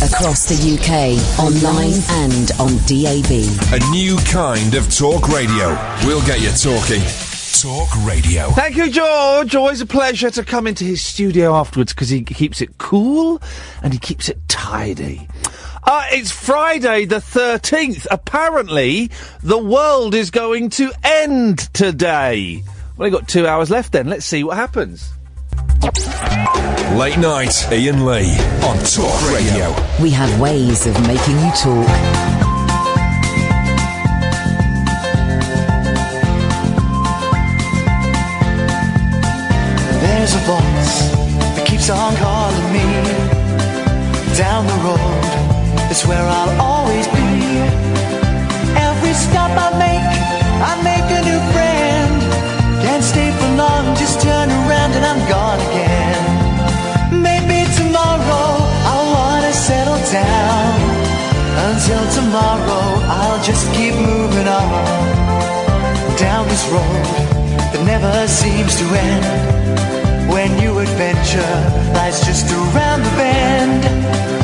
Across the UK, online and on DAB. A new kind of talk radio. We'll get you talking. Talk radio. Thank you, George. Always a pleasure to come into his studio afterwards because he keeps it cool and he keeps it tidy. It's Friday the 13th. Apparently, the world is going to end today. Well, we've got 2 hours left then. Let's see what happens. Late night, Iain Lee on Talk Radio. We have ways of making you talk. There's a voice that keeps on calling me. Down the road, it's where I'll always be. Every stop I make a new friend. Can't stay for long, just turn around and I'm gone again. Maybe tomorrow I'll wanna settle down. Until tomorrow I'll just keep moving on. Down this road that never seems to end. When new adventure lies just around the bend.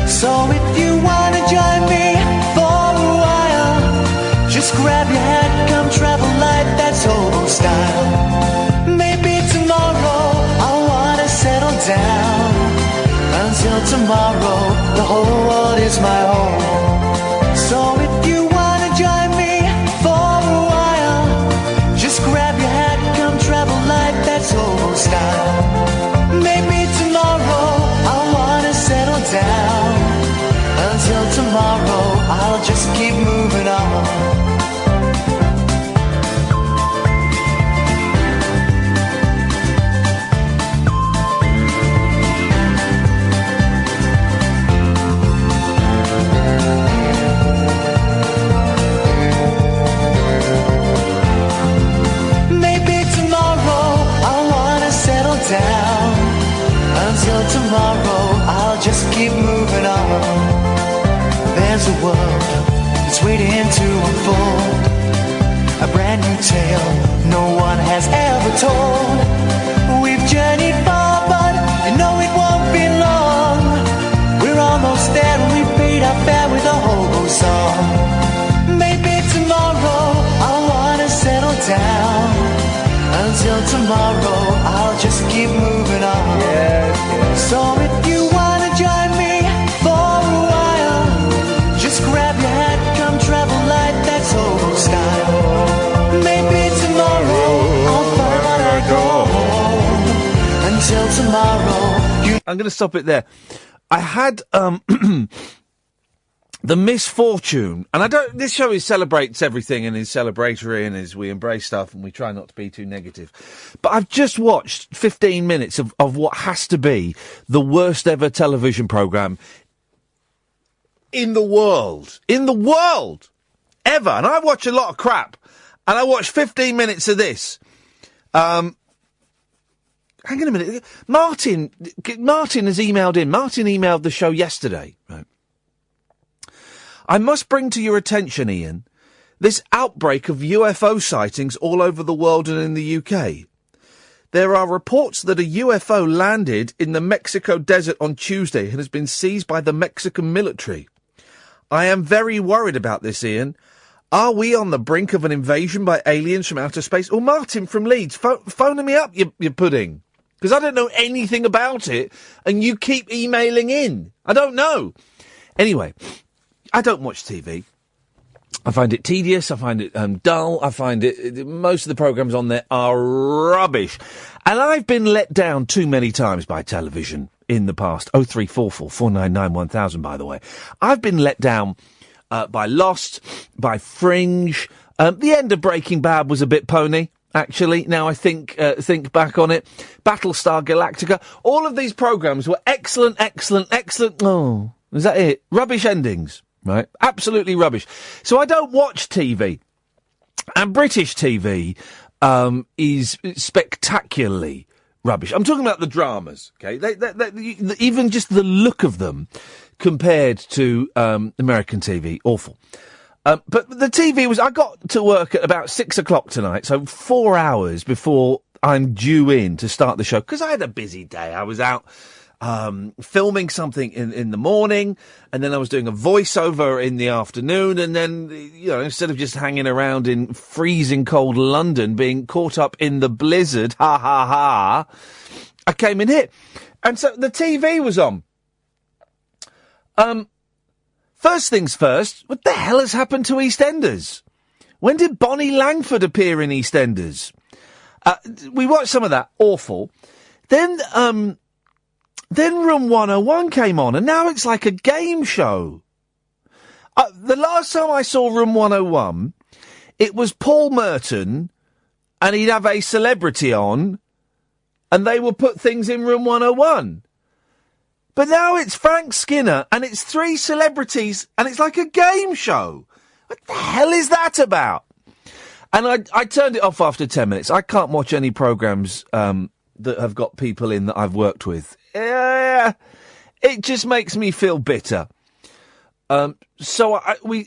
So if you wanna join me for a while, just grab your hat, come travel light, that's old style. Maybe tomorrow I'll wanna settle down. Until tomorrow, the whole world is my home. So if you wanna join me for a while, just grab your hat, come travel light, that's old style. Maybe tomorrow I'll wanna settle down. Until tomorrow, I'll just keep moving on. Maybe tomorrow I'll wanna settle down. Until tomorrow, I'll just keep moving on. There's a world that's waiting to unfold. A brand new tale no one has ever told. We've journeyed far, but you know it won't be long. We're almost there and we paid our fare with a hobo song. Maybe tomorrow I'll wanna settle down. Until tomorrow, I'll just keep moving on. So if you wanna join me for a while, just grab your hat, come travel light, that's old style. Maybe tomorrow I'll find I go home. Until tomorrow, I'm going to stop it there. I had the misfortune, and this show celebrates everything and is celebratory and we embrace stuff and we try not to be too negative. But I've just watched 15 minutes of what has to be the worst ever television programme in the world. In the world! Ever. And I watch a lot of crap. And I watched 15 minutes of this. Hang on a minute. Martin has emailed in. Martin emailed the show yesterday. Right. I must bring to your attention, Iain, this outbreak of UFO sightings all over the world and in the UK. There are reports that a UFO landed in the Mexico desert on Tuesday and has been seized by the Mexican military. I am very worried about this, Iain. Are we on the brink of an invasion by aliens from outer space? Oh, Martin from Leeds, phoning me up, you pudding. Because I don't know anything about it, and you keep emailing in. I don't know. Anyway, I don't watch TV. I find it tedious. I find it dull. I find it... Most of the programmes on there are rubbish. And I've been let down too many times by television in the past. 0344 499 1000, by the way. I've been let down by Lost, by Fringe. The end of Breaking Bad was a bit pony, actually. Now I think back on it. Battlestar Galactica. All of these programmes were excellent. Oh, is that it? Rubbish endings. Right? Absolutely rubbish. So I don't watch TV. And British TV is spectacularly rubbish. I'm talking about the dramas, okay? Even just the look of them compared to American TV, awful. But the TV was... I got to work at about 6 o'clock tonight, so 4 hours before I'm due in to start the show, because I had a busy day. I was out filming something in the morning, and then I was doing a voiceover in the afternoon, and then, instead of just hanging around in freezing cold London, being caught up in the blizzard, ha ha ha, I came in here. And so the TV was on. First things first, what the hell has happened to EastEnders? When did Bonnie Langford appear in EastEnders? We watched some of that. Awful. Then Room 101 came on, and now it's like a game show. The last time I saw Room 101, it was Paul Merton, and he'd have a celebrity on, and they would put things in Room 101. But now it's Frank Skinner, and it's 3 celebrities, and it's like a game show. What the hell is that about? And I turned it off after 10 minutes. I can't watch any programmes that have got people in that I've worked with. It just makes me feel bitter. So we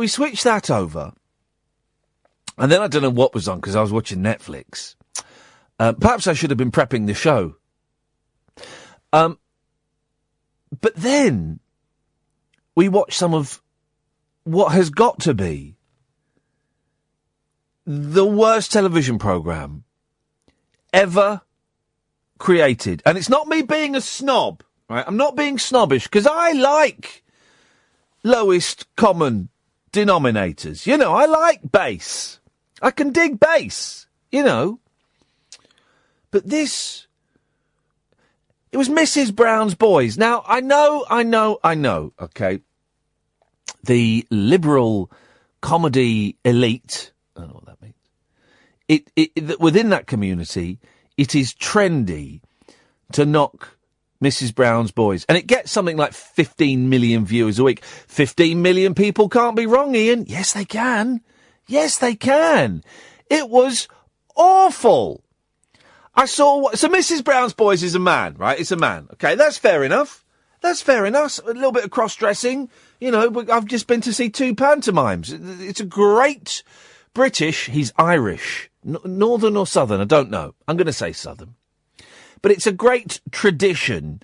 switched that over. And then I don't know what was on, because I was watching Netflix. Perhaps I should have been prepping the show. But then we watched some of what has got to be the worst television programme ever created. And it's not me being a snob, right? I'm not being snobbish, because I like lowest common denominators. I like bass. I can dig bass, But this... It was Mrs. Brown's Boys. Now, I know, okay. The liberal comedy elite, I don't know what that means. Within that community, it is trendy to knock Mrs. Brown's Boys. And it gets something like 15 million viewers a week. 15 million people can't be wrong, Iain. Yes, they can. Yes, they can. It was awful. So Mrs. Brown's Boys is a man, right? It's a man. Okay, that's fair enough. That's fair enough. A little bit of cross-dressing. I've just been to see 2 pantomimes. It's a great British. He's Irish. Northern or Southern, I don't know. I'm going to say Southern. But it's a great tradition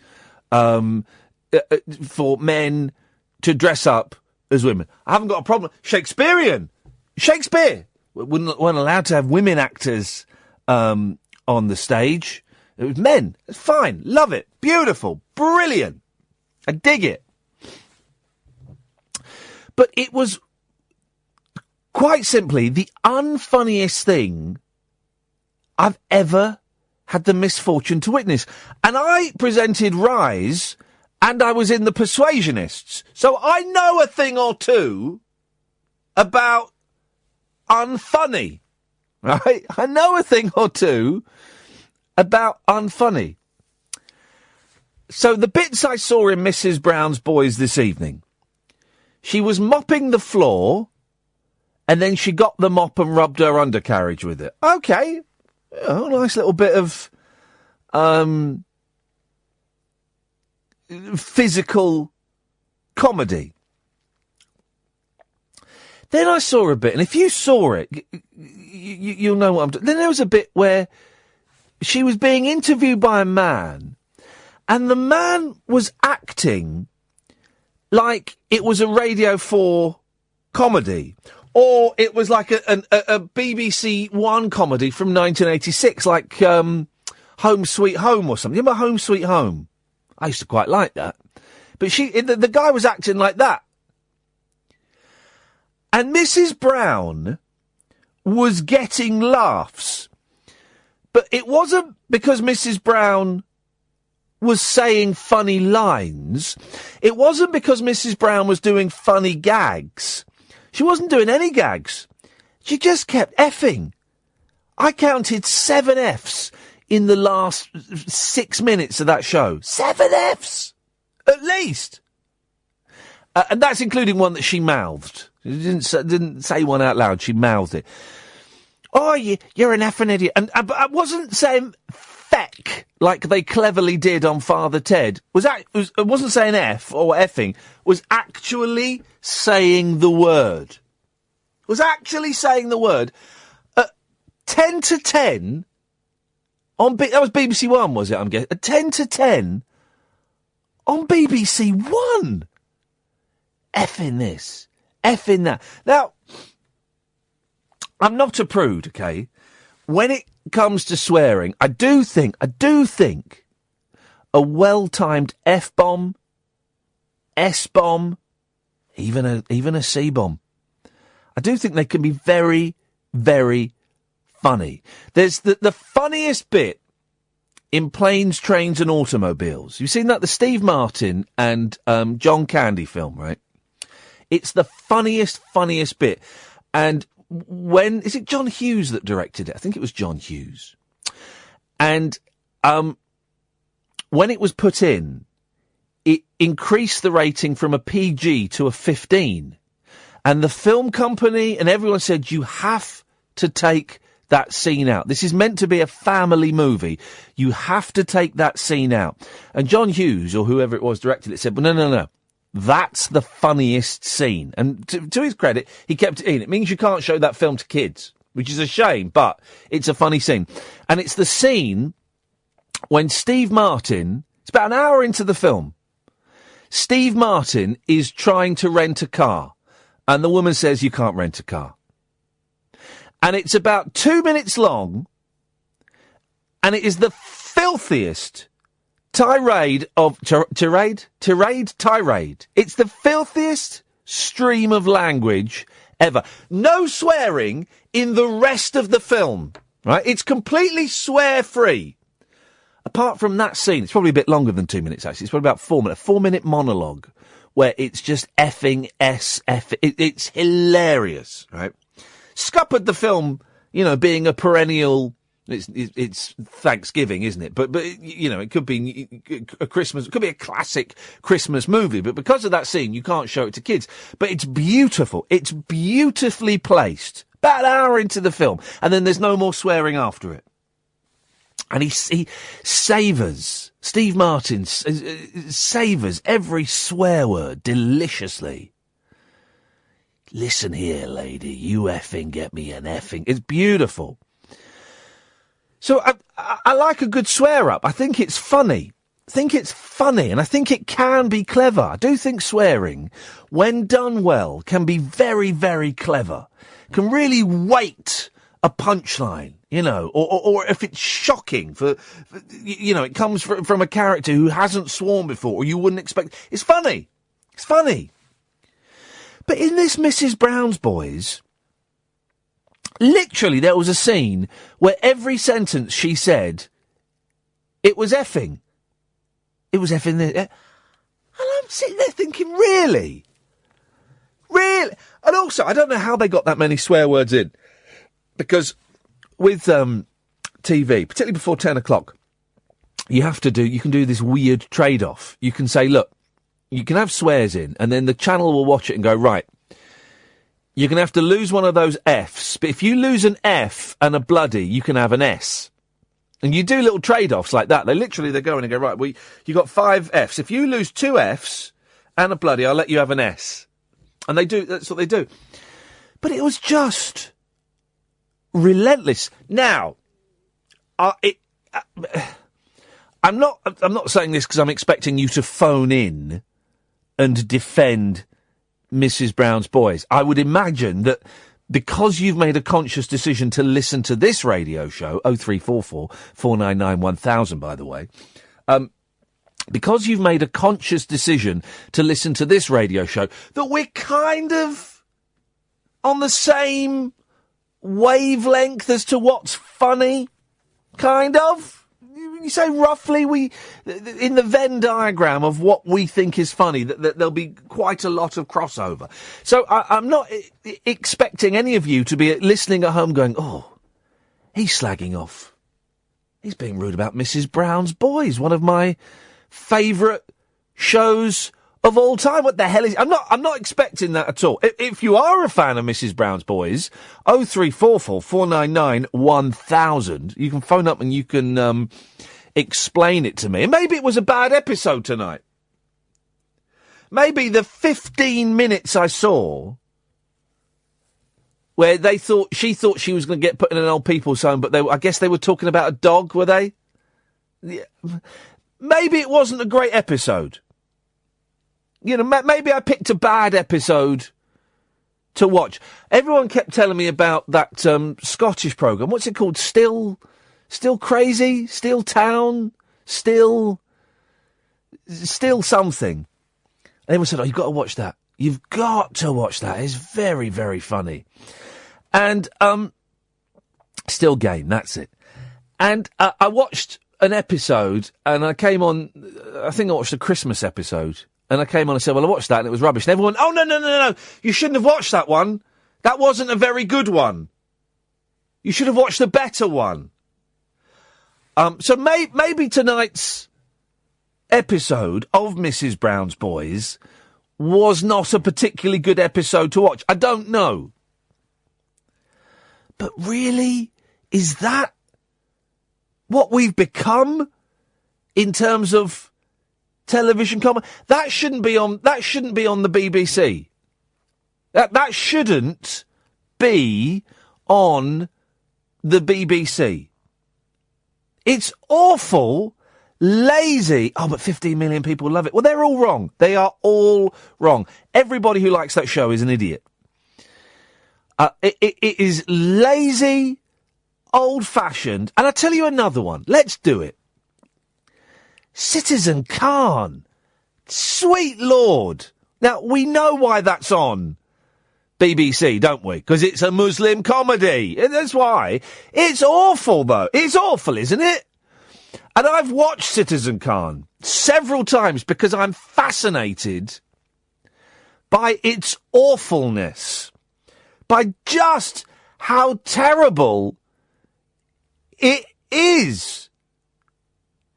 for men to dress up as women. I haven't got a problem. Shakespeare weren't allowed to have women actors on the stage. It was men. It's fine. Love it. Beautiful. Brilliant. I dig it. But it was quite simply the unfunniest thing I've ever had the misfortune to witness. And I presented Rise, and I was in the Persuasionists. So I know a thing or two about unfunny. Right? I know a thing or two about unfunny. So the bits I saw in Mrs. Brown's Boys this evening, she was mopping the floor, and then she got the mop and rubbed her undercarriage with it. Okay. Nice little bit of physical comedy. Then I saw a bit, and if you saw it, you'll know what I'm talking. Then there was a bit where she was being interviewed by a man, and the man was acting like it was a Radio 4 comedy, or it was like a BBC One comedy from 1986, like Home Sweet Home or something. You remember Home Sweet Home? I used to quite like that. But the guy was acting like that. And Mrs. Brown was getting laughs. But it wasn't because Mrs. Brown was saying funny lines. It wasn't because Mrs. Brown was doing funny gags. She wasn't doing any gags. She just kept effing. I counted 7 Fs in the last 6 minutes of that show. 7 Fs! At least! And that's including one that she mouthed. She didn't say one out loud, she mouthed it. Oh, you're an effing idiot. And I wasn't saying feck like they cleverly did on Father Ted. It wasn't saying F or effing. Was actually saying the word. Was actually saying the word. 10 to 10 on that was BBC One, was it? I'm guessing. 10 to 10 on BBC One. Effing this. Effing that. Now, I'm not a prude, okay? When it comes to swearing, I do think a well-timed F-bomb, S-bomb, even a C-bomb, I do think they can be very, very funny. There's the funniest bit in Planes, Trains and Automobiles. You've seen that? The Steve Martin and John Candy film, right? It's the funniest bit. And is it John Hughes that directed it? I think it was John Hughes. And when it was put in, it increased the rating from a PG to a 15. And the film company and everyone said, you have to take that scene out. This is meant to be a family movie. You have to take that scene out. And John Hughes, or whoever it was directed it, said, well, no. That's the funniest scene. And to his credit, he kept it in. It means you can't show that film to kids, which is a shame, but it's a funny scene. And it's the scene when Steve Martin, it's about an hour into the film, Steve Martin is trying to rent a car. And the woman says, you can't rent a car. And it's about 2 minutes long. And it is the filthiest tirade. It's the filthiest stream of language ever. No swearing in the rest of the film, right? It's completely swear-free. Apart from that scene, it's probably a bit longer than 2 minutes, actually. It's probably about 4 minutes. A 4-minute monologue where it's just effing it's hilarious, right? Scuppered the film, being a perennial. It's Thanksgiving, isn't it? But it could be a Christmas, it could be a classic Christmas movie, but because of that scene, you can't show it to kids. But it's beautiful. It's beautifully placed. About an hour into the film, and then there's no more swearing after it. And he savours, Steve Martin savours every swear word deliciously. Listen here, lady, you effing get me an effing. It's beautiful. So I like a good swear-up. I think it's funny. And I think it can be clever. I do think swearing, when done well, can be very, very clever. Can really weight a punchline, or if it's shocking it comes from a character who hasn't sworn before, or you wouldn't expect. It's funny. But in this Mrs. Brown's Boys, literally, there was a scene where every sentence she said, it was effing. It was effing. And I'm sitting there thinking, really? Really? And also, I don't know how they got that many swear words in. Because with TV, particularly before 10 o'clock, you can do this weird trade-off. You can say, look, you can have swears in, and then the channel will watch it and go, right, you're going to have to lose one of those Fs. But if you lose an F and a bloody, you can have an S. And you do little trade-offs like that. They go in and go, right, you got 5 Fs. If you lose 2 Fs and a bloody, I'll let you have an S. And that's what they do. But it was just relentless. Now, I'm not saying this because I'm expecting you to phone in and defend Mrs. Brown's Boys. I would imagine that because you've made a conscious decision to listen to this radio show, 0344 499 1000, by the way, because you've made a conscious decision to listen to this radio show, that we're kind of on the same wavelength as to what's funny, kind of. You say roughly, in the Venn diagram of what we think is funny, that there'll be quite a lot of crossover. So I'm not expecting any of you to be listening at home going, oh, he's slagging off. He's being rude about Mrs. Brown's Boys, one of my favourite shows of all time. What the hell is... I'm not expecting that at all. If you are a fan of Mrs. Brown's Boys, 0344 499 1000, you can phone up and you can explain it to me. And maybe it was a bad episode tonight. Maybe the 15 minutes I saw where she thought she was going to get put in an old people's home, but I guess they were talking about a dog, were they? Yeah. Maybe it wasn't a great episode. maybe I picked a bad episode to watch. Everyone kept telling me about that Scottish programme. What's it called? Still Crazy? Still Town? Still something. And everyone said, you've got to watch that. You've got to watch that. It's very, very funny. And Still Game, that's it. And I watched an episode, and I came on, I think I watched a Christmas episode, and I came on and said, well, I watched that, and it was rubbish. And everyone went, oh, no, you shouldn't have watched that one. That wasn't a very good one. You should have watched a better one. So maybe tonight's episode of Mrs. Brown's Boys was not a particularly good episode to watch. I don't know. But really, is that what we've become in terms of television comedy? That shouldn't be on the BBC. That shouldn't be on the BBC. It's awful, lazy. Oh, but 15 million people love it. Well, they're all wrong. They are all wrong. Everybody who likes that show is an idiot. It is lazy, old-fashioned. And I'll tell you another one. Let's do it. Citizen Khan. Sweet Lord. Now, we know why that's on BBC, don't we? Because it's a Muslim comedy. That's why. It's awful, though. It's awful, isn't it? And I've watched Citizen Khan several times because I'm fascinated by its awfulness. By just how terrible it is.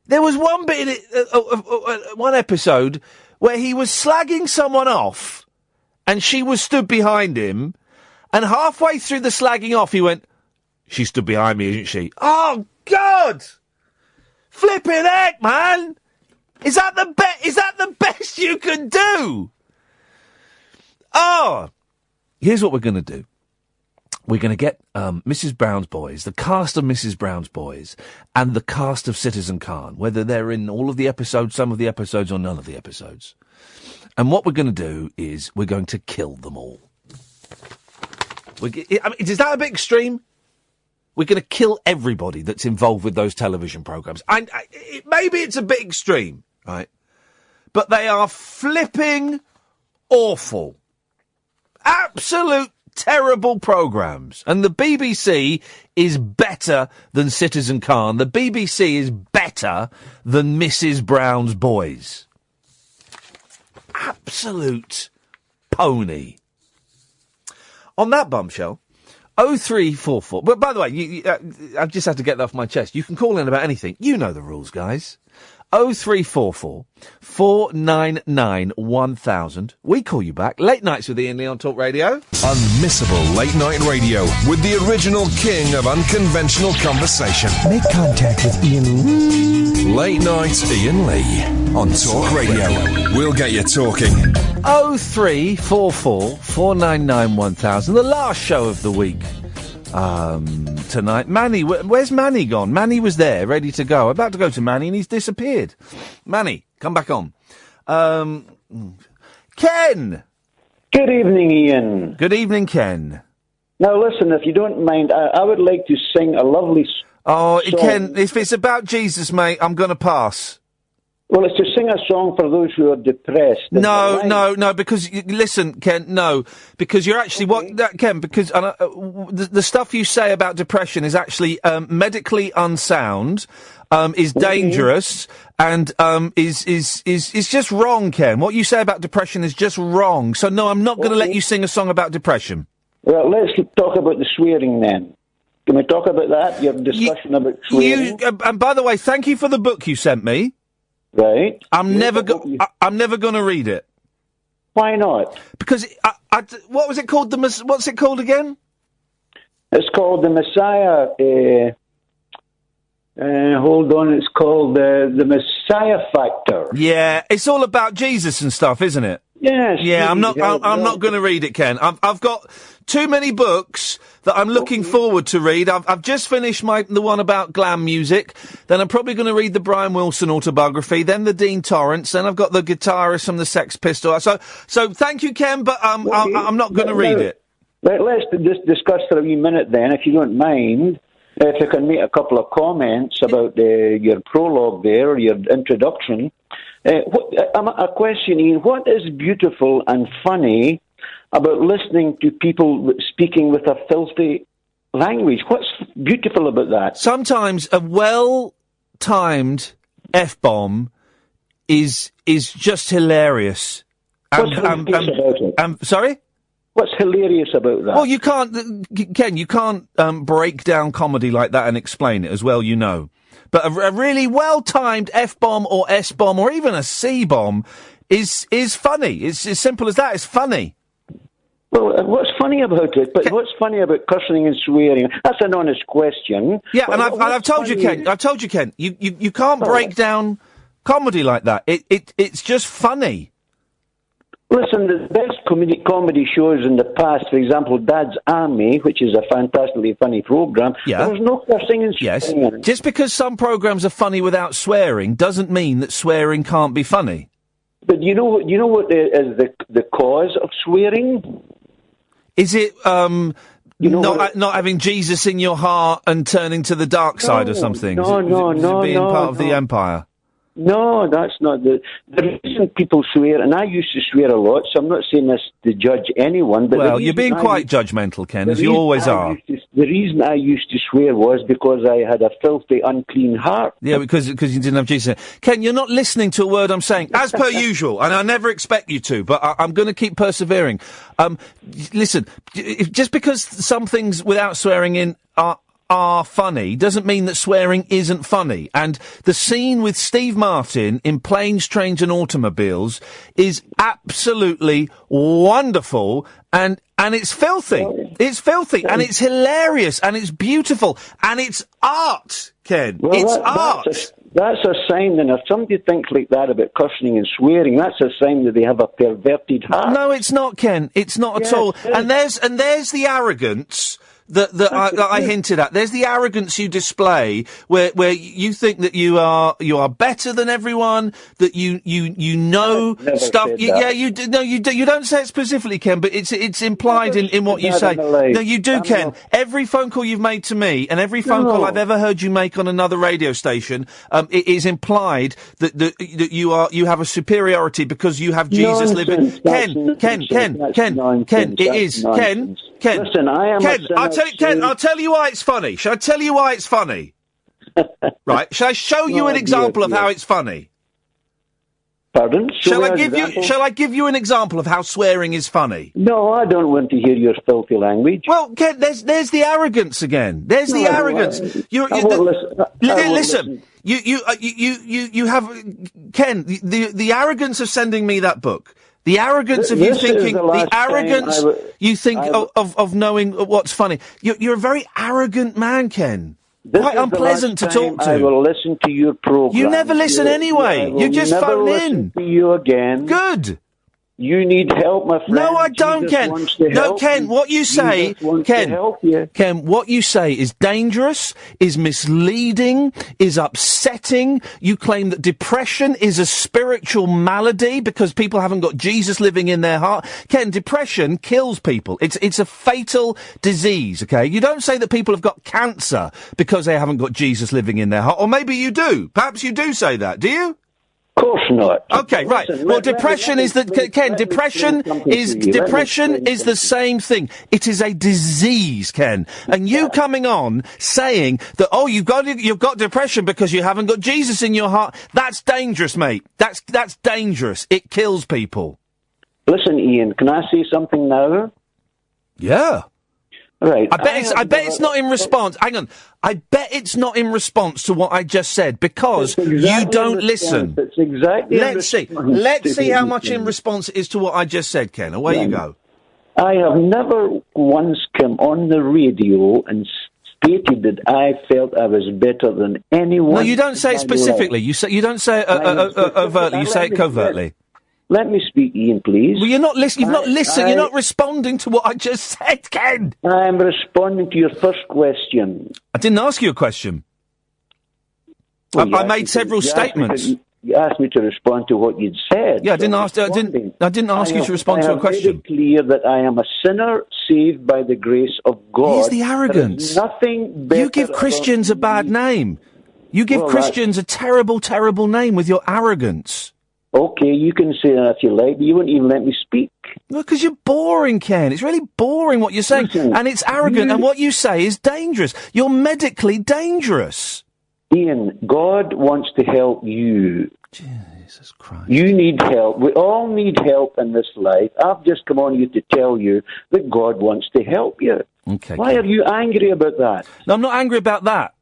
There was one bit in it, one episode where he was slagging someone off and she was stood behind him, and halfway through the slagging off he went, she stood behind me, isn't she? Oh, God! Flipping heck, man! Is that the best you can do? Oh! Here's what we're going to do. We're going to get Mrs. Brown's Boys, the cast of Mrs. Brown's Boys, and the cast of Citizen Khan, whether they're in all of the episodes, some of the episodes, or none of the episodes. And what we're going to do is we're going to kill them all. Is that a bit extreme? We're going to kill everybody that's involved with those television programmes. Maybe it's a bit extreme, right? But they are flipping awful. Absolute terrible programmes. And the BBC is better than Citizen Khan. The BBC is better than Mrs. Brown's Boys. Absolute pony. On that bombshell, 0344. But by the way, I've just had to get that off my chest. You can call in about anything. You know the rules, guys. 0344 499 1000. We call you back. Late nights with Iain Lee on Talk Radio. Unmissable late night radio with the original king of unconventional conversation. Make contact with Iain. Late night Iain Lee on Talk Radio. We'll get you talking. 0344 499 1000. The last show of the week. Tonight. Manny, where's Manny gone? Manny was there, ready to go. About to go to Manny and he's disappeared. Manny, come back on. Ken! Good evening, Iain. Good evening, Ken. Now listen, if you don't mind, I would like to sing a lovely song. Ken, if it's about Jesus, mate, I'm going to pass. Well, it's to sing a song for those who are depressed. No, because, listen, Ken, no, because you're actually, Ken, because the stuff you say about depression is actually medically unsound, is dangerous, and is just wrong, Ken. What you say about depression is just wrong. So, no, I'm not going to let you sing a song about depression. Well, let's talk about the swearing then. Can we talk about that? Your discussion about swearing? And by the way, thank you for the book you sent me. Right. I'm never going to read it. Why not? Because what was it called? What's it called again? It's called the Messiah. Hold on. It's called the Messiah Factor. Yeah, it's all about Jesus and stuff, isn't it? Yes. Yeah, I'm not going to read it, Ken. I've got too many books that I'm looking forward to read. I've just finished the one about glam music. Then I'm probably going to read the Brian Wilson autobiography. Then the Dean Torrance. Then I've got the guitarist from the Sex Pistols. So thank you, Ken, but I'm not going to read it. Let's just discuss for a wee minute then, if you don't mind. If I can make a couple of comments about your prologue there, your introduction. A question, Ian. What is beautiful and funny about listening to people speaking with a filthy language? What's beautiful about that? Sometimes a well-timed F-bomb is just hilarious. What's hilarious about it? Sorry? What's hilarious about that? Well, you can't, Ken, you can't break down comedy like that and explain it as well, you know. But a really well-timed F-bomb or S-bomb or even a C-bomb is funny. It's as simple as that. It's funny. Well, what's funny about it? But what's funny about cursing and swearing? That's an honest question. Yeah, and I've told you, Ken. I've told you, Ken. You can't break down comedy like that. It's just funny. Listen, the best comedy shows in the past, for example, Dad's Army, which is a fantastically funny program. Yeah. There was no cursing and swearing in it. Just because some programs are funny without swearing doesn't mean that swearing can't be funny. But you know what is the cause of swearing? Is it not having Jesus in your heart and turning to the dark side or something? No, being part of the empire. No, that's not the reason people swear, and I used to swear a lot, so I'm not saying this to judge anyone. But you're being quite judgmental, Ken, as you always are. The reason I used to swear was because I had a filthy, unclean heart. Yeah, because you didn't have Jesus. Ken, you're not listening to a word I'm saying, as per usual, and I never expect you to, but I'm going to keep persevering. Listen, just because some things without swearing in are funny doesn't mean that swearing isn't funny. And the scene with Steve Martin in Planes, Trains and Automobiles is absolutely wonderful, and it's filthy. It's filthy, and it's hilarious, and it's beautiful, and it's art, Ken. Well, it's art. That's a sign, then, if somebody thinks like that about cursing and swearing, that's a sign that they have a perverted heart. No, it's not, Ken. It's not at all. And there's the arrogance that I hinted at. There's the arrogance you display, where you think that you are better than everyone, that you know stuff. You don't say it specifically, Ken, but it's implied in what you say. No, you do, Ken. Every phone call you've made to me, and every phone call I've ever heard you make on another radio station, it is implied that you have a superiority because you have Jesus living. Ken, it is. Ken. Listen, I am. Ken, I'll tell you why it's funny. Shall I tell you why it's funny? Right? Shall I show you an example of how it's funny? Pardon? Shall I give you an example of how swearing is funny? No, I don't want to hear your filthy language. Well, Ken, there's the arrogance again. There's the arrogance. Listen. You have, Ken, the arrogance of sending me that book. The arrogance of you thinking, of knowing what's funny. You're a very arrogant man, Ken. Quite unpleasant to talk to. I will listen to your program. You never listen anyway. You just phone in. To you again. Good. You need help, my friend. No, I don't, Ken. No, Ken, what you say, Ken, what you say is dangerous, is misleading, is upsetting. You claim that depression is a spiritual malady because people haven't got Jesus living in their heart. Ken, depression kills people. It's a fatal disease, okay? You don't say that people have got cancer because they haven't got Jesus living in their heart. Or maybe you do. Perhaps you do say that. Do you? Of course not. Okay, right. Well, depression is the same thing. It is a disease, Ken. And you coming on saying that you've got depression because you haven't got Jesus in your heart. That's dangerous, mate. That's dangerous. It kills people. Listen, Ian, can I say something now? Yeah. Right. I bet it's not in response. Hang on. I bet it's not in response to what I just said because you don't listen. It's exactly. Let's see how much in response it is to what I just said, Ken. Away you go. I have never once come on the radio and stated that I felt I was better than anyone. No, you don't say it specifically. You don't say it overtly. You say it covertly. Let me speak, Ian, please. Well, you're not listening. You've not listened. You're not responding to what I just said, Ken. I'm responding to your first question. I didn't ask you a question. Well, I made several statements. You asked me to respond to what you'd said. Yeah, I didn't ask you to respond to a question. I have made it clear that I am a sinner saved by the grace of God. Here's the arrogance. Nothing better. You give Christians a bad name. You give Christians a terrible, terrible name with your arrogance. Okay, you can say that if you like, but you wouldn't even let me speak. Well, because you're boring, Ken. It's really boring what you're saying. Listen, and it's arrogant, and what you say is dangerous. You're medically dangerous. Ian, God wants to help you. Jesus Christ. You need help. We all need help in this life. I've just come on you to tell you that God wants to help you. Okay. Why are you angry about that? No, I'm not angry about that.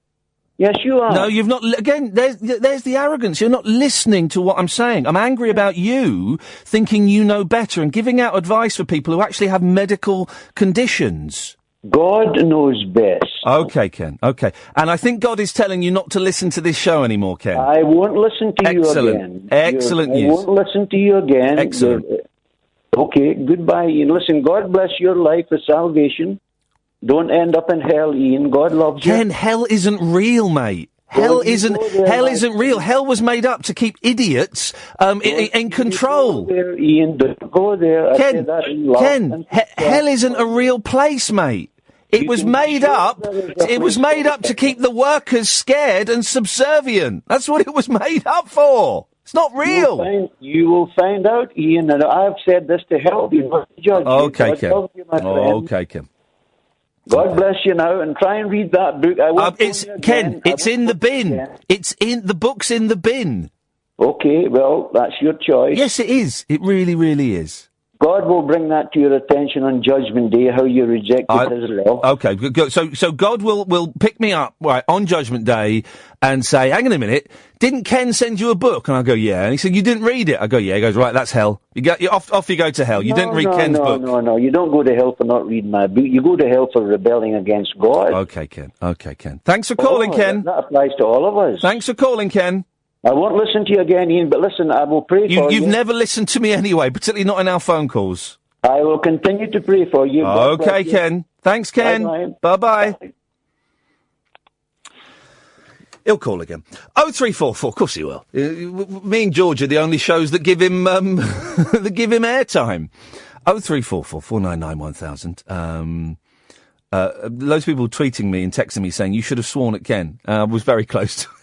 Yes, you are. No, you've not. Again, there's the arrogance. You're not listening to what I'm saying. I'm angry about you thinking you know better and giving out advice for people who actually have medical conditions. God knows best. Okay, Ken. Okay. And I think God is telling you not to listen to this show anymore, Ken. I won't listen to you again. Excellent news. I won't listen to you again. Excellent. Okay, goodbye, Ian. Listen, God bless your life for salvation. Don't end up in hell, Ian. God loves you. Ken, hell isn't real, mate. Hell isn't real. Hell was made up to keep idiots in control. Go there, Ian. Don't go there. Ken, hell isn't a real place, mate. It was made up. It was made up to keep the workers scared and subservient. That's what it was made up for. It's not real. You will find out, Ian, and I've said this to help you, not to judge you. Okay, Ken. Okay, Ken. God bless you now, and try and read that book. It's in the bin. The book's in the bin. Okay, well, that's your choice. Yes, it is. It really, really is. God will bring that to your attention on Judgment Day, how you rejected His love. Okay, so God will pick me up on Judgment Day and say, hang on a minute, didn't Ken send you a book? And I go, yeah. And he said, you didn't read it? I go, yeah. He goes, right, that's hell. Off you go to hell. You didn't read Ken's book. No, you don't go to hell for not reading my book. You go to hell for rebelling against God. Okay, Ken. Thanks for calling, Ken. That applies to all of us. Thanks for calling, Ken. I won't listen to you again, Ian, but listen, I will pray for you. You've never listened to me anyway, particularly not in our phone calls. I will continue to pray for you. Okay, Ken. Thanks, Ken. Bye-bye. He'll call again. 0344, of course he will. Me and George are the only shows that give him that give him airtime. 0344 499 1000. Loads of people tweeting me and texting me saying you should have sworn at Ken. I was very close to it.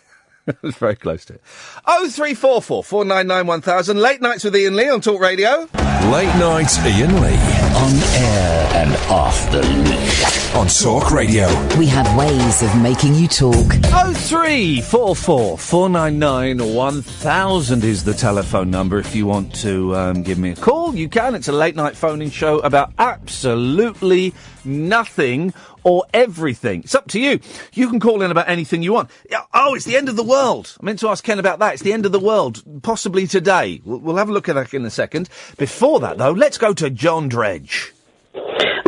I was very close to it. 0344 499 1000. Late Nights with Iain Lee on Talk Radio. Late Night Iain Lee. On air and off the loop. On Talk Radio. We have ways of making you talk. 0344 499 1000 is the telephone number. If you want to give me a call, you can. It's a late night phoning show about absolutely nothing or everything. It's up to you. You can call in about anything you want. Oh, it's the end of the world. I meant to ask Ken about that. It's the end of the world, possibly today. We'll have a look at that in a second. Before that, though, let's go to John Dredge.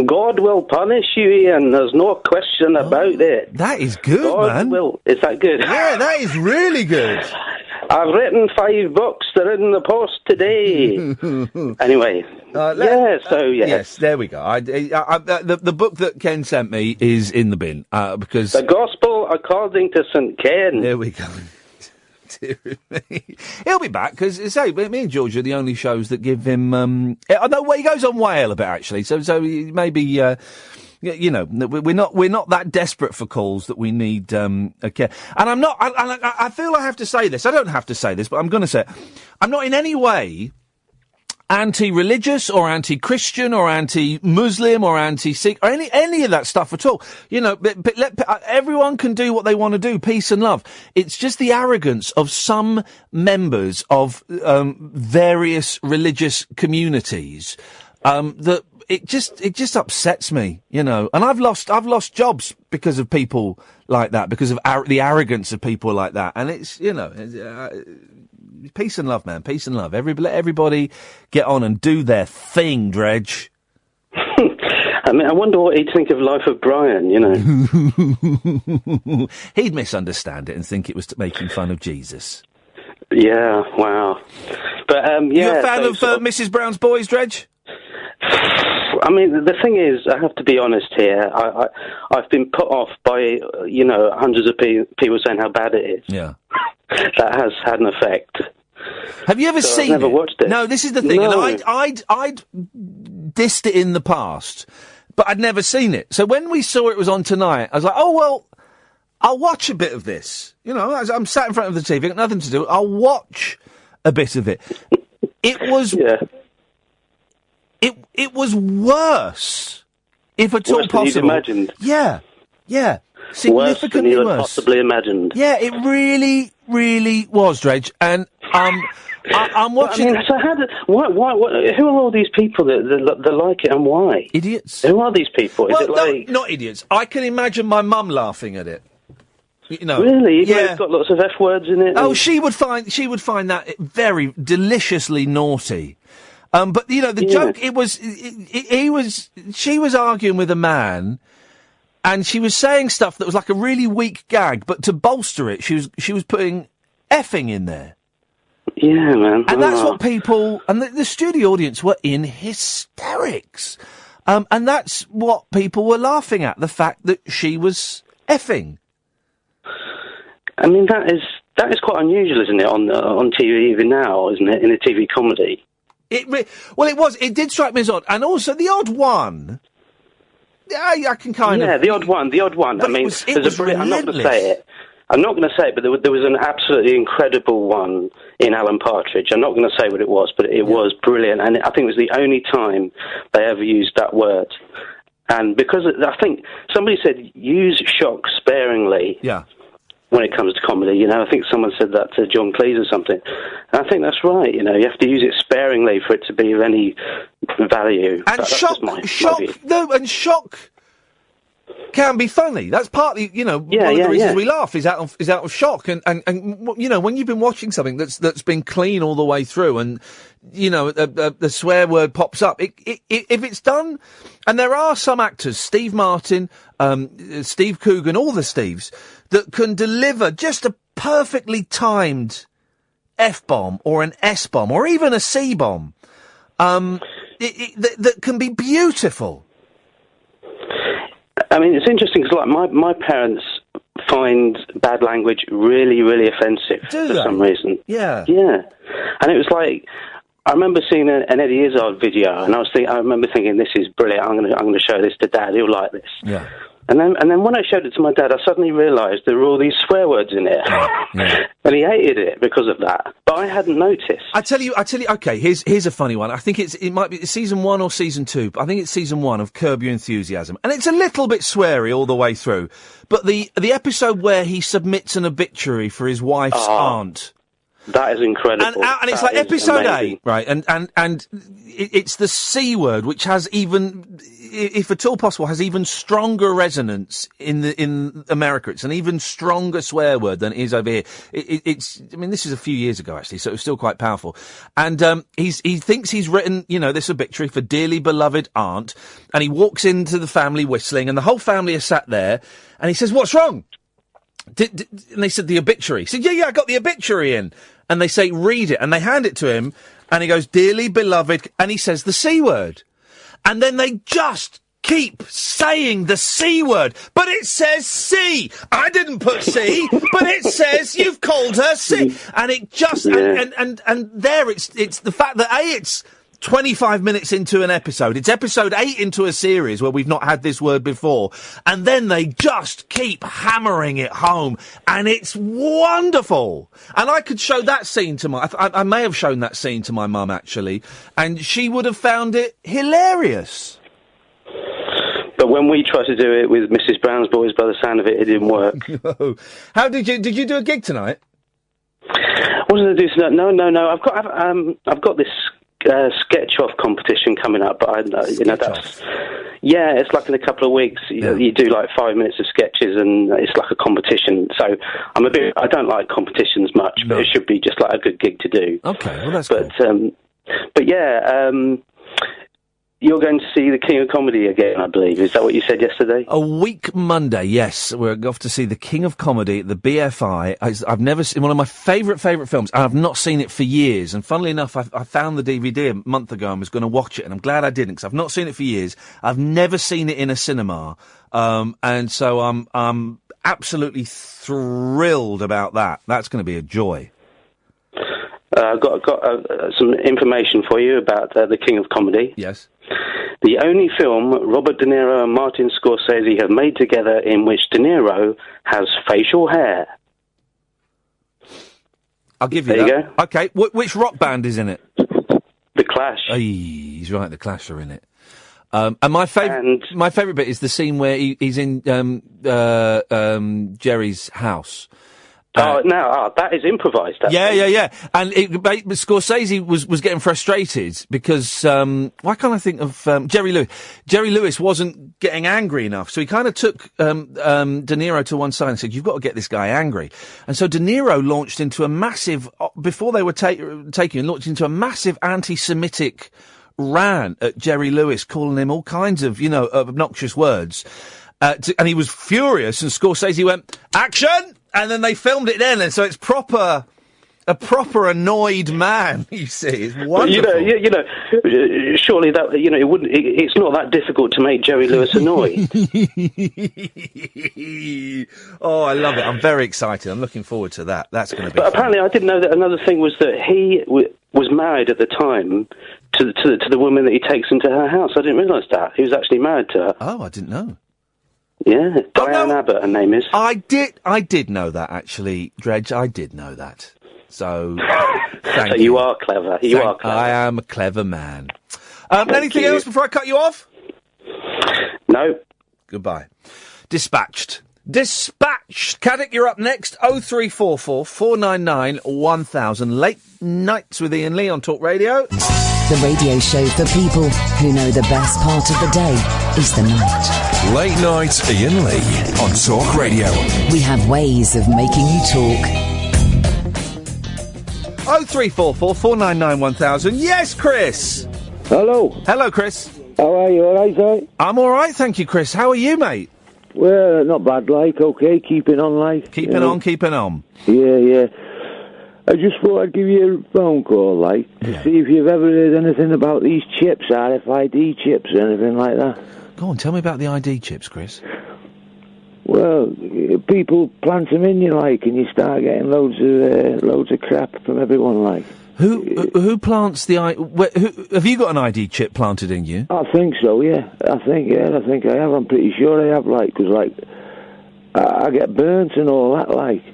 God will punish you, Ian. There's no question about it. That is good, God man. Will. Is that good? Yeah, that is really good. I've written 5 books. They're in the post today. Anyway. Yes, there we go. The book that Ken sent me is in the bin, because... The Gospel According to St. Ken. There we go. Dear me. He'll be back, because, say, me and George are the only shows that give him... I know he goes on whale a bit, actually, so maybe... we're not that desperate for calls that we need a care. And I'm not. I feel I have to say this. I don't have to say this, but I'm going to say it. I'm not in any way anti-religious or anti-Christian or anti-Muslim or anti-Sikh or any of that stuff at all. But everyone can do what they want to do. Peace and love. It's just the arrogance of some members of various religious communities that. It just upsets me, and I've lost jobs because of people like that, because of the arrogance of people like that, and it's, peace and love, man, peace and love. Let everybody get on and do their thing, Dredge. I mean, I wonder what he'd think of Life of Brian, He'd misunderstand it and think it was making fun of Jesus. Yeah, wow. But You a fan of Mrs. Brown's Boys, Dredge? I mean, the thing is, I have to be honest here. I've been put off by hundreds of people saying how bad it is. Yeah, that has had an effect. Have you ever seen I've never watched it. No, this is the thing. No. And I'd dissed it in the past, but I'd never seen it. So when we saw it was on tonight, I was like, oh, well, I'll watch a bit of this. You know, I'm sat in front of the TV, got nothing to do. I'll watch a bit of it. It was... Yeah. It was worse, if at all possible. Worse than you'd imagined. Yeah. Significantly worse. Than you had worse. Possibly imagined. Yeah, it really, really was, Dredge. And I'm watching. So why, who are all these people that like it, and why? Idiots. Who are these people? Is it like... not idiots. I can imagine my mum laughing at it. You know, really? Even though yeah. it's got lots of F words in it. Oh, she would find that very deliciously naughty. But the joke, she was arguing with a man, and she was saying stuff that was like a really weak gag, but to bolster it, she was putting effing in there. Yeah, man. And that's what people, and the studio audience were in hysterics. And that's what people were laughing at, the fact that she was effing. I mean, that is quite unusual, isn't it, on TV even now, isn't it, in a TV comedy? It was. It did strike me as odd, and also the odd one. I can kind of. Yeah, the odd one. I mean, I'm not going to say it. I'm not going to say it, but there was an absolutely incredible one in Alan Partridge. I'm not going to say what it was, but it was brilliant, and I think it was the only time they ever used that word. And because I think somebody said use shock sparingly. Yeah. When it comes to comedy, I think someone said that to John Cleese or something. And I think that's right, you have to use it sparingly for it to be of any value. And shock can be funny. That's partly, one of the reasons we laugh is out of shock. And when you've been watching something that's been clean all the way through, and the swear word pops up, if it's done, and there are some actors, Steve Martin, Steve Coogan, all the Steves, that can deliver just a perfectly timed F-bomb or an S-bomb or even a C-bomb, that can be beautiful. I mean, it's interesting because, like, my parents find bad language really, really offensive for some reason. Yeah. Yeah. And it was like, I remember seeing an Eddie Izzard video, and I remember thinking, this is brilliant. I'm going to show this to Dad. He'll like this. Yeah. And then when I showed it to my dad, I suddenly realised there were all these swear words in it. Yeah. And he hated it because of that. But I hadn't noticed. I tell you, okay, here's a funny one. I think it might be season 1 or season 2, but I think it's season 1 of Curb Your Enthusiasm. And it's a little bit sweary all the way through. But the episode where he submits an obituary for his wife's aunt. That is incredible. And it's like episode 8, right? And it's the C word, which has even, if at all possible, has even stronger resonance in America. It's an even stronger swear word than it is over here. It's, I mean, this is a few years ago, actually, so it was still quite powerful. And, he thinks he's written, this obituary for dearly beloved aunt, and he walks into the family whistling, and the whole family are sat there, and he says, "What's wrong?" And they said, "The obituary." He said, yeah, I got the obituary in. And they say, "Read it." And they hand it to him, and he goes, "Dearly beloved," and he says the C word. And then they just keep saying the C word. But it says C. I didn't put C, but it says you've called her C. And it just, and there it's the fact that it's 25 minutes into an episode. It's episode 8 into a series where we've not had this word before. And then they just keep hammering it home. And it's wonderful. And I could show that scene to I may have shown that scene to my mum, actually. And she would have found it hilarious. But when we tried to do it with Mrs. Brown's Boys, by the sound of it, it didn't work. No. How did you do a gig tonight? What did I do tonight? No. I've got this sketch-off competition coming up, but it's like in a couple of weeks. You do like 5 minutes of sketches, and it's like a competition. So I don't like competitions much, but it should be just like a good gig to do. Okay, well that's good. But yeah, You're going to see the King of Comedy again, I believe. Is that what you said yesterday? A week Monday, yes. We're off to see the King of Comedy at the BFI. I've never seen one of my favourite films. I've not seen it for years. And funnily enough, I found the DVD a month ago and was going to watch it. And I'm glad I didn't, because I've not seen it for years. I've never seen it in a cinema. And so I'm absolutely thrilled about that. That's going to be a joy. I've got some information for you about the King of Comedy. Yes. The only film Robert De Niro and Martin Scorsese have made together in which De Niro has facial hair. I'll give you that. There you go. Okay, which rock band is in it? The Clash. Oh, he's right, The Clash are in it. And my favourite bit is the scene where he's in Jerry's house. That is improvised. Yeah. And Scorsese was getting frustrated because why can't I think of Jerry Lewis? Jerry Lewis wasn't getting angry enough, so he kind of took De Niro to one side and said, "You've got to get this guy angry." And so De Niro launched into a massive before they were launched into a massive anti-Semitic rant at Jerry Lewis, calling him all kinds of obnoxious words, and he was furious. And Scorsese went, "Action!" And then they filmed it then, and so it's a proper annoyed man. You see, it's wonderful. Surely that it wouldn't. It's not that difficult to make Jerry Lewis annoyed. Oh, I love it! I'm very excited. I'm looking forward to that. That's going to be. But fun. Apparently, I didn't know that. Another thing was that he was married at the time to the woman that he takes into her house. I didn't realise that he was actually married to her. Oh, I didn't know. Yeah, Diane Abbott, her name is. I did know that, actually, Dredge. I did know that. So, thank you. You are clever. You are clever. I am a clever man. Anything else before I cut you off? No. Goodbye. Dispatched. Caddick, you're up next. 0344 499 1000. Late Nights with Iain Lee on Talk Radio. The radio show for people who know the best part of the day is the night. Late Night Iain Lee on Talk Radio. We have ways of making you talk. 0344 499 1000. Yes, Chris. Hello. Hello, Chris. How are you? All right, mate? I'm all right, thank you, Chris. How are you, mate? Well, not bad, like. Okay, keeping on, like. Keeping on. Yeah. I just thought I'd give you a phone call, like, to see if you've ever heard anything about these chips, RFID chips, or anything like that. Go on, tell me about the ID chips, Chris. Well, people plant them in you, like, and you start getting loads of crap from everyone, like. Who plants the have you got an ID chip planted in you? I think so, yeah. I think I have. I'm pretty sure I have, like, because, like, I get burnt and all that, like.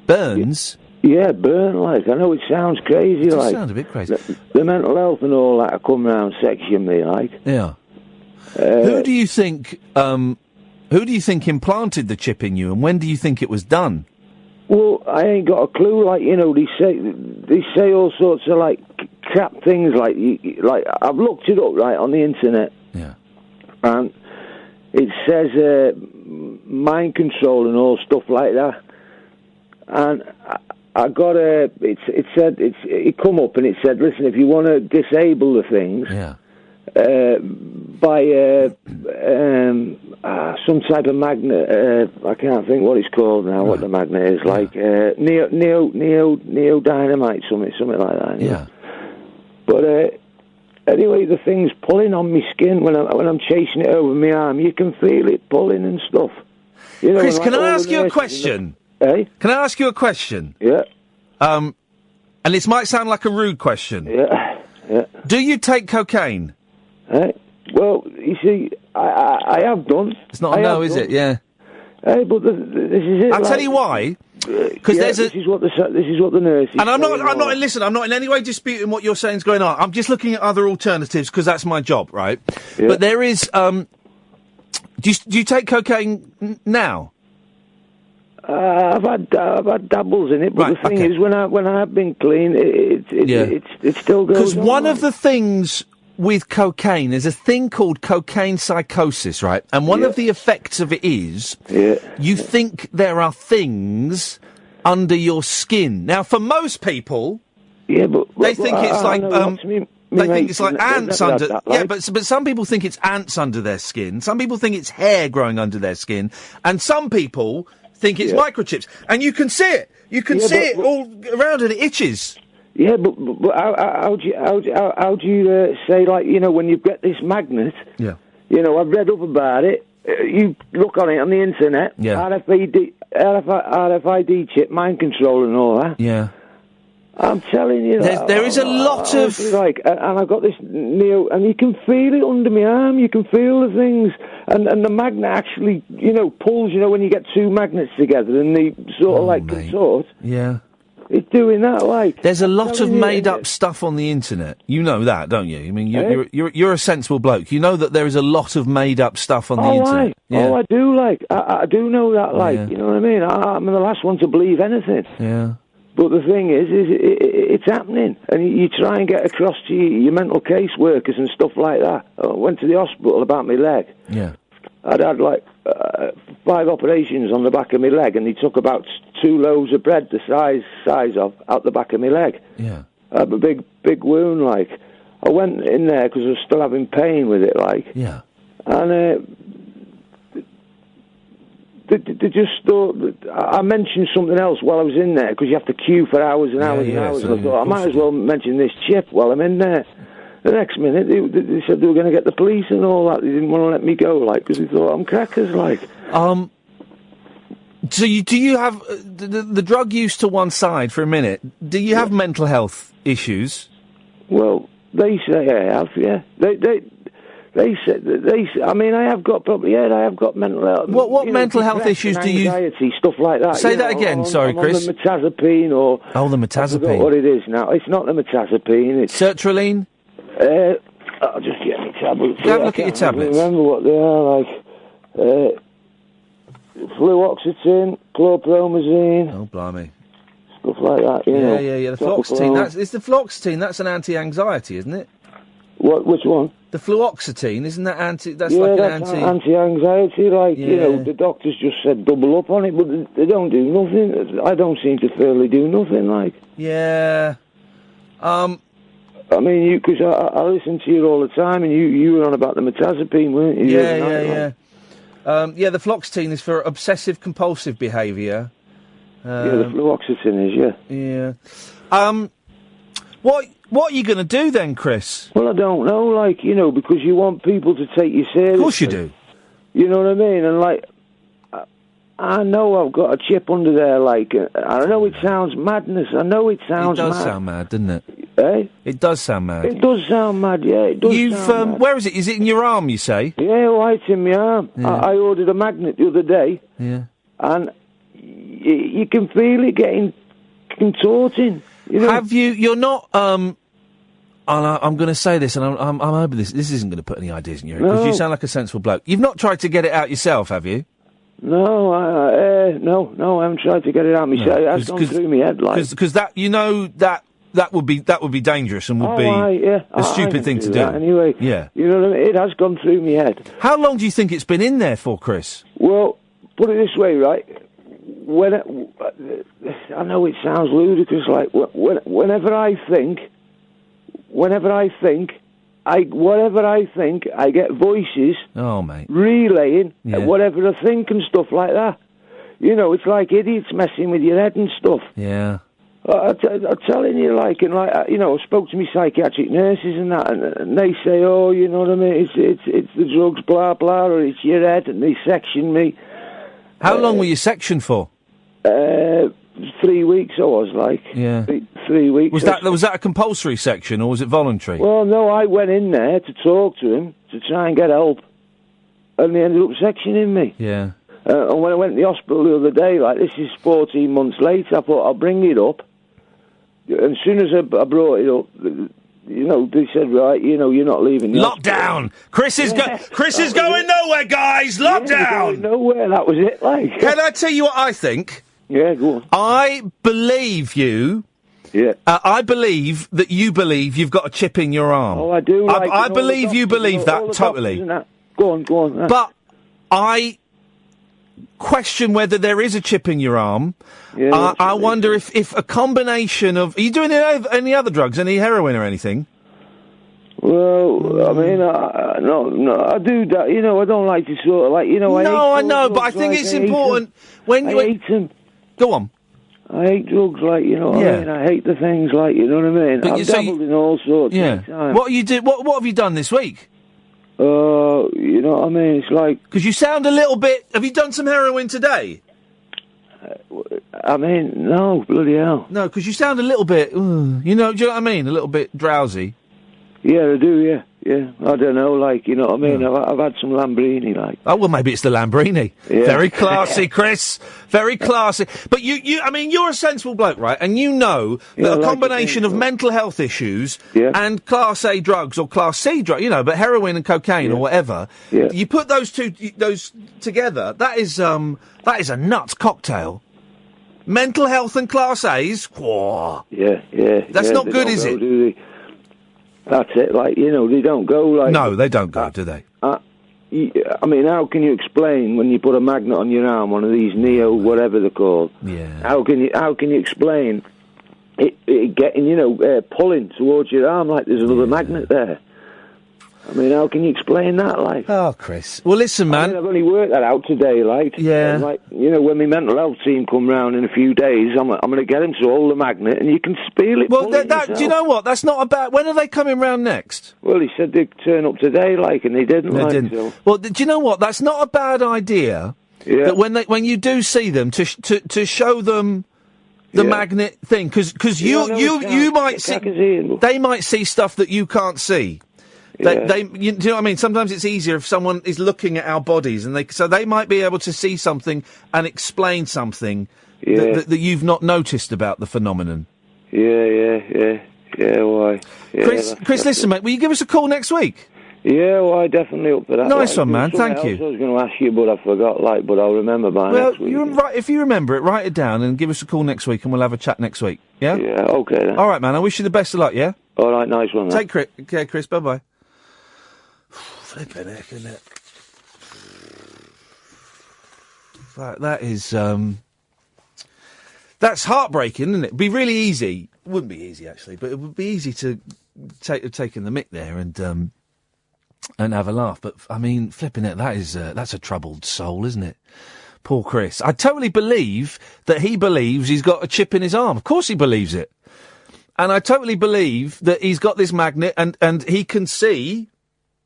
Burns? Yeah, burnt, like. I know it sounds crazy, It like. Sounds a bit crazy. The mental health and all that come round section me, like. Yeah. Who do you think implanted the chip in you, and when do you think it was done? Well, I ain't got a clue. Like, they say all sorts of like crap things. Like I've looked it up right on the internet. Yeah. And it says mind control and all stuff like that. And I got it come up and it said, listen, if you want to disable the things. Yeah. By some type of magnet, I can't think what it's called now. Right. What the magnet is like, neo dynamite, something like that. Yeah. But anyway, the thing's pulling on my skin when I'm chasing it over my arm. You can feel it pulling and stuff. You know, Chris, like can I ask you a question? Hey? Can I ask you a question? Yeah. And this might sound like a rude question. Yeah. Do you take cocaine? Well, you see, I have done. It's not a no, is it? Yeah. Hey, but this is it. I'll tell you why. Because this is what the nurse. And I'm not in any way disputing what you're saying is going on. I'm just looking at other alternatives because that's my job, right? Yeah. But there is. Do you take cocaine now? I've had dabbles in it, but the thing is, when I have been clean, it still goes. Because one of the things with cocaine, there's a thing called cocaine psychosis, right? And one of the effects of it is you think there are things under your skin. Now, for most people, but they think it's like me they think it's like ants under. Yeah, but some people think it's ants under their skin. Some people think it's hair growing under their skin, and some people think it's microchips. And you can see it. You can see it all around, and it itches. Yeah, but how do you say, like, you know, when you get this magnet? Yeah. You know, I've read up about it. You look on it on the internet. Yeah. RFID chip, mind control, and all that. Yeah. I'm telling you, there is a lot of like, and I've got this Neo, and you can feel it under my arm. You can feel the things, and the magnet actually, you know, pulls. You know, when you get two magnets together and they sort of like consort. Yeah. It's doing that, like. There's a lot of made-up stuff on the internet. You know that, don't you? I mean, you're a sensible bloke. You know that there is a lot of made-up stuff on the internet. I do, like. I do know that, like. You know what I mean? I'm the last one to believe anything. Yeah. But the thing is it's happening, and you try and get across to your mental case workers and stuff like that. I went to the hospital about my leg. Yeah. I'd had like 5 operations on the back of my leg, and they took about 2 loaves of bread the size of out the back of my leg. Yeah. I have a big wound, like. I went in there because I was still having pain with it, like. Yeah. And they just thought I mentioned something else while I was in there, because you have to queue for hours and hours and hours. So I thought I might as well mention this chip while I'm in there. The next minute, they said they were going to get the police and all that. They didn't want to let me go, like, because they thought I'm crackers, like. So do you have the drug use to one side for a minute? Do you have mental health issues? Well, they say I have. Yeah, they said. I mean, I have got probably. Yeah, I have got mental health. What mental health issues do you? Anxiety, stuff like that. Say that again. Sorry, Chris. On the mirtazapine or. Oh, the mirtazapine. I forgot what it is now. It's not the mirtazapine. It's sertraline. I'll just get my tablets. Have a look at your tablets. Remember what they are, like. Fluoxetine, chlorpromazine. Oh, blimey. Stuff like that, you know. Yeah. The fluoxetine. It's the fluoxetine. That's an anti-anxiety, isn't it? Which one? The fluoxetine, isn't that anti? That's like an anti-anxiety. Like, you know, the doctors just said double up on it, but they don't do nothing. I don't seem to feel they do nothing. Like. Yeah. I mean, because I listen to you all the time, and you were on about the mirtazapine, weren't you? Yeah. The fluoxetine is for obsessive compulsive behaviour. The fluoxetine is, yeah. What are you going to do then, Chris? Well, I don't know, like, you know, because you want people to take you seriously. Of course you do. You know what I mean? And, like, I know I've got a chip under there, like, I know it sounds madness. I know it sounds mad. It does sound mad, doesn't it? Eh? It does sound mad. It does sound mad, yeah. It does sound mad. Where is it? Is it in your arm, you say? Yeah, well, it's in my arm. Yeah. I ordered a magnet the other day. Yeah. And you can feel it getting contorting. You know? You're not, and I'm going to say this, and I'm hoping this isn't going to put any ideas in your head, because you sound like a sensible bloke. You've not tried to get it out yourself, have you? No, I haven't tried to get it out myself. It has gone through my head, like. Because that, you know, that would be dangerous and would be a stupid thing to do. Anyway, yeah. You know what I mean? It has gone through my head. How long do you think it's been in there for, Chris? Well, put it this way, right? I know it sounds ludicrous, like, whenever I think, I get voices relaying whatever I think and stuff like that. You know, it's like idiots messing with your head and stuff. Yeah. I'm telling you, like, and like, you know, I spoke to my psychiatric nurses and that, and they say, oh, you know what I mean, it's the drugs, blah, blah, or it's your head, and they section me. How long were you sectioned for? 3 weeks, I was, like. Yeah. 3 weeks. Was that a compulsory section, or was it voluntary? Well, no, I went in there to talk to him, to try and get help, and they ended up sectioning me. Yeah. And when I went to the hospital the other day, like, this is 14 months later, I thought, I'll bring it up. And as soon as I brought it up, you know, they said, right, you know, you're not leaving the Lockdown! Chris is going nowhere, guys! Lockdown! Going nowhere, that was it, like. Can I tell you what I think? Yeah, go on. I believe you. Yeah. I believe that you believe you've got a chip in your arm. Oh, I do. Like, I believe you believe that, totally. Go on. But I question whether there is a chip in your arm. Yeah, I wonder if a combination of... Are you doing any other drugs? Any heroin or anything? Well, I mean, no, I do that. You know, I don't like to sort of like, you know, I know, but I think it's important when you... I hate them. Go on. I hate drugs, like, you know what I mean? I hate the things, like, you know what I mean? But I've dabbled in all sorts of time. What have you done this week? You know what I mean? It's like... Because you sound a little bit... Have you done some heroin today? I mean, no, bloody hell. No, because you sound a little bit... do you know what I mean? A little bit drowsy. Yeah, I do, yeah. I don't know, like, you know what I mean? I've had some Lambrini, like. Oh, well, maybe it's the Lambrini. Yeah. Very classy, Chris. Very classy. But I mean, you're a sensible bloke, right? And you know that a combination of mental health issues and Class A drugs or Class C drugs, you know, but heroin and cocaine or whatever, you put those together, that is a nuts cocktail. Mental health and Class A's, whoa. Yeah. That's not good, is it? Do they? That's it, like, you know, they don't go like... No, they don't go, do they? I mean, how can you explain when you put a magnet on your arm, one of these Neo, whatever they're called? Yeah. How can you explain it getting, you know, pulling towards your arm like there's another magnet there? I mean, how can you explain that, like? Oh, Chris. Well, listen, man. I mean, I've only worked that out today, like. Yeah. And, like, you know, when my mental health team come round in a few days, I'm going to get them to hold the magnet and you can feel it. Well, do you know what? That's not a bad... When are they coming round next? Well, he said they'd turn up today, like, and they didn't. They didn't. So. Well, do you know what? That's not a bad idea. Yeah. That when you do see them, to show them the magnet thing, because you might see... They might see stuff that you can't see. Do you know what I mean? Sometimes it's easier if someone is looking at our bodies, and so they might be able to see something and explain something that you've not noticed about the phenomenon. Yeah. Why? Yeah, Chris, listen, mate. Will you give us a call next week? Yeah, well, I definitely up for that. Nice one, man. Thank you. I was going to ask you, but I forgot. But I'll remember by next week. If you remember it, write it down and give us a call next week, and we'll have a chat next week. Yeah. Yeah. Okay. Then. All right, man. I wish you the best of luck. Yeah. All right. Nice one. Man. Take care, Chris. Bye bye. Flipping heck, isn't it? That is, that's heartbreaking, isn't it? It'd be really easy. It wouldn't be easy, actually, but it would be easy to take in the mick there and have a laugh. But, I mean, flipping it, that's a troubled soul, isn't it? Poor Chris. I totally believe that he believes he's got a chip in his arm. Of course he believes it. And I totally believe that he's got this magnet and he can see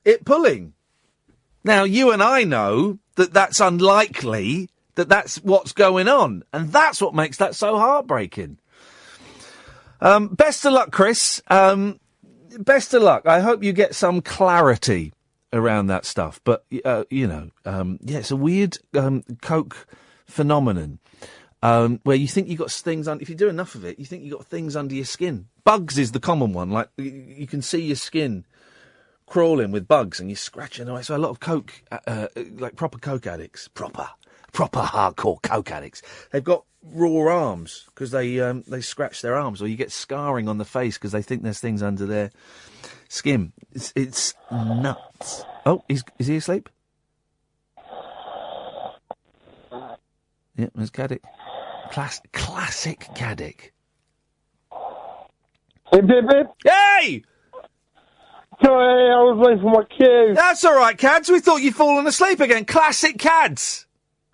it pulling. Now, you and I know that that's unlikely, that's what's going on. And that's what makes that so heartbreaking. Best of luck, Chris. Best of luck. I hope you get some clarity around that stuff. But, it's a weird coke phenomenon where you think you've got things if you do enough of it, you think you've got things under your skin. Bugs is the common one. Like, you can see your skin crawling with bugs and you're scratching away. So a lot of coke, like proper coke addicts, proper hardcore coke addicts, they've got raw arms because they scratch their arms, or you get scarring on the face because they think there's things under their skin. It's nuts. Oh, is he asleep? Yeah, there's Caddick. Classic Caddick. Hey, baby. Hey! Sorry, I was waiting for my cue. That's all right, Cads. We thought you'd fallen asleep again. Classic Cads.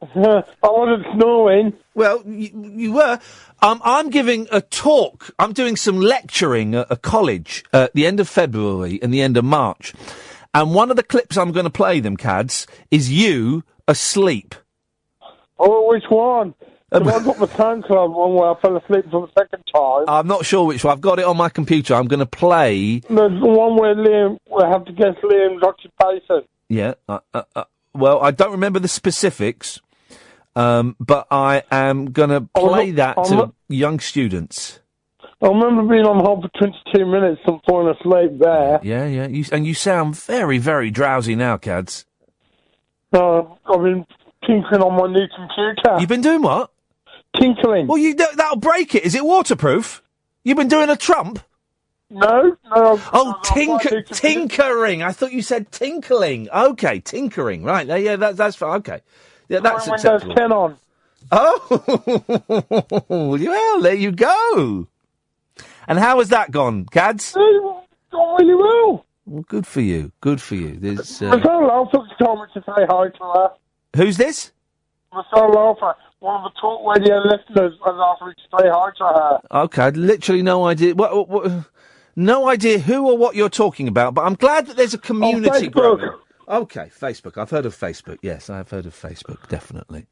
I wasn't snoring. Well, you were. I'm giving a talk. I'm doing some lecturing at a college at the end of February and the end of March. And one of the clips I'm going to play them, Cads, is you asleep. Oh, which one? I got the Time Club one where I fell asleep for the second time. I'm not sure which one. I've got it on my computer. I'm going to play... There's the one where I have to guess Liam's occupation. Yeah. Well, I don't remember the specifics, but I am going to play that to young students. I remember being on hold for 22 minutes and falling asleep there. Yeah. You sound very, very drowsy now, Cads. I've been tinkering on my new computer. You've been doing what? Tinkling. Well, that'll break it. Is it waterproof? You've been doing a Trump? No. Tinkering. I thought you said tinkling. Okay, tinkering. Right. Yeah, that's fine. Okay. Yeah, that's acceptable. Windows 10 on. Oh, well, there you go. And how has that gone, Cads? It's gone really well. Well, good for you. Good for you. There's. Michelle Lofer told me to say hi to her. Who's this? Michelle Lofer, one of the talk radio listeners, has asked me to say hi to her. Okay, literally no idea. What, no idea who or what you're talking about, but I'm glad that there's a community growing. Okay, Facebook. I've heard of Facebook. Yes, I have heard of Facebook, definitely.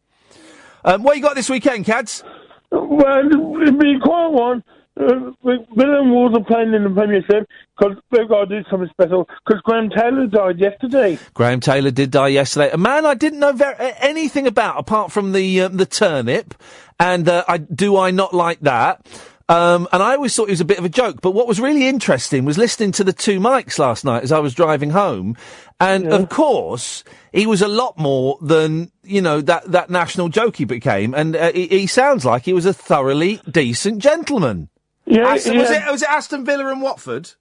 What you got this weekend, Cads? Well, it'd be quite one. Bill and Wolves are playing in the Premiership because they've got to do something special because Graham Taylor died yesterday. Graham Taylor did die yesterday. A man I didn't know anything about apart from the turnip, and do I not like that? And I always thought he was a bit of a joke. But what was really interesting was listening to the two mics last night as I was driving home. And, of course, he was a lot more than, that national joke he became. And he sounds like he was a thoroughly decent gentleman. Yeah, Was it Aston Villa and Watford?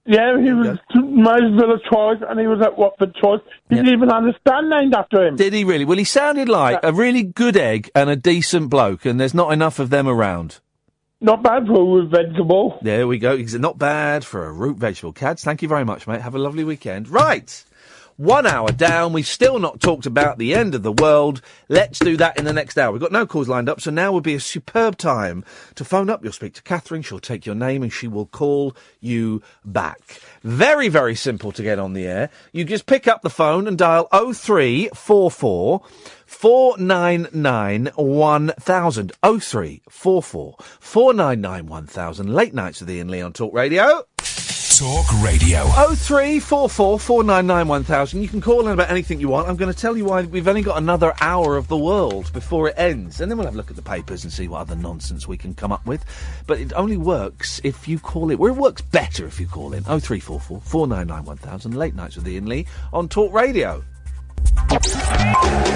Yeah, he was Mays Villa twice, and he was at Watford twice. He didn't even understand named after him. Did he really? Well, he sounded like a really good egg and a decent bloke, and there's not enough of them around. Not bad for a root vegetable. There we go. He's not bad for a root vegetable. Cads, thank you very much, mate. Have a lovely weekend. Right. 1 hour down. We've still not talked about the end of the world. Let's do that in the next hour. We've got no calls lined up, so now would be a superb time to phone up. You'll speak to Catherine. She'll take your name and she will call you back. Very, very simple to get on the air. You just pick up the phone and dial 0344 499 1000. 0344 499 1000. Late nights with Iain Lee on Talk Radio. Talk Radio. 0344 499 1000. You can call in about anything you want. I'm going to tell you why we've only got another hour of the world before it ends. And then we'll have a look at the papers and see what other nonsense we can come up with. But it only works if you call it. Well, it works better if you call in. 0344 499 1000. Late nights with Iain Lee on Talk Radio.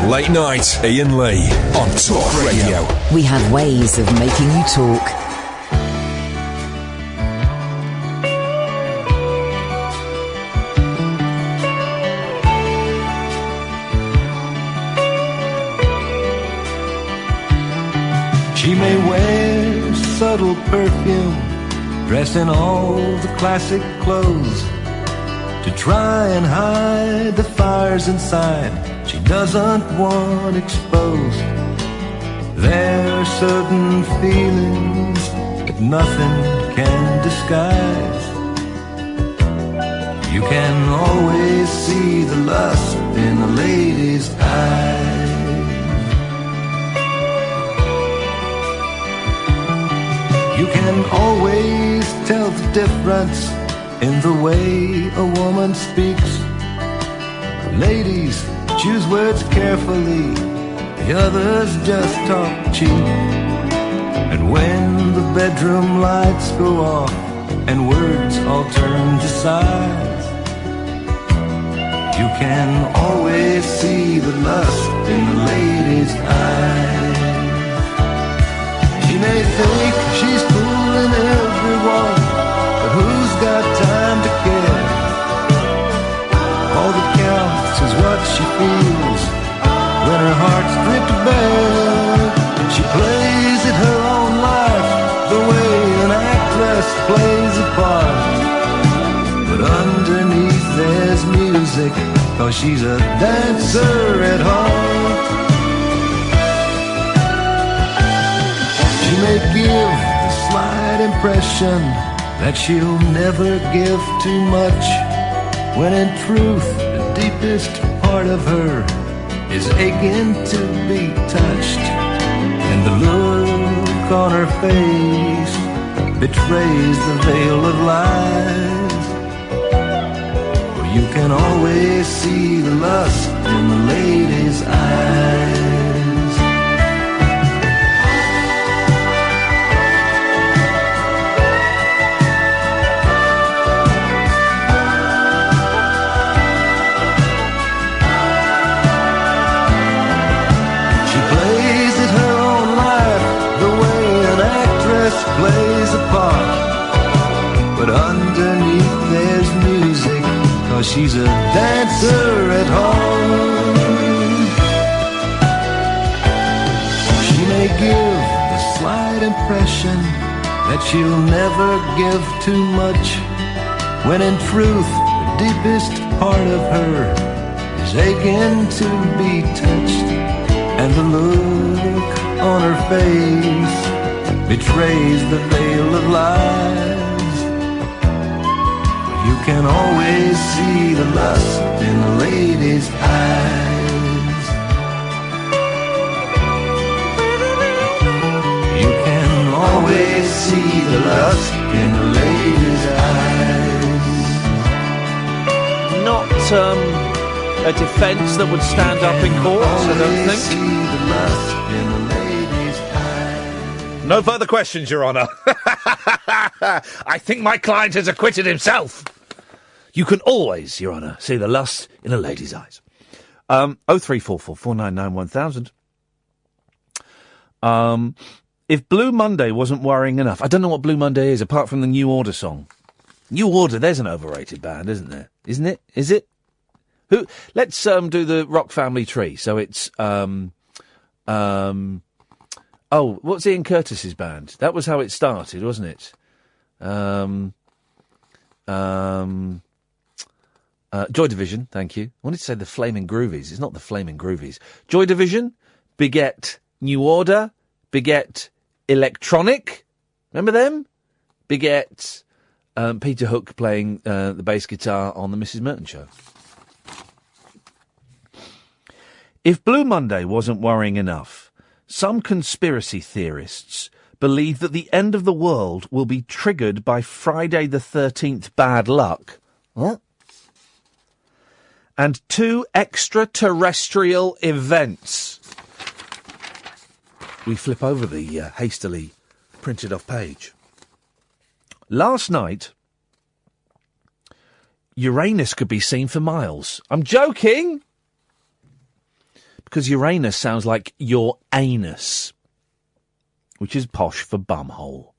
Late night, Iain Lee on Talk Radio. We have ways of making you talk. She may wear subtle perfume, dress in all the classic clothes, to try and hide the fires inside she doesn't want exposed. There are certain feelings that nothing can disguise. You can always see the lust in a lady's eyes. You can always tell the difference in the way a woman speaks. Ladies choose words carefully, the others just talk cheap. And when the bedroom lights go off and words all turn to sighs, you can always see the lust in the lady's eyes. She may think she's fooling everyone, but who's got time to care? All that counts is what she feels when her heart's stripped bare. She plays it her own life, the way an actress plays a part. But underneath there's music, 'cause she's a dancer at heart. She may give the slight impression that she'll never give too much, when in truth the deepest part of her is aching to be touched. And the look on her face betrays the veil of lies. For you can always see the lust in the lady's eyes. Plays a part, but underneath there's music, 'cause she's a dancer at home. She may give the slight impression that she'll never give too much, when in truth the deepest part of her is aching to be touched, and the look on her face betrays the veil of lies. You can always see the lust in a lady's eyes. You can always see the lust in a lady's eyes. Not a defence that would stand up in court, I don't think. No further questions, Your Honour. I think my client has acquitted himself. You can always, Your Honour, see the lust in a lady's eyes. 0344 499 1000. If Blue Monday wasn't worrying enough, I don't know what Blue Monday is, apart from the New Order song. New Order, there's an overrated band, isn't there? Isn't it? Is it? Who? Let's do the Rock Family Tree. So it's what's Ian Curtis's band? That was how it started, wasn't it? Joy Division, thank you. I wanted to say the Flaming Groovies. It's not the Flaming Groovies. Joy Division beget New Order, beget Electronic. Remember them? Beget Peter Hook playing the bass guitar on the Mrs. Merton Show. If Blue Monday wasn't worrying enough, some conspiracy theorists believe that the end of the world will be triggered by Friday the 13th bad luck. What? And 2 extraterrestrial events. We flip over the hastily printed off page. Last night, Uranus could be seen for miles. I'm joking! Because Uranus sounds like your anus, which is posh for bumhole.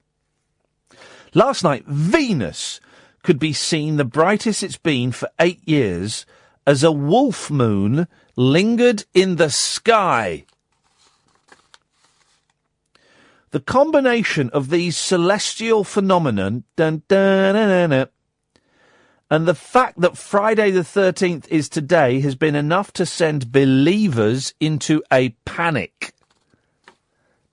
Last night, Venus could be seen the brightest it's been for 8 years as a wolf moon lingered in the sky. The combination of these celestial phenomena and the fact that Friday the 13th is today has been enough to send believers into a panic.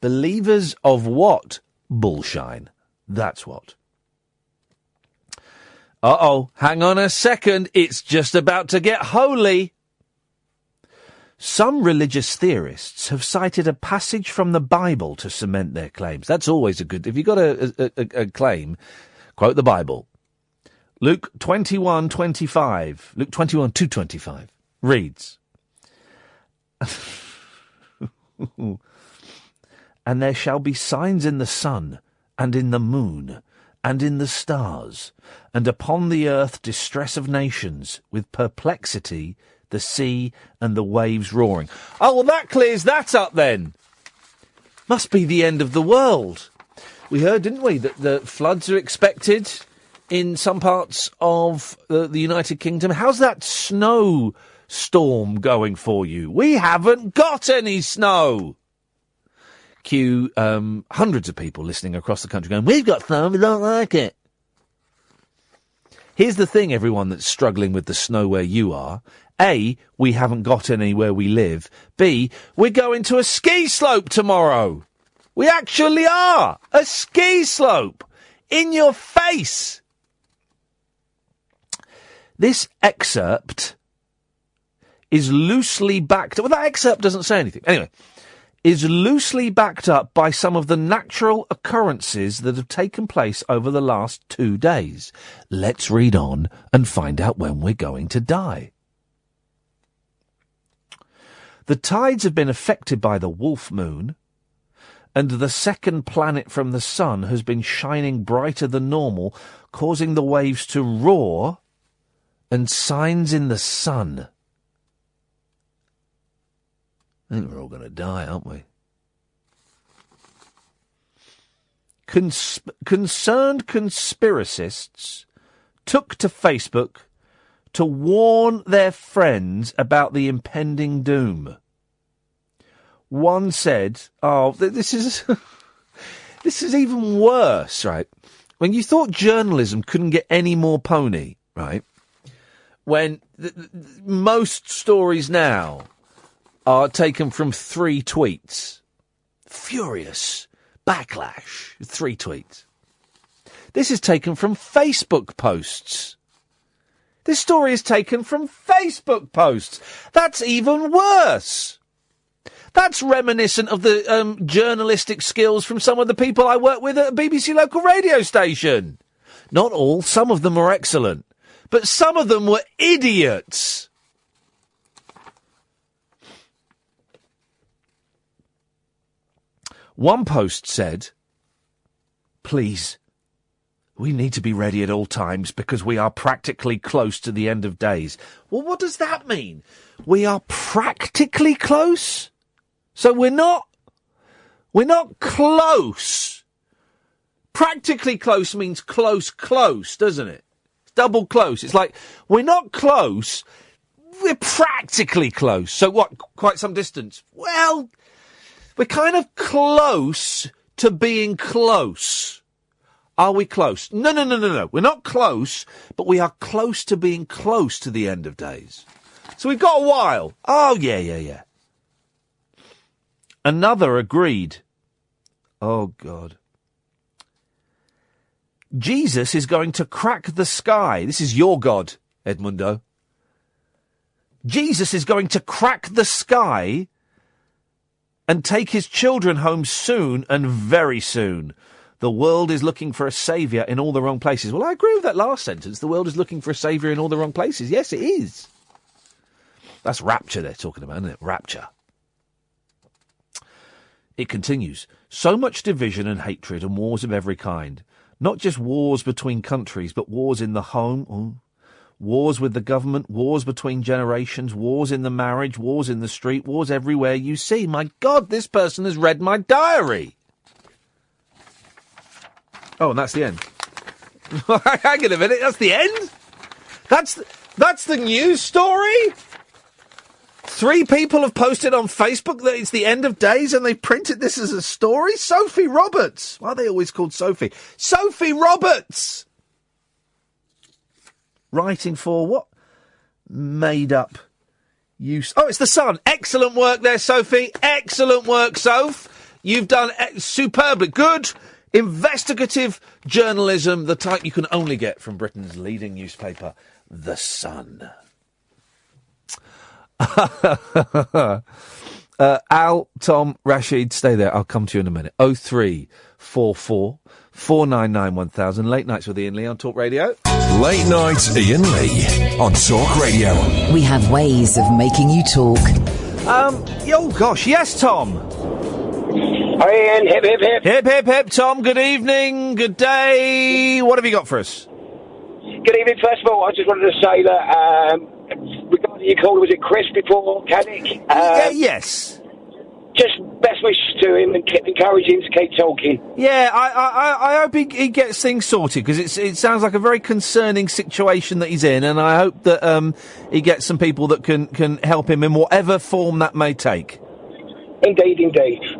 Believers of what? Bullshine. That's what. Uh-oh, hang on a second. It's just about to get holy. Some religious theorists have cited a passage from the Bible to cement their claims. That's always a good... If you've got a claim, quote the Bible. Luke 21:25. Luke 21:225 reads, and there shall be signs in the sun, and in the moon, and in the stars, and upon the earth distress of nations, with perplexity, the sea, and the waves roaring. Oh, well, that clears that up then. Must be the end of the world. We heard, didn't we, that the floods are expected in some parts of the United Kingdom. How's that snow storm going for you? We haven't got any snow. Cue hundreds of people listening across the country going, we've got snow, we don't like it. Here's the thing, everyone that's struggling with the snow where you are. A, we haven't got any where we live. B, we're going to a ski slope tomorrow. We actually are. A ski slope. In your face. This excerpt is loosely backed up. Well, that excerpt doesn't say anything. Anyway, is loosely backed up by some of the natural occurrences that have taken place over the last 2 days. Let's read on and find out when we're going to die. The tides have been affected by the wolf moon, and the second planet from the sun has been shining brighter than normal, causing the waves to roar, and signs in the sun. I think we're all going to die, aren't we? Concerned conspiracists took to Facebook to warn their friends about the impending doom. One said, oh, this is this is even worse, right? When you thought journalism couldn't get any more pony, right? when most stories now are taken from 3 tweets. Furious backlash. 3 tweets. This is taken from Facebook posts. This story is taken from Facebook posts. That's even worse. That's reminiscent of the journalistic skills from some of the people I work with at a BBC local radio station. Not all, some of them were excellent. But some of them were idiots. One post said, please, we need to be ready at all times because we are practically close to the end of days. Well, what does that mean? We are practically close? So we're not close. Practically close means close, doesn't it? Double close. It's like, we're not close, we're practically close. So what, quite some distance? Well, we're kind of close to being close. Are we close? No. We're not close, but we are close to being close to the end of days. So we've got a while. Oh, yeah. Another agreed. Oh, God. Jesus is going to crack the sky. This is your God, Edmundo. Jesus is going to crack the sky and take his children home soon and very soon. The world is looking for a saviour in all the wrong places. Well, I agree with that last sentence. The world is looking for a saviour in all the wrong places. Yes, it is. That's rapture they're talking about, isn't it? Rapture. It continues. So much division and hatred and wars of every kind. Not just wars between countries, but wars in the home, wars with the government, wars between generations, wars in the marriage, wars in the street, wars everywhere you see. My God, this person has read my diary. Oh, and that's the end. Hang on a minute, that's the end? That's the news story? 3 people have posted on Facebook that it's the end of days and they printed this as a story? Sophie Roberts. Why are they always called Sophie? Sophie Roberts! Writing for what? Made up use. Oh, it's The Sun. Excellent work there, Sophie. Excellent work, Soph. You've done superbly. Good investigative journalism, the type you can only get from Britain's leading newspaper, The Sun. Al, Tom, Rashid, stay there. I'll come to you in a minute. 0344 499 1000. Late Nights with Iain Lee on Talk Radio. Late Night Iain Lee on Talk Radio. We have ways of making you talk. Oh gosh, yes, Tom. Hi, Ian. Hip, hip, hip. Hip, hip, hip. Tom, good evening, good day. What have you got for us? Good evening. First of all, I just wanted to say that regarding your caller, was it Chris before Caddick? Yes. Just best wishes to him and encourage him to keep talking. Yeah, I hope he gets things sorted, because it sounds like a very concerning situation that he's in, and I hope that he gets some people that can help him in whatever form that may take. Indeed.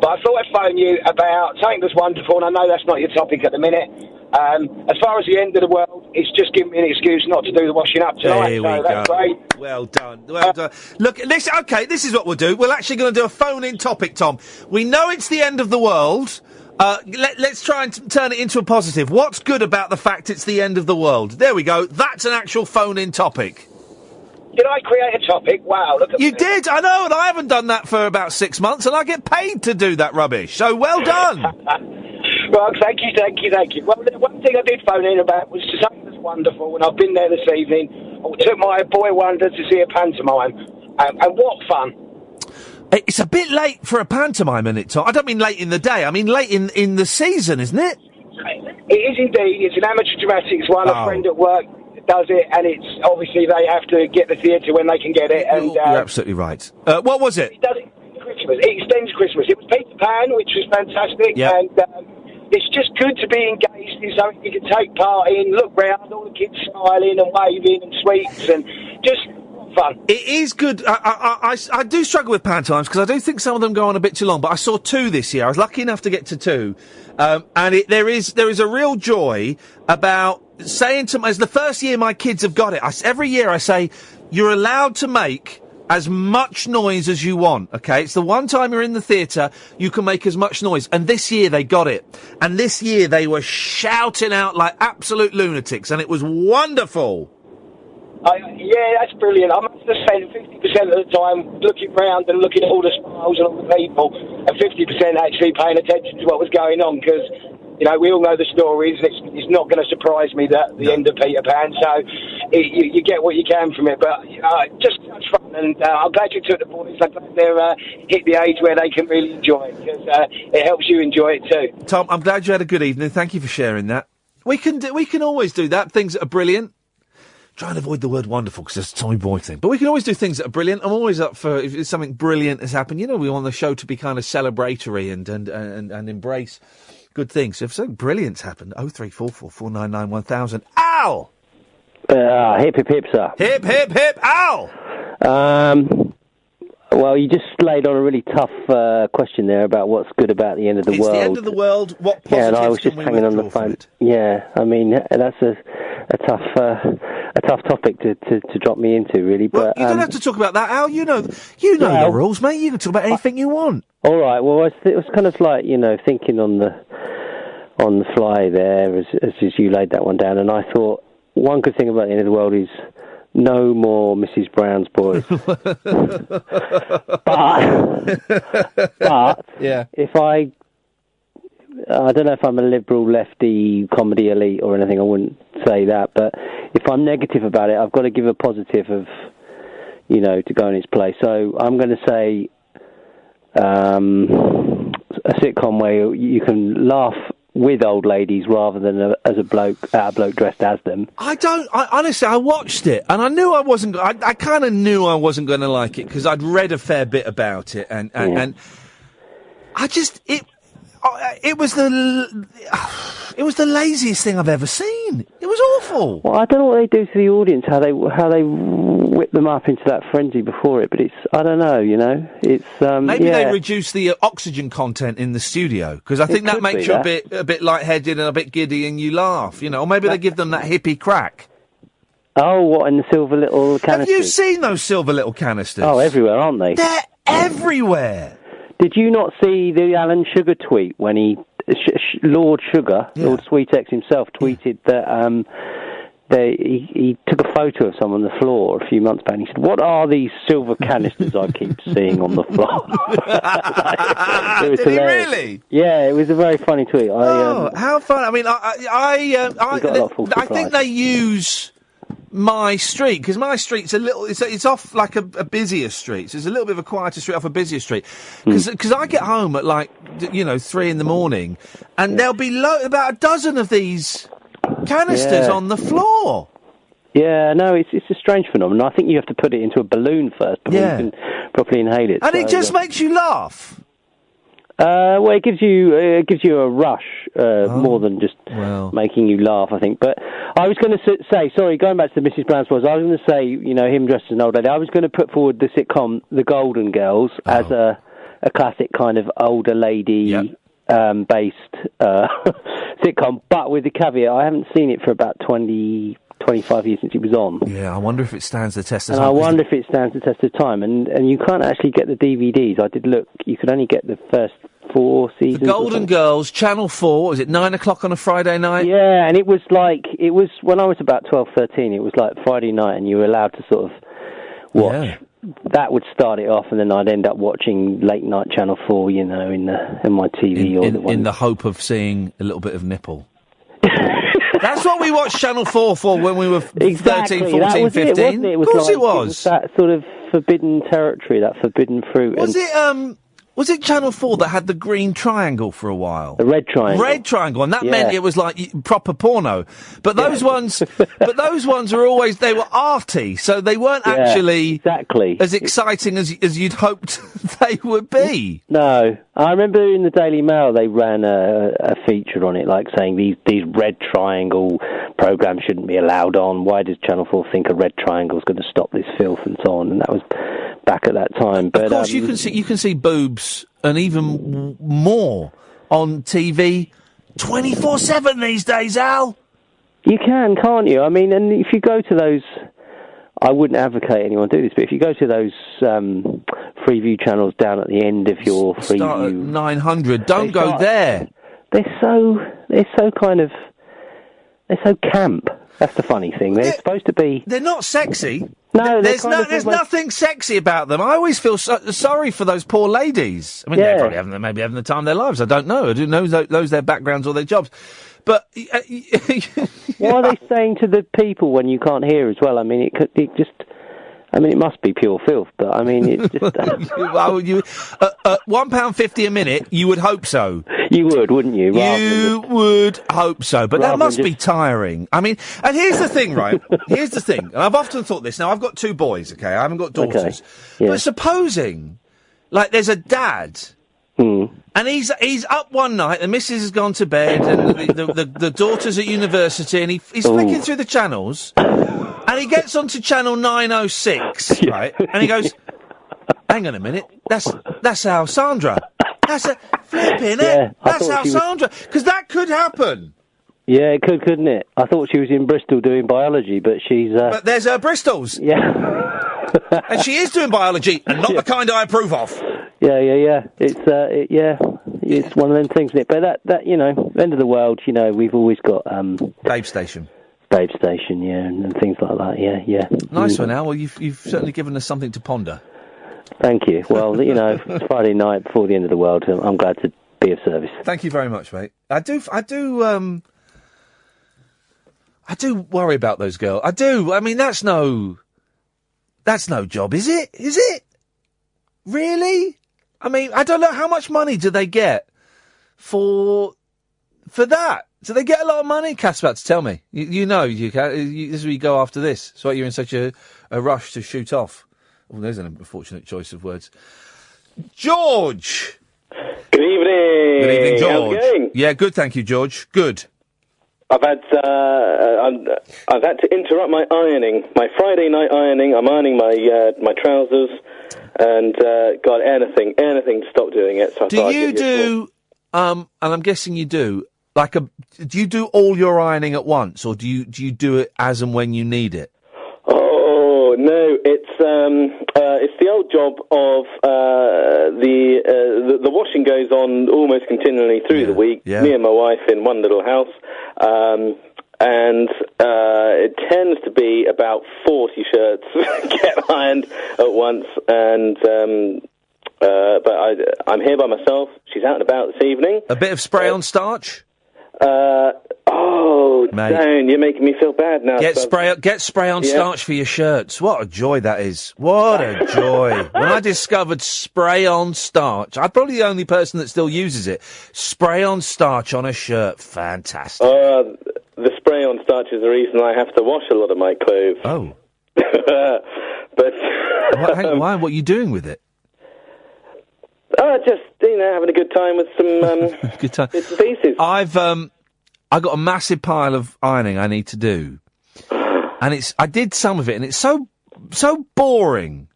But I thought I'd phone you about something that's wonderful, and I know that's not your topic at the minute. As far as the end of the world, it's just giving me an excuse not to do the washing up tonight. There we that's go. Great. Well done. Look, this is what we'll do. We're actually going to do a phone-in topic, Tom. We know it's the end of the world. Let's try and turn it into a positive. What's good about the fact it's the end of the world? There we go. That's an actual phone-in topic. Did I create a topic? Wow, look at You did, I know, and I haven't done that for about 6 months, and I get paid to do that rubbish, so well done. Well, thank you. Well, the one thing I did phone in about was something that's wonderful, and I've been there this evening. I took my boy Wonder to see a pantomime, and what fun. It's a bit late for a pantomime, isn't it, Tom? I don't mean late in the day, I mean late in the season, isn't it? It is indeed. It's an amateur dramatics one. A friend at work does it, and it's obviously they have to get the theatre when they can get it. And you're absolutely right. What was it? He does it for Christmas. It extends Christmas. It was Peter Pan, which was fantastic, and it's just good to be engaged in something you can take part in, look round, all the kids smiling and waving and sweets, and just fun. It is good. I do struggle with pantomimes because I do think some of them go on a bit too long, but I saw 2 this year. I was lucky enough to get to 2. And there is a real joy about saying to it's the first year my kids have got it. Every year I say, you're allowed to make as much noise as you want, okay? It's the one time you're in the theatre, you can make as much noise. And this year they got it. And this year they were shouting out like absolute lunatics, and it was wonderful. Yeah, that's brilliant. I must have spent 50% of the time looking round and looking at all the smiles and all the people, and 50% actually paying attention to what was going on, because, you know, we all know the stories, and it's not going to surprise me that the end of Peter Pan, so you get what you can from it, but just such fun, and I'm glad you took the boys. I'm glad they're hit the age where they can really enjoy it, because it helps you enjoy it too. Tom, I'm glad you had a good evening. Thank you for sharing that. We can always do that, things that are brilliant. Try and avoid the word wonderful because it's a Tommy Boy thing. But we can always do things that are brilliant. I'm always up for if something brilliant has happened. You know, we want the show to be kind of celebratory and embrace good things. So if something brilliant's happened, 0344 499 1000. Al! Hip, hip, hip, sir. Hip, hip, hip, Al! Well, you just laid on a really tough question there about what's good about the end of the world. It's the end of the world. What positives and I was just hanging on the phone. Yeah, I mean, that's a tough topic to drop me into, really. Well, but you don't have to talk about that, Al. You know the rules, mate. You can talk about anything you want. All right. Well, it was kind of like, you know, thinking on the fly there as you laid that one down, and I thought one good thing about the end of the world is no more Mrs. Brown's Boys. but yeah, if I don't know if I'm a liberal lefty comedy elite or anything, I wouldn't say that, but if I'm negative about it, I've got to give a positive of, you know, to go in its place. So I'm going to say a sitcom where you can laugh with old ladies rather than as a bloke dressed as them. Honestly, I watched it and I knew I wasn't. I kind of knew I wasn't going to like it because I'd read a fair bit about it, and I just it was the laziest thing I've ever seen. It was awful. Well, I don't know what they do to the audience, how they whip them up into that frenzy before it, but I don't know, you know. It's maybe they reduce the oxygen content in the studio, because I think that makes you a bit lightheaded and a bit giddy, and you laugh, you know. Or maybe they give them that hippie crack. Oh, what, in the silver little canisters? Have you seen those silver little canisters? Oh, everywhere, aren't they? They're everywhere. Did you not see the Alan Sugar tweet when Lord Sugar, Lord Sweetex himself, tweeted that he took a photo of someone on the floor a few months back, and he said, "What are these silver canisters I keep seeing on the floor?" Did he really? Yeah, it was a very funny tweet. How fun! I mean, I think they use my street, because my street's a little, it's off like a busier street, so it's a little bit of a quieter street off a busier street, because I get home at 3 a.m, and there'll be about a dozen of these canisters on the floor. Yeah, no, it's a strange phenomenon. I think you have to put it into a balloon first before you can properly inhale it. And it just makes you laugh. Well, it gives you a rush more than just making you laugh, I think. But I was going to say, sorry, going back to the Mrs. Brown's Boys, I was going to say, you know, him dressed as an old lady. I was going to put forward the sitcom The Golden Girls as a classic kind of older lady based sitcom, but with the caveat, I haven't seen it for about 25 years since it was on. Yeah, I wonder if it stands the test of time. And I wonder if it stands the test of time. And you can't actually get the DVDs. I did look. You could only get the first 4 seasons. The Golden Girls, Channel 4, was it 9 o'clock on a Friday night? Yeah, and it was when I was about 12, 13, it was like Friday night, and you were allowed to sort of watch. Yeah. That would start it off, and then I'd end up watching late night Channel 4, you know, in my TV. In the hope of seeing a little bit of nipple. That's what we watched Channel 4 for when we were 13, 14, 15. It of course it was. It was that sort of forbidden territory, that forbidden fruit. Was it Channel 4 that had the green triangle for a while? The red triangle. Red triangle, and that meant it was like proper porno. But those ones are always, they were arty, so they weren't actually as exciting as you'd hoped they would be. No. I remember in the Daily Mail they ran a feature on it, like saying these red triangle programmes shouldn't be allowed on. Why does Channel 4 think a red triangle is going to stop this filth and so on? And that was back at that time. But of course, you can see boobs and even more on TV 24/7 these days, Al. You can, can't you? I mean, and if you go to those, I wouldn't advocate anyone do this, but if you go to those Freeview channels down at the end of your Freeview, start at 900. Don't go there. They're so camp. That's the funny thing. They're supposed to be. They're not sexy. No, there's nothing sexy about them. I always feel sorry for those poor ladies. I mean, they probably having the time of their lives. I don't know. I don't know those their backgrounds or their jobs. But what are they saying to the people when you can't hear as well? I mean, it must be pure filth, but I mean, it's just... £1.50 a minute, you would hope so. You would, wouldn't you? You would hope so, but that must be tiring. I mean, and here's the thing, right? Here's the thing, and I've often thought this. Now, I've got 2 boys, okay? I haven't got daughters. Okay. Yeah. But supposing, like, there's a dad... And he's up one night, the missus has gone to bed, and the daughter's at university, and he's flicking through the channels, and he gets onto channel 906, right? And he goes, "Hang on a minute, that's Alessandra. That's a flipping it. That's Alessandra, because that could happen." Yeah, it could, couldn't it? I thought she was in Bristol doing biology, but she's... But there's her Bristols. Yeah. And she is doing biology, and not the kind I approve of. Yeah. It's one of them things, isn't it? But that end of the world, we've always got... Babe Station, yeah, and things like that, yeah. Nice one, Al. Well, you've certainly given us something to ponder. Thank you. Well, it's Friday night before the end of the world. I'm glad to be of service. Thank you very much, mate. I do worry about those girls. I do. I mean, that's no job, is it? Is it? Really? I mean, I don't know, how much money do they get for that? Do they get a lot of money? Cat's about to tell me. This is where you go after this. That's why you're in such a rush to shoot off. Oh, there's an unfortunate choice of words. George! Good evening. Good evening, George. How's it going? Yeah, good, thank you, George. Good. I've had to interrupt my ironing, my Friday night ironing. I'm ironing my trousers, and God, anything to stop doing it. So do you do? And I'm guessing you do. Do you do all your ironing at once, or do you do it as and when you need it? Oh no, it's the old job of the washing goes on almost continually through the week. Yeah. Me and my wife in one little house, and it tends to be about 40 shirts get ironed at once. And but I'm here by myself. She's out and about this evening. A bit of spray on starch. Mate. Don't, you're making me feel bad now. Get spray on starch for your shirts. What a joy that is. What a joy. When I discovered spray on starch, I'm probably the only person that still uses it. Spray on starch on a shirt. Fantastic. The spray on starch is the reason I have to wash a lot of my clothes. Oh. But why? What are you doing with it? Just having a good time with some good time. Bits and pieces. I got a massive pile of ironing I need to do, and I did some of it, and it's so boring,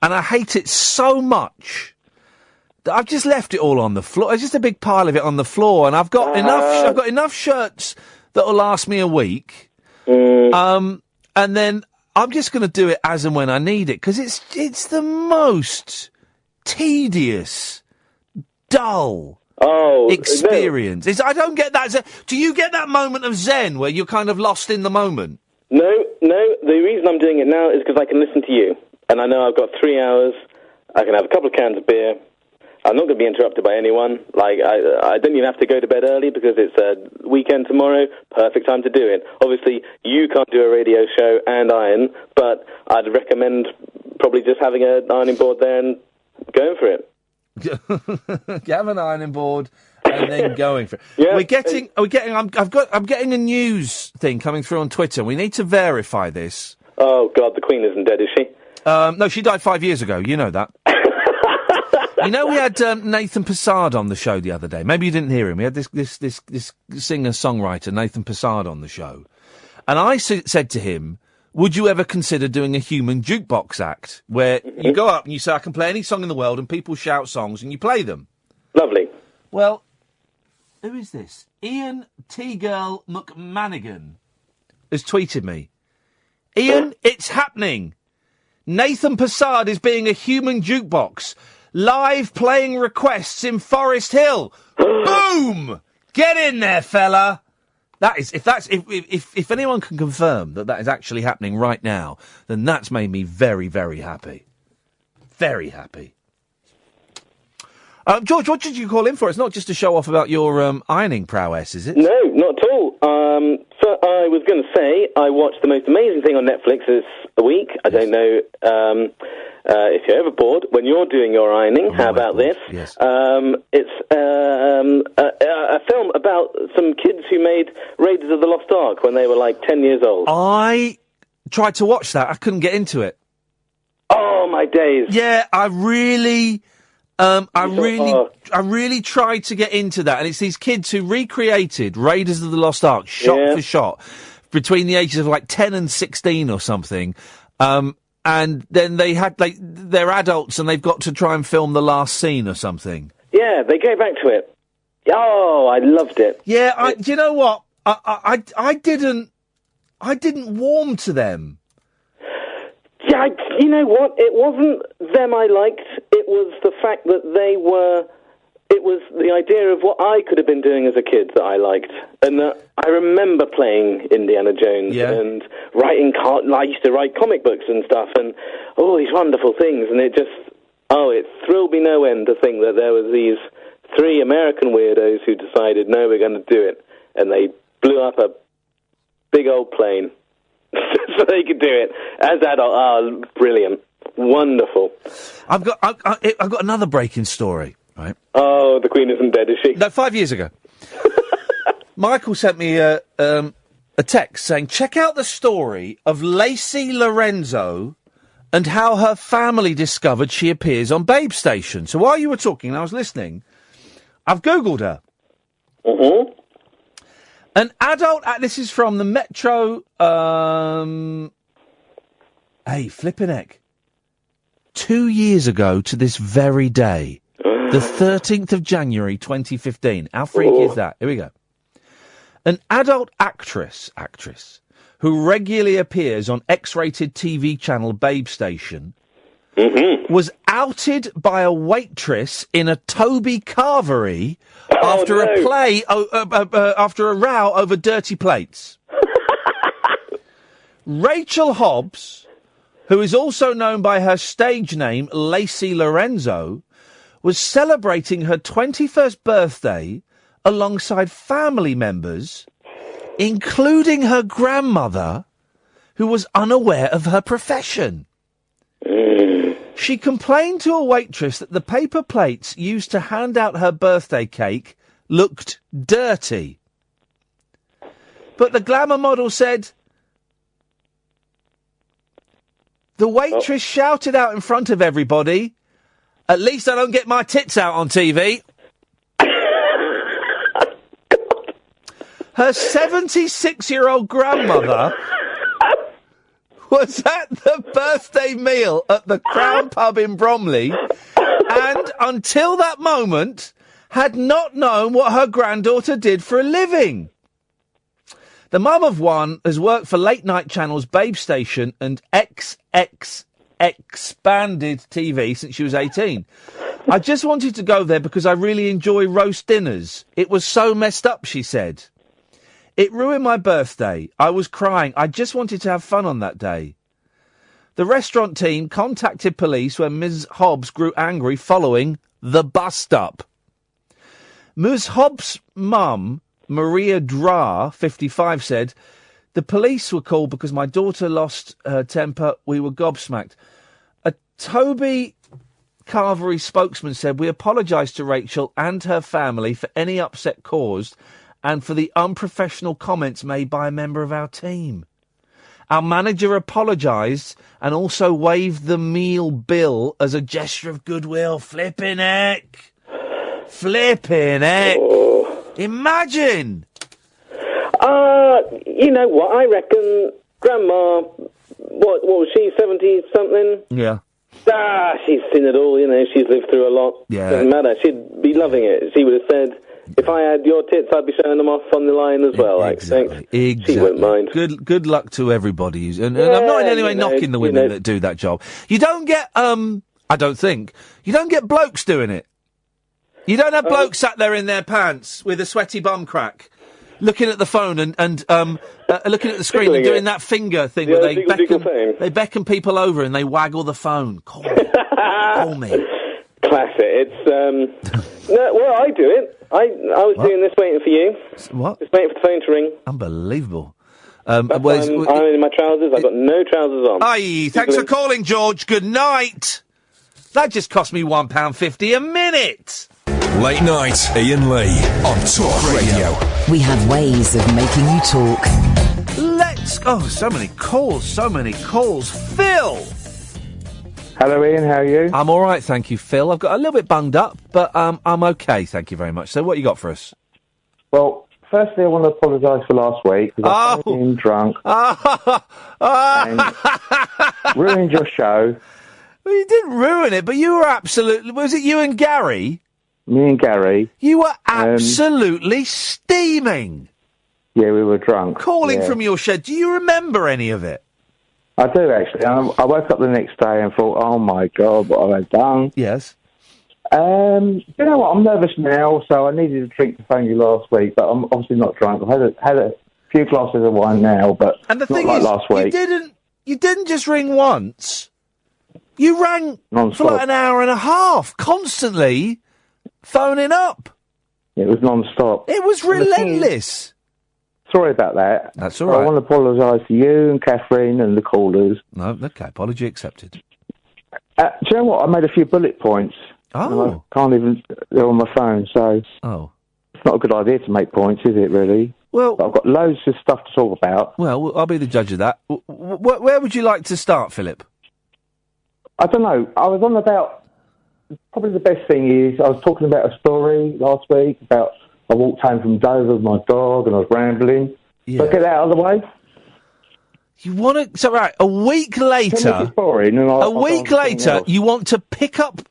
and I hate it so much that I've just left it all on the floor. There's just a big pile of it on the floor, and I've got enough shirts that'll last me a week. And then I'm just going to do it as and when I need it, because it's the most tedious, dull experience. No. I don't get that. Do you get that moment of zen where you're kind of lost in the moment? No. The reason I'm doing it now is because I can listen to you, and I know I've got 3 hours. I can have a couple of cans of beer. I'm not going to be interrupted by anyone. I don't even have to go to bed early because it's a weekend tomorrow. Perfect time to do it. Obviously, you can't do a radio show and iron, but I'd recommend probably just having an ironing board there and going for it. Have an ironing board and then going for it. Yeah. I'm getting a news thing coming through on Twitter. We need to verify this. Oh God, the Queen isn't dead, is she? No, she died 5 years ago. You know that. We had Nathan Passard on the show the other day. Maybe you didn't hear him. We had this singer-songwriter, Nathan Passard, on the show. And I said to him, would you ever consider doing a human jukebox act where you go up and you say, I can play any song in the world, and people shout songs and you play them? Lovely. Well, Who is this? Ian T-Girl McManigan has tweeted me. Ian, it's happening. Nathan Passard is being a human jukebox. Live playing requests in Forest Hill. Boom! Get in there, fella. If anyone can confirm that is actually happening right now, then that's made me very, very happy. Very happy. George, what did you call in for? It's not just to show off about your ironing prowess, is it? No, not at all. So I was going to say I watched the most amazing thing on Netflix this week. I don't know if you're ever bored when you're doing your ironing. How about this? Yes. It's a film about some kids who made Raiders of the Lost Ark when they were like 10 years old. I tried to watch that. I couldn't get into it. Oh, my days. Yeah, I really tried to get into that, and it's these kids who recreated Raiders of the Lost Ark shot for shot between the ages of like 10 and 16 or something. And then they're adults and they've got to try and film the last scene or something. Yeah, they go back to it. Oh, I loved it. Yeah, do you know what? I didn't warm to them. Yeah, you know what? It wasn't them I liked. It was the fact that it was the idea of what I could have been doing as a kid that I liked. And I remember playing Indiana Jones and writing, I used to write comic books and stuff and all these wonderful things. And it thrilled me no end to think that there was these 3 American weirdos who decided, no, we're going to do it. And they blew up a big old plane. So they could do it as adults. Oh, brilliant, wonderful. I've got another breaking story. Right. Oh, the Queen isn't dead, is she? No, 5 years ago. Michael sent me a text saying, check out the story of Lacey Lorenzo and how her family discovered she appears on Babe Station. So while you were talking and I was listening, I've Googled her. Mm-hmm. An adult, this is from the Metro, flippin' heck. 2 years ago to this very day, the 13th of January 2015. How freaky is that? Here we go. An adult actress who regularly appears on X-rated TV channel Babe Station was outed by a waitress in a Toby Carvery after a row over dirty plates. Rachel Hobbs, who is also known by her stage name Lacey Lorenzo, was celebrating her 21st birthday alongside family members, including her grandmother, who was unaware of her profession. She complained to a waitress that the paper plates used to hand out her birthday cake looked dirty. But the glamour model said, the waitress shouted out in front of everybody, at least I don't get my tits out on TV. Her 76-year-old grandmother was at the birthday meal at the Crown Pub in Bromley and, until that moment, had not known what her granddaughter did for a living. The mum of one has worked for late-night channels Babe Station and Expanded TV since she was 18. I just wanted to go there because I really enjoy roast dinners. It was so messed up, she said. It ruined my birthday. I was crying. I just wanted to have fun on that day. The restaurant team contacted police when Ms. Hobbs grew angry following the bust-up. Ms. Hobbs' mum, Maria Dra, 55, said, the police were called because my daughter lost her temper. We were gobsmacked. A Toby Carvery spokesman said, we apologise to Rachel and her family for any upset caused and for the unprofessional comments made by a member of our team. Our manager apologised and also waived the meal bill as a gesture of goodwill. Flippin' heck. Flippin' heck. Oh. Imagine. You know what? I reckon Grandma, what was she, 70-something? Yeah. She's seen it all, you know. She's lived through a lot. Yeah. Doesn't matter. She'd be loving it. She would have said, If I had your tits, I'd be showing them off on the line as well. Exactly. She wouldn't mind. Good luck to everybody who's, and I'm not in any way knocking the women that do that job. You don't get, I don't think, you don't get blokes doing it. You don't have blokes sat there in their pants with a sweaty bum crack, looking at the phone and looking at the screen and doing that finger thing where they beckon people over and they waggle the phone. Call me. Classic. It's no. Well, I do it. I was doing this waiting for you. What? Just waiting for the phone to ring. Unbelievable. I'm in my trousers. I've got no trousers on. Aye, thanks for calling, George. Good night. That just cost me £1.50 a minute. Late night, Iain Lee on Talk Radio. We have ways of making you talk. So many calls. Phil! Hello, Iain, how are you? I'm all right, thank you, Phil. I've got a little bit bunged up, but I'm okay, thank you very much. So what you got for us? Well, firstly, I want to apologise for last week, because I've been drunk and ruined your show. Well, you didn't ruin it, but you were absolutely... Was it you and Gary? Me and Gary. You were absolutely steaming. Yeah, we were drunk. Calling from your shed. Do you remember any of it? I do, actually. I woke up the next day and thought, oh, my God, what have I done? Yes. You know what? I'm nervous now, so I needed a drink to phone you last week, but I'm obviously not drunk. I've had a few glasses of wine now, but and the not thing like is, last week. You didn't just ring once. You rang non-stop for like an hour and a half, constantly phoning up. It was non-stop. It was relentless. Sorry about that. That's all right. I want to apologise to you and Catherine and the callers. No, okay, apology accepted. Do you know what? I made a few bullet points. Oh. I can't even... They're on my phone, so... Oh. It's not a good idea to make points, is it, really? Well... But I've got loads of stuff to talk about. Well, I'll be the judge of that. Where would you like to start, Philip? I don't know. I was on about... Probably the best thing is, I was talking about a story last week about... I walked home from Dover with my dog and I was rambling. Yeah. So get that out of the way. You want to... So, right, a week later... It's boring, and a week later, you want to pick up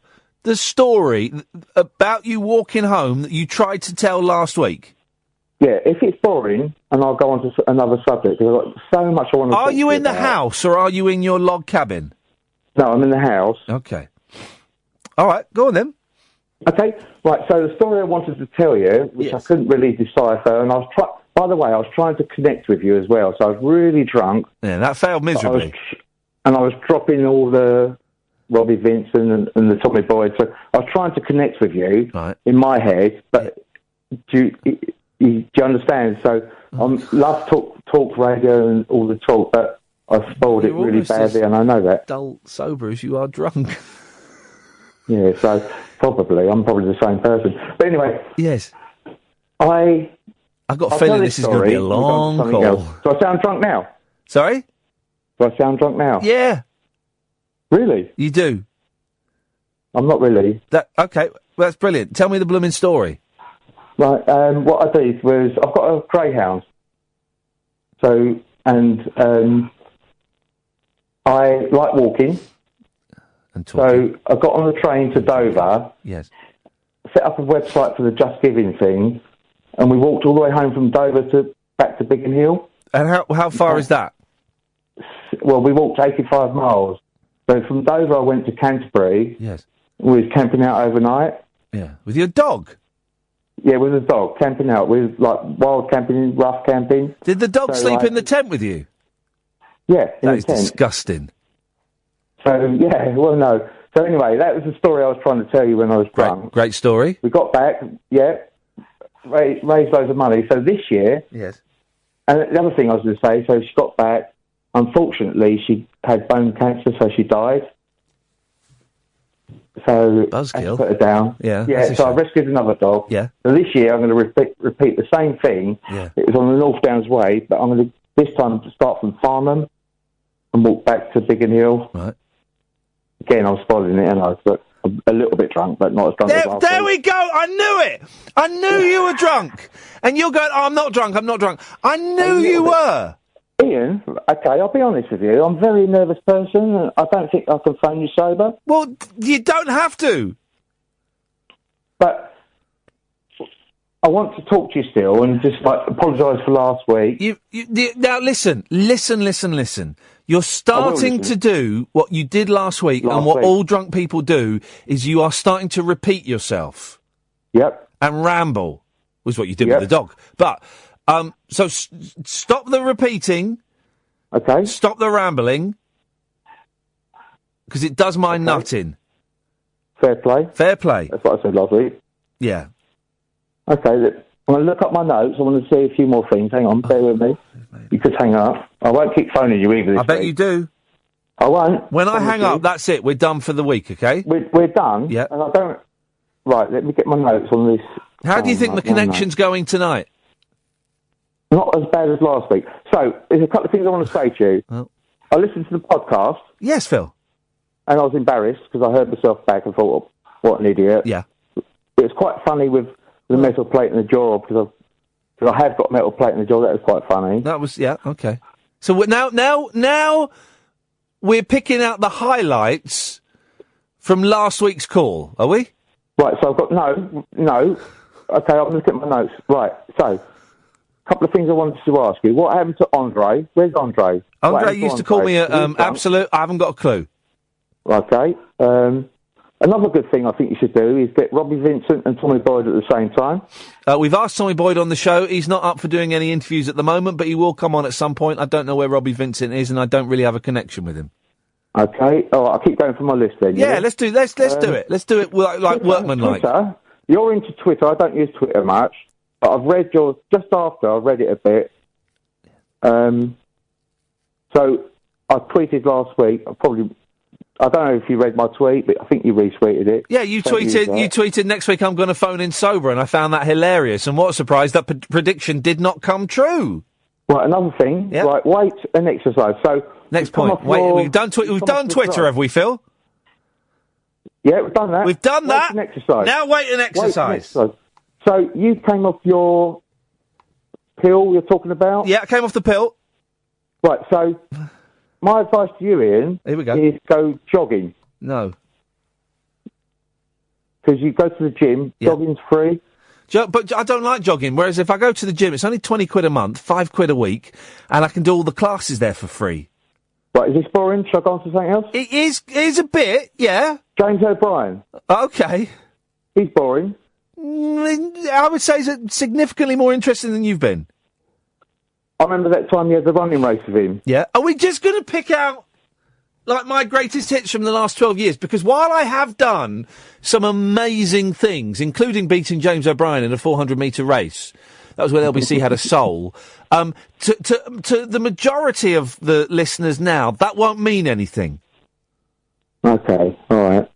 the story about you walking home that you tried to tell last week? Yeah, if it's boring, and I'll go on to another subject, because I've got so much I want to talk Are you to in the about. house, or are you in your log cabin? No, I'm in the house. Okay. All right, go on then. Okay, right, so the story I wanted to tell you, which I couldn't really decipher, and I was by the way, I was trying to connect with you as well, so I was really drunk. Yeah, that failed miserably. I was dropping all the Robbie Vincent and the Tommy Boyd, so I was trying to connect with you in my head, but do you understand? So I love talk radio and all the talk, but I spoiled it really badly, and I know that. Dull sober as you are drunk. Yeah, so I'm probably the same person. But anyway. Yes. I've got a feeling this is going to be a long call. Else. Do I sound drunk now? Sorry? Do I sound drunk now? Yeah. Really? You do? I'm not really. Okay, well, that's brilliant. Tell me the blooming story. Right, what I did was, I've got a greyhound. So, and I like walking. And talking. So I got on the train to Dover. Yes. Set up a website for the Just Giving thing, and we walked all the way home from Dover back to Biggin Hill. And how far is that? Well, we walked 85 miles. So from Dover, I went to Canterbury. Yes. We was camping out overnight. Yeah. With your dog? Yeah, with a dog, camping out. We was like wild camping, rough camping. Did the dog sleep in the tent with you? Yeah, in that the is tent. Disgusting. So, yeah, well, no. So anyway, that was the story I was trying to tell you when I was drunk. Great story. We got back, raised loads of money. So this year... Yes. And the other thing I was going to say, so she got back. Unfortunately, she had bone cancer, so she died. So Buzzkill. I put her down. Yeah. Yeah. So I rescued another dog. Yeah. So this year I'm going to repeat the same thing. Yeah. It was on the North Downs Way, but I'm going to this time start from Farnham and walk back to Biggin Hill. Right. Again, I was spoiling it, and I was a little bit drunk, but not as drunk as last There week. we go. I knew it. I knew you were drunk, and you're going. Oh, I'm not drunk. I'm not drunk. I knew you were. Iain, okay, I'll be honest with you. I'm a very nervous person. And I don't think I can phone you sober. Well, you don't have to. But I want to talk to you still and just apologise for last week. Now listen. You're starting to do what you did last week, and what all drunk people do is you are starting to repeat yourself. Yep. And ramble was what you did with the dog. But so stop the repeating. Okay. Stop the rambling, because it does my nutting. Fair play. Fair play. That's what I said last week. Yeah. Okay, I'm going to look up my notes. I want to see a few more things. Hang on, bear with me. You could hang up. I won't keep phoning you either this I bet week. you do. I won't. When I hang up, that's it. We're done for the week, okay? We're done? Yeah. And I don't... Right, let me get my notes on this. How do you think the connection's going tonight? Not as bad as last week. So, there's a couple of things I want to say to you. Well. I listened to the podcast. Yes, Phil. And I was embarrassed because I heard myself back and thought, oh, what an idiot. Yeah. It was quite funny with the metal plate in the jaw, because I have got a metal plate in the jaw. That was quite funny. That was, yeah, okay. So now we're picking out the highlights from last week's call, are we? Right, so I've got, no. Okay, I'm looking at my notes. Right, so, a couple of things I wanted to ask you. What happened to Andre? Where's Andre? Andre used to call me Absolute. I haven't got a clue. Okay. Another good thing I think you should do is get Robbie Vincent and Tommy Boyd at the same time. We've asked Tommy Boyd on the show. He's not up for doing any interviews at the moment, but he will come on at some point. I don't know where Robbie Vincent is, and I don't really have a connection with him. Okay. Oh, I'll keep going for my list then. Yeah, let's do it. Let's do it. Let's do it like workmanlike. Twitter. You're into Twitter. I don't use Twitter much, but I've read yours just after. I read it a bit. So I tweeted last week. I don't know if you read my tweet, but I think you retweeted it. Yeah, you tweeted next week I'm going to phone in sober, and I found that hilarious. And what a surprise, that prediction did not come true. Right, another thing. Yep. Right, weight and exercise. So next point. We've done Twitter, have we, Phil? Yeah, we've done that. We've done weight that. And exercise. Now weight and exercise. So you came off your pill you're talking about? Yeah, I came off the pill. Right, so my advice to you, Ian, here we go, is go jogging. No. Because you go to the gym, jogging's free. But I don't like jogging, whereas if I go to the gym, it's only 20 quid a month, 5 quid a week, and I can do all the classes there for free. Right, is this boring? Shall I go on to something else? It is a bit, yeah. James O'Brien. Okay. He's boring. I would say he's significantly more interesting than you've been. I remember that time you had the running race with him. Yeah. Are we just going to pick out, like, my greatest hits from the last 12 years? Because while I have done some amazing things, including beating James O'Brien in a 400-metre race, that was when LBC had a soul, to the majority of the listeners now, that won't mean anything. Okay, all right.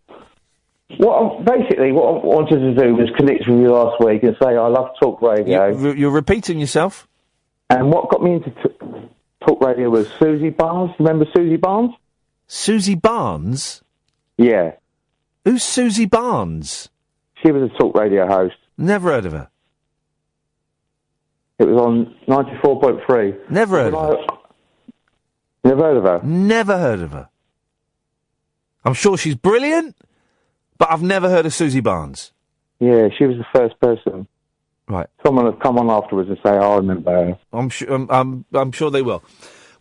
What I wanted to do was connect with you last week and say I love talk radio. You're repeating yourself. And what got me into talk radio was Susie Barnes. Remember Susie Barnes? Susie Barnes? Yeah. Who's Susie Barnes? She was a talk radio host. Never heard of her. It was on 94.3. Never heard of her. Never heard of her? Never heard of her. I'm sure she's brilliant, but I've never heard of Susie Barnes. Yeah, she was the first person. Right. Someone will come on afterwards and say, "Oh, I remember her." I'm sure they will.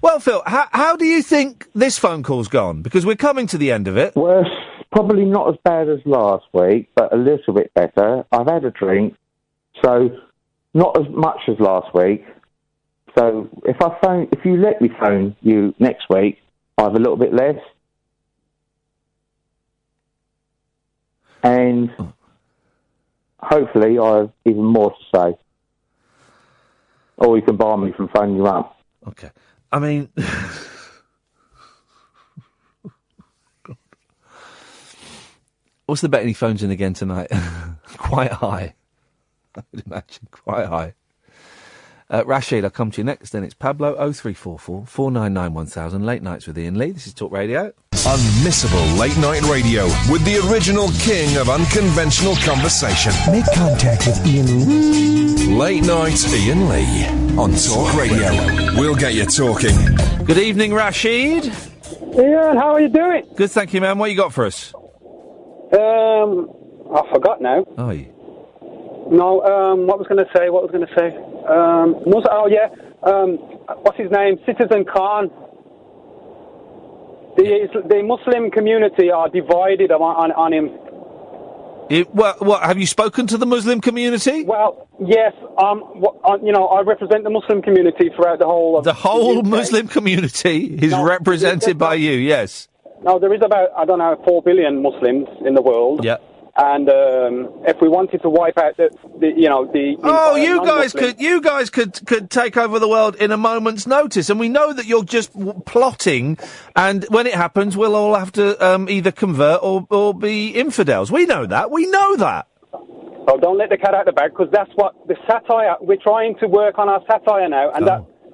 Well, Phil, how do you think this phone call's gone? Because we're coming to the end of it. Well, probably not as bad as last week, but a little bit better. I've had a drink, so not as much as last week. So if you let me phone you next week, I have a little bit less. And hopefully I have even more to say. Or you can bar me from phoning you up. Okay. I mean... What's the betting he phones in again tonight? Quite high. I would imagine. Quite high. Rashid, I'll come to you next. Then it's Pablo, 0344 499 1000. Late Nights with Iain Lee. This is Talk Radio. Unmissable late night radio with the original king of unconventional conversation. Make contact with Iain Lee. Late Night Iain Lee on Talk Radio. We'll get you talking. Good evening, Rashid. Iain, how are you doing? Good, thank you, man. What you got for us? I forgot now. Oh, you? No, what was going to say? What's his name? Citizen Khan. The Muslim community are divided on him. What, have you spoken to the Muslim community? Well, yes. I represent the Muslim community throughout the whole of the whole Muslim community is represented by you. Yes. No, there is about 4 billion Muslims in the world. Yeah. And if we wanted to wipe out you guys could take over the world in a moment's notice, and we know that you're just plotting. And when it happens, we'll all have to either convert or be infidels. We know that. Oh, don't let the cat out the bag, because that's what the satire. We're trying to work on our satire now, and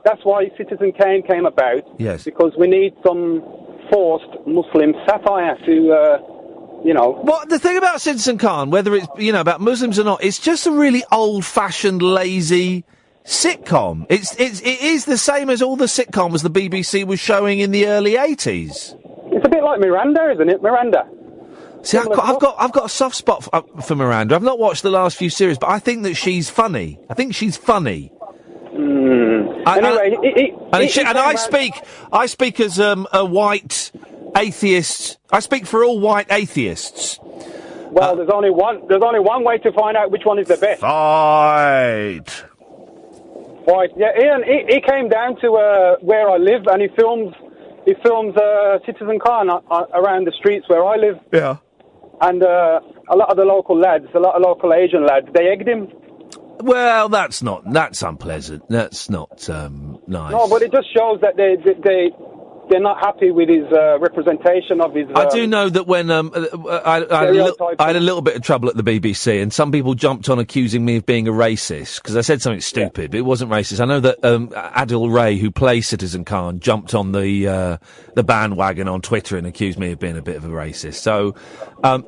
that's why Citizen Kane came about. Yes. Because we need some forced Muslim satire to. What the thing about Citizen Khan, whether it's about Muslims or not, it's just a really old-fashioned, lazy sitcom. It is the same as all the sitcoms the BBC was showing in the early 80s. It's a bit like Miranda, isn't it? Miranda. See, I've got a soft spot for Miranda. I've not watched the last few series, but I think that she's funny. I speak as a white atheist. I speak for all white atheists. Well, there's only one way to find out which one is the best. Fight. Yeah, Iain. He came down to where I live, and he films Citizen Khan around the streets where I live. Yeah. And a lot of the local Asian lads, they egged him. Well, that's unpleasant. That's not nice. No, but it just shows that they're not happy with his representation of his... I do know that when I had a little bit of trouble at the BBC, and some people jumped on accusing me of being a racist, because I said something stupid, but it wasn't racist. I know that Adil Ray, who plays Citizen Khan, jumped on the bandwagon on Twitter and accused me of being a bit of a racist. So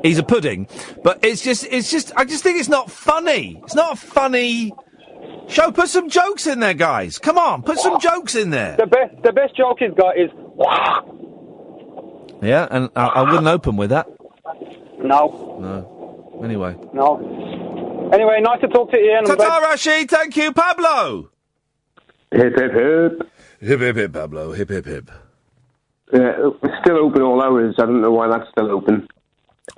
he's a pudding. But I just think it's not funny. It's not a funny... show. Put some jokes in there, guys. Come on, put some jokes in there. The best joke he's got is... Yeah, and I wouldn't open with that. No. Anyway. No. Anyway, nice to talk to Iain. Ta-ta, Rashid. Thank you, Pablo. Hip, hip, hip. Hip, hip, hip, Pablo. Hip, hip, hip. It's still open all hours. I don't know why that's still open.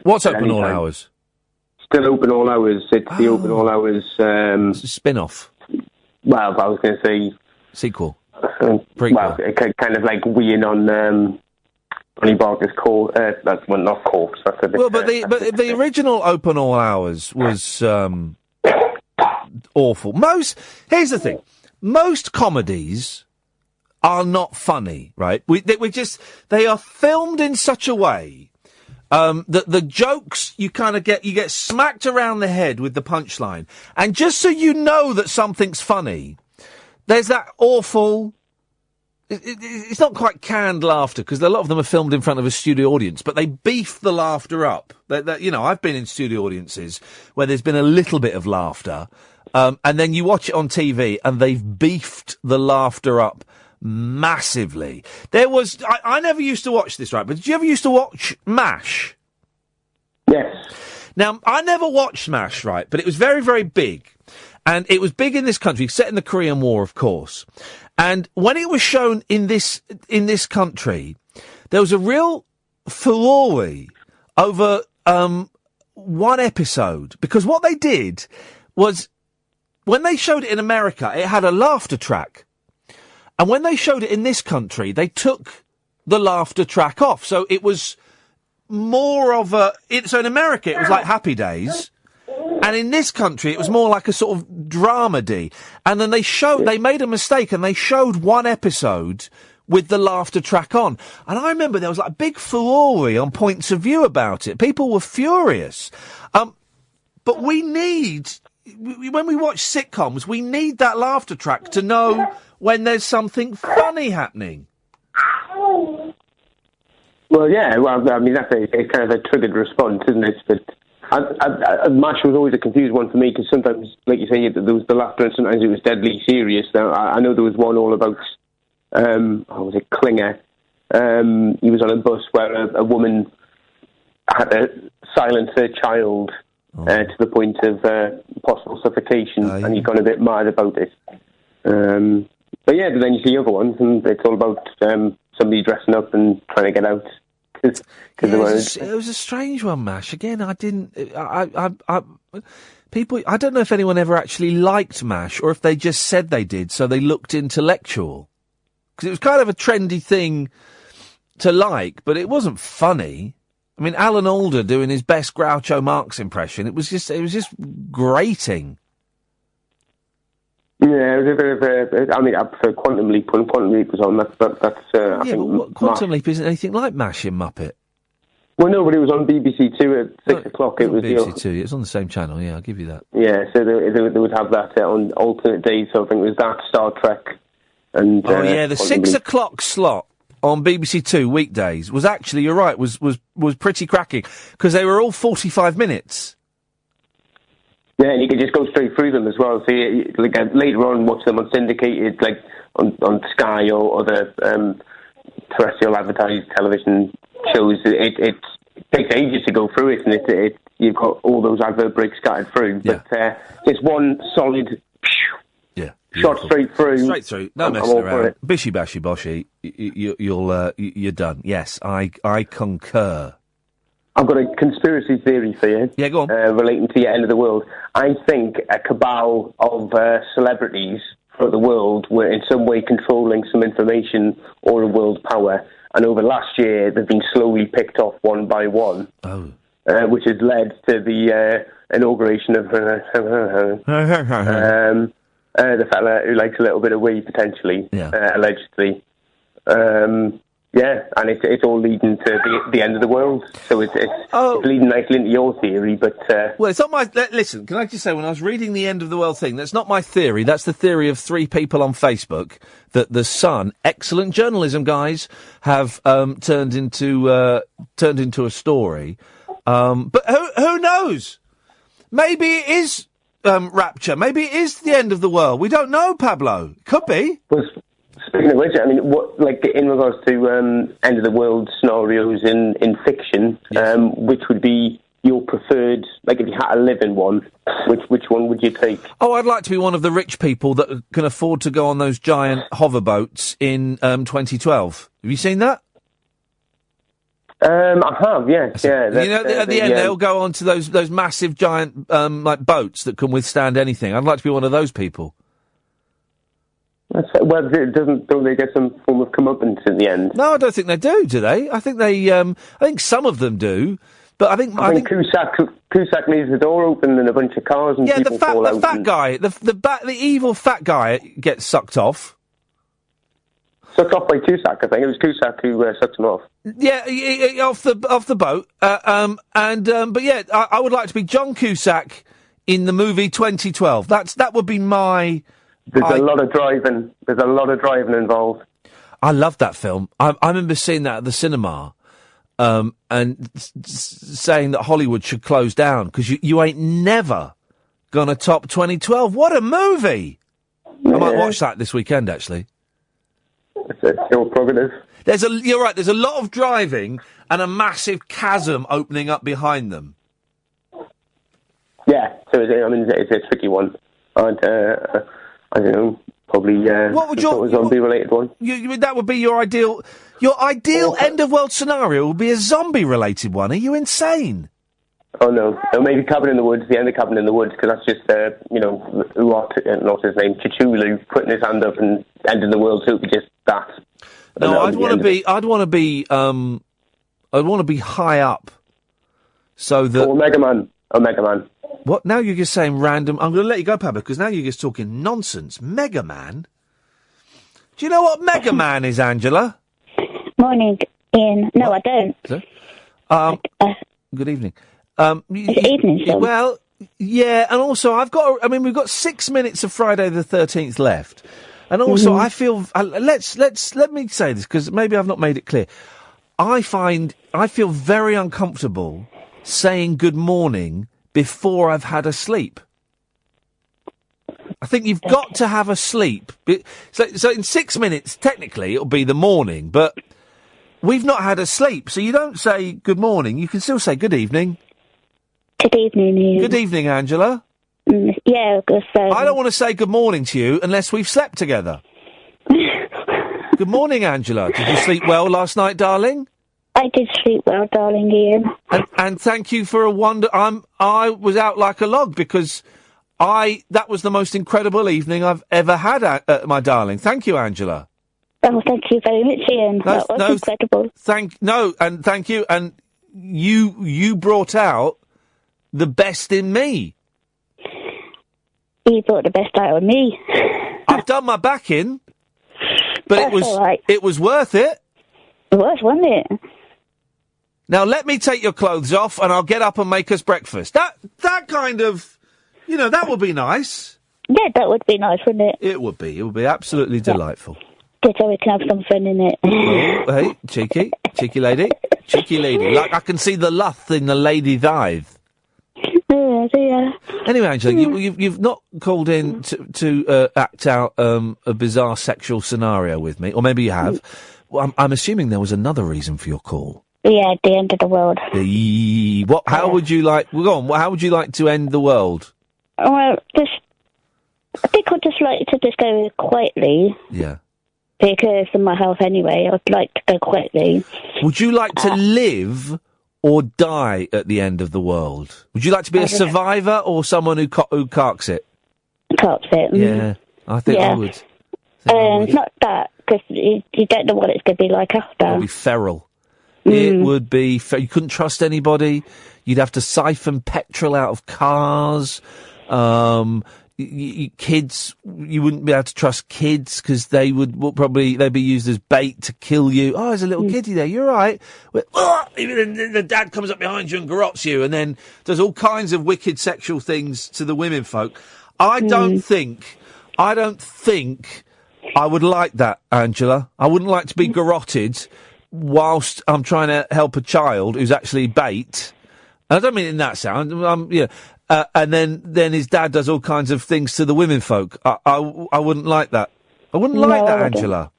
What's open all hours? Still open all hours. It's the open all hours... it's a spin-off. Well, I was going to say... sequel. Well, kind of like weeing on Johnny Barker's corpse. That's not corpse. That's a bit, but the original Open All Hours was awful. Here's the thing: most comedies are not funny, right? They are filmed in such a way that the jokes you get smacked around the head with the punchline, and just so you know that something's funny. There's that awful... It's not quite canned laughter, because a lot of them are filmed in front of a studio audience, but they beef the laughter up. I've been in studio audiences where there's been a little bit of laughter, and then you watch it on TV, and they've beefed the laughter up massively. I never used to watch this, right, but did you ever used to watch MASH? Yes. Now, I never watched MASH, right, but it was very, very big. And it was big in this country, set in the Korean War, of course. And when it was shown in this country, there was a real furore over one episode. Because what they did was, when they showed it in America, it had a laughter track. And when they showed it in this country, they took the laughter track off. So it was more of so in America, it was like Happy Days. And in this country, it was more like a sort of dramedy. And then they made a mistake, and they showed one episode with the laughter track on. And I remember there was like a big furore on Points of View about it. People were furious. But when we watch sitcoms, we need that laughter track to know when there's something funny happening. Well, yeah, I mean, it's kind of a triggered response, isn't it? But MASH was always a confused one for me, because sometimes, like you say, there was the laughter, and sometimes it was deadly serious. Now, I know there was one all about, was it Klinger? He was on a bus where a woman had to silence her child to the point of possible suffocation, and he's gone a bit mad about it. But then you see other ones, and it's all about somebody dressing up and trying to get out. It was a strange one, Mash. Again, I didn't. People, I don't know if anyone ever actually liked MASH or if they just said they did, so they looked intellectual. Because it was kind of a trendy thing to like, but it wasn't funny. I mean, Alan Alda doing his best Groucho Marx impression, it was just grating. Yeah, it was a bit of I mean, I prefer Quantum Leap when Quantum Leap was on. That's I think Quantum Leap isn't anything like MASH in Muppet. Well, no, but it was on BBC Two at 6 o'clock. It was BBC Two. It was on the same channel. Yeah, I'll give you that. Yeah, so they would have that on alternate days. So I think it was that, Star Trek, and the 6 o'clock slot on BBC Two weekdays was actually, you're right, was pretty cracking because they were all 45 minutes. Yeah, and you could just go straight through them as well. So later on, watch them on syndicated, like on Sky or other terrestrial advertised television shows. It takes ages to go through it, and you've got all those advert breaks scattered through. But it's one solid shot straight through. Straight through. No messing around. Bishy bashy boshy. You're done. Yes, I concur. I've got a conspiracy theory for you. Yeah, go on. Relating to the end of the world. I think a cabal of celebrities throughout the world were in some way controlling some information or a world power. And over last year, they've been slowly picked off one by one. Oh. Which has led to the inauguration of the fella who likes a little bit of weed, potentially, allegedly. And it's all leading to the end of the world. So it's leading nicely into your theory, but... Well, it's not my... Listen, can I just say, when I was reading the end of the world thing, that's not my theory. That's the theory of 3 people on Facebook that The Sun, excellent journalism, guys, have turned into a story. But who knows? Maybe it is rapture. Maybe it is the end of the world. We don't know, Pablo. Could be. Well, speaking of which, I mean, in regards to end of the world scenarios in fiction, which would be your preferred? Like, if you had to live in one, which one would you take? Oh, I'd like to be one of the rich people that can afford to go on those giant hoverboats in 2012. Have you seen that? I have, yes. Yeah. At the end, they'll go on to those massive giant like boats that can withstand anything. I'd like to be one of those people. Well, don't they get some form of comeuppance at the end? No, I don't think they do they? I think they. I think some of them do, but I think Cusack leaves the door open and a bunch of cars and people fall out. The fat guy, the evil fat guy gets sucked off. Sucked off by Cusack, I think it was Cusack who sucked him off. Yeah, off the boat. But yeah, I would like to be John Cusack in the movie 2012. That would be my. There's a lot of driving. There's a lot of driving involved. I love that film. I remember seeing that at the cinema, and saying that Hollywood should close down because you ain't never gonna top 2012. What a movie! Yeah. I might watch that this weekend, actually. It's still progressive. You're right. There's a lot of driving and a massive chasm opening up behind them. Yeah, so it's a tricky one. I don't know, probably what would a zombie-related one. That would be your ideal end-of-world scenario would be a zombie-related one. Are you insane? Oh, no. Maybe Cabin in the Woods, the end of Cabin in the Woods, because that's just, not his name, Cthulhu, putting his hand up and ending the world, so it would be just that. No, I'd want to be high up, so that... Or Mega Man. What? Now you're just saying random... I'm going to let you go, Pablo, because now you're just talking nonsense. Mega Man? Do you know what Mega Man is, Angela? Morning, Ian. No, what? I don't. Good evening. It's evening, so... Well, yeah, and also we've got 6 minutes of Friday the 13th left. And also, I feel... let me say this, because maybe I've not made it clear. I feel very uncomfortable saying good morning before I've had a sleep. I think you've got to have a sleep. So in 6 minutes, technically, it'll be the morning, but we've not had a sleep, so you don't say good morning, you can still say good evening. Good evening, Ian. Good evening, Angela. Yeah, because... I don't want to say good morning to you unless we've slept together. Good morning, Angela. Did you sleep well last night, darling? I did sleep well, darling Ian. And thank you for a I was out like a log because that was the most incredible evening I've ever had, my darling. Thank you, Angela. Oh, thank you very much, Ian. That was incredible. Thank you. And you brought out the best in me. You brought the best out of me. I've done my back in, but it was worth it. It was, wasn't it? Now let me take your clothes off, and I'll get up and make us breakfast. That kind of, that would be nice. Yeah, that would be nice, wouldn't it? It would be. It would be absolutely delightful. Just so we can have some fun in it. Oh, hey, cheeky lady. Like I can see the luth in the lady's eyes. Yeah. Anyway, Angela, you've not called in to act out a bizarre sexual scenario with me, or maybe you have. Well, I'm assuming there was another reason for your call. Yeah, the end of the world. What? How would you like? Well, go on. How would you like to end the world? Well, I think I'd just like to just go quietly. Yeah. Because of my health anyway, I'd like to go quietly. Would you like to live or die at the end of the world? Would you like to be a survivor or someone who carks it? Carks it. Yeah, I think I would. Not that, because you don't know what it's going to be like after. It would be feral. It would be... You couldn't trust anybody. You'd have to siphon petrol out of cars. Kids, you wouldn't be able to trust kids because they'd be used as bait to kill you. Oh, there's a little kiddie there. You're right. Even the dad comes up behind you and garrots you, and then does all kinds of wicked sexual things to the women folk. I don't think I would like that, Angela. I wouldn't like to be garroted whilst I'm trying to help a child who's actually bait. And I don't mean it in that sound. And then his dad does all kinds of things to the women folk. I wouldn't like that. I wouldn't like that, Angela.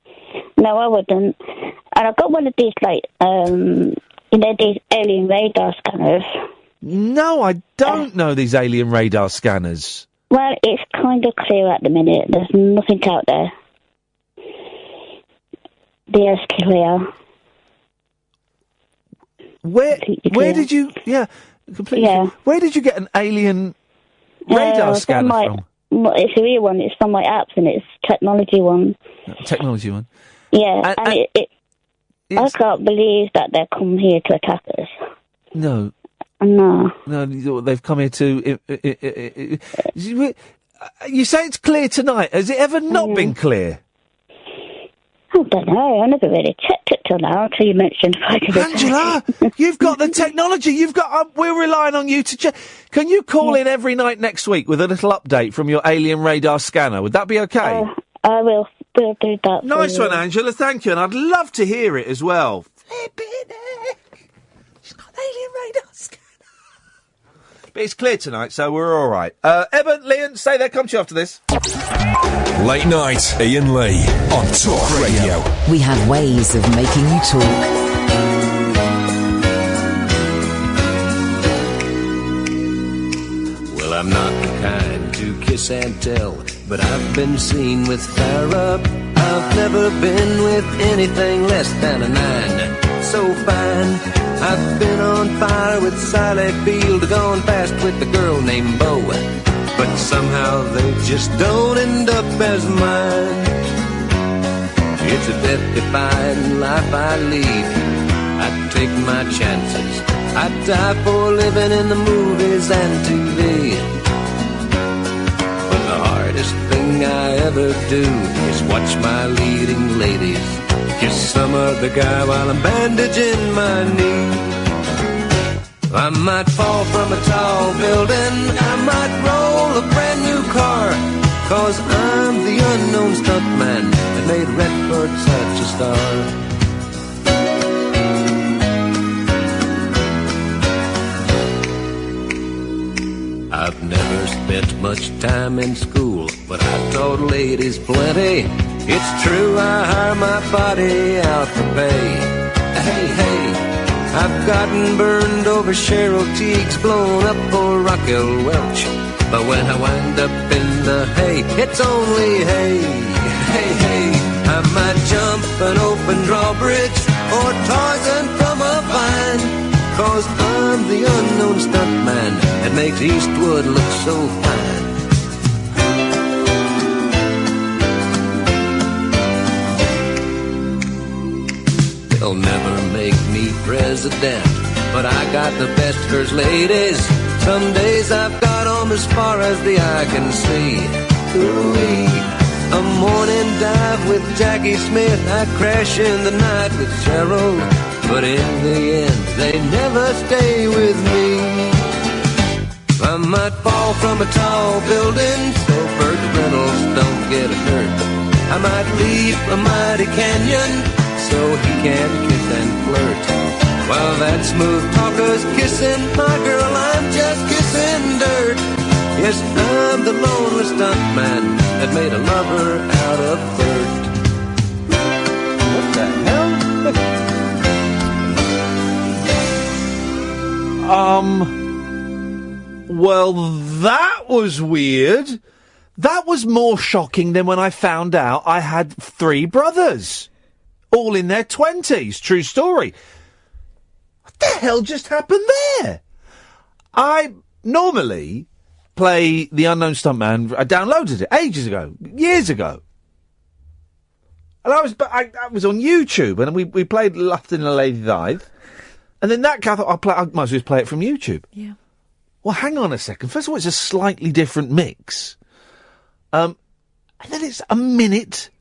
No, I wouldn't. And I've got one of these, these alien radar scanners. No, I don't know these alien radar scanners. Well, it's kind of clear at the minute. There's nothing out there. The air's clear. Where did you... Yeah, completely. Yeah. Where did you get an alien radar scanner from? It's a real one. It's from my apps, and it's technology one. Technology one? Yeah, I can't believe that they've come here to attack us. No. No. No, they've come here to... You say it's clear tonight. Has it ever not been clear? I don't know. I never really checked it till now, until you mentioned... Angela, you've got the technology. We're relying on you to check. Can you call in every night next week with a little update from your alien radar scanner? Would that be okay? I will. We'll do that. Nice one, Angela. Thank you. And I'd love to hear it as well. Flippin' heck. She's got an alien radar scanner. But it's clear tonight, so we're all right. Eben, Leon, stay there. Come to you after this. Late night, Iain Lee on Talk Radio. We have ways of making you talk. Well, I'm not the kind to kiss and tell, but I've been seen with fire up. I've never been with anything less than a 9. So fine. I've been on fire with Sally Field, gone fast with a girl named Bo, but somehow they just don't end up as mine. It's a death-defying life I lead. I take my chances. I die for living in the movies and TV. But the hardest thing I ever do is watch my leading ladies kiss some other guy while I'm bandaging my knee. I might fall from a tall building, I might roll a brand new car, 'cause I'm the unknown stuntman that made Redford such a star. I've never spent much time in school, but I taught ladies plenty. It's true I hire my body out for pay. Hey, hey, I've gotten burned over Cheryl Teague's, blown up for Raquel Welch. But when I wind up in the hay, it's only hay, hey, hey. I might jump an open drawbridge or Tarzan from a vine, 'cause I'm the unknown stuntman that makes Eastwood look so fine. They'll never make me president, but I got the best first ladies. Some days I've got 'em as far as the eye can see. Ooh-wee. A morning dive with Jackie Smith, I crash in the night with Cheryl, but in the end they never stay with me. I might fall from a tall building so Burt Reynolds don't get hurt. I might leap a mighty canyon so he can kiss and flirt. While that smooth talker's kissing my girl, I'm just kissing dirt. Yes, I'm the lonely stuntman that made a lover out of Bert. What the hell? Well, that was weird. That was more shocking than when I found out I had 3 brothers. All in their 20s. True story. What the hell just happened there? I normally play The Unknown Stuntman. I downloaded it ages ago, years ago. And I was on YouTube, and we played Luft in a Lady Dive. And then that guy thought, I might as well play it from YouTube. Yeah. Well, hang on a second. First of all, it's a slightly different mix. And then it's a minute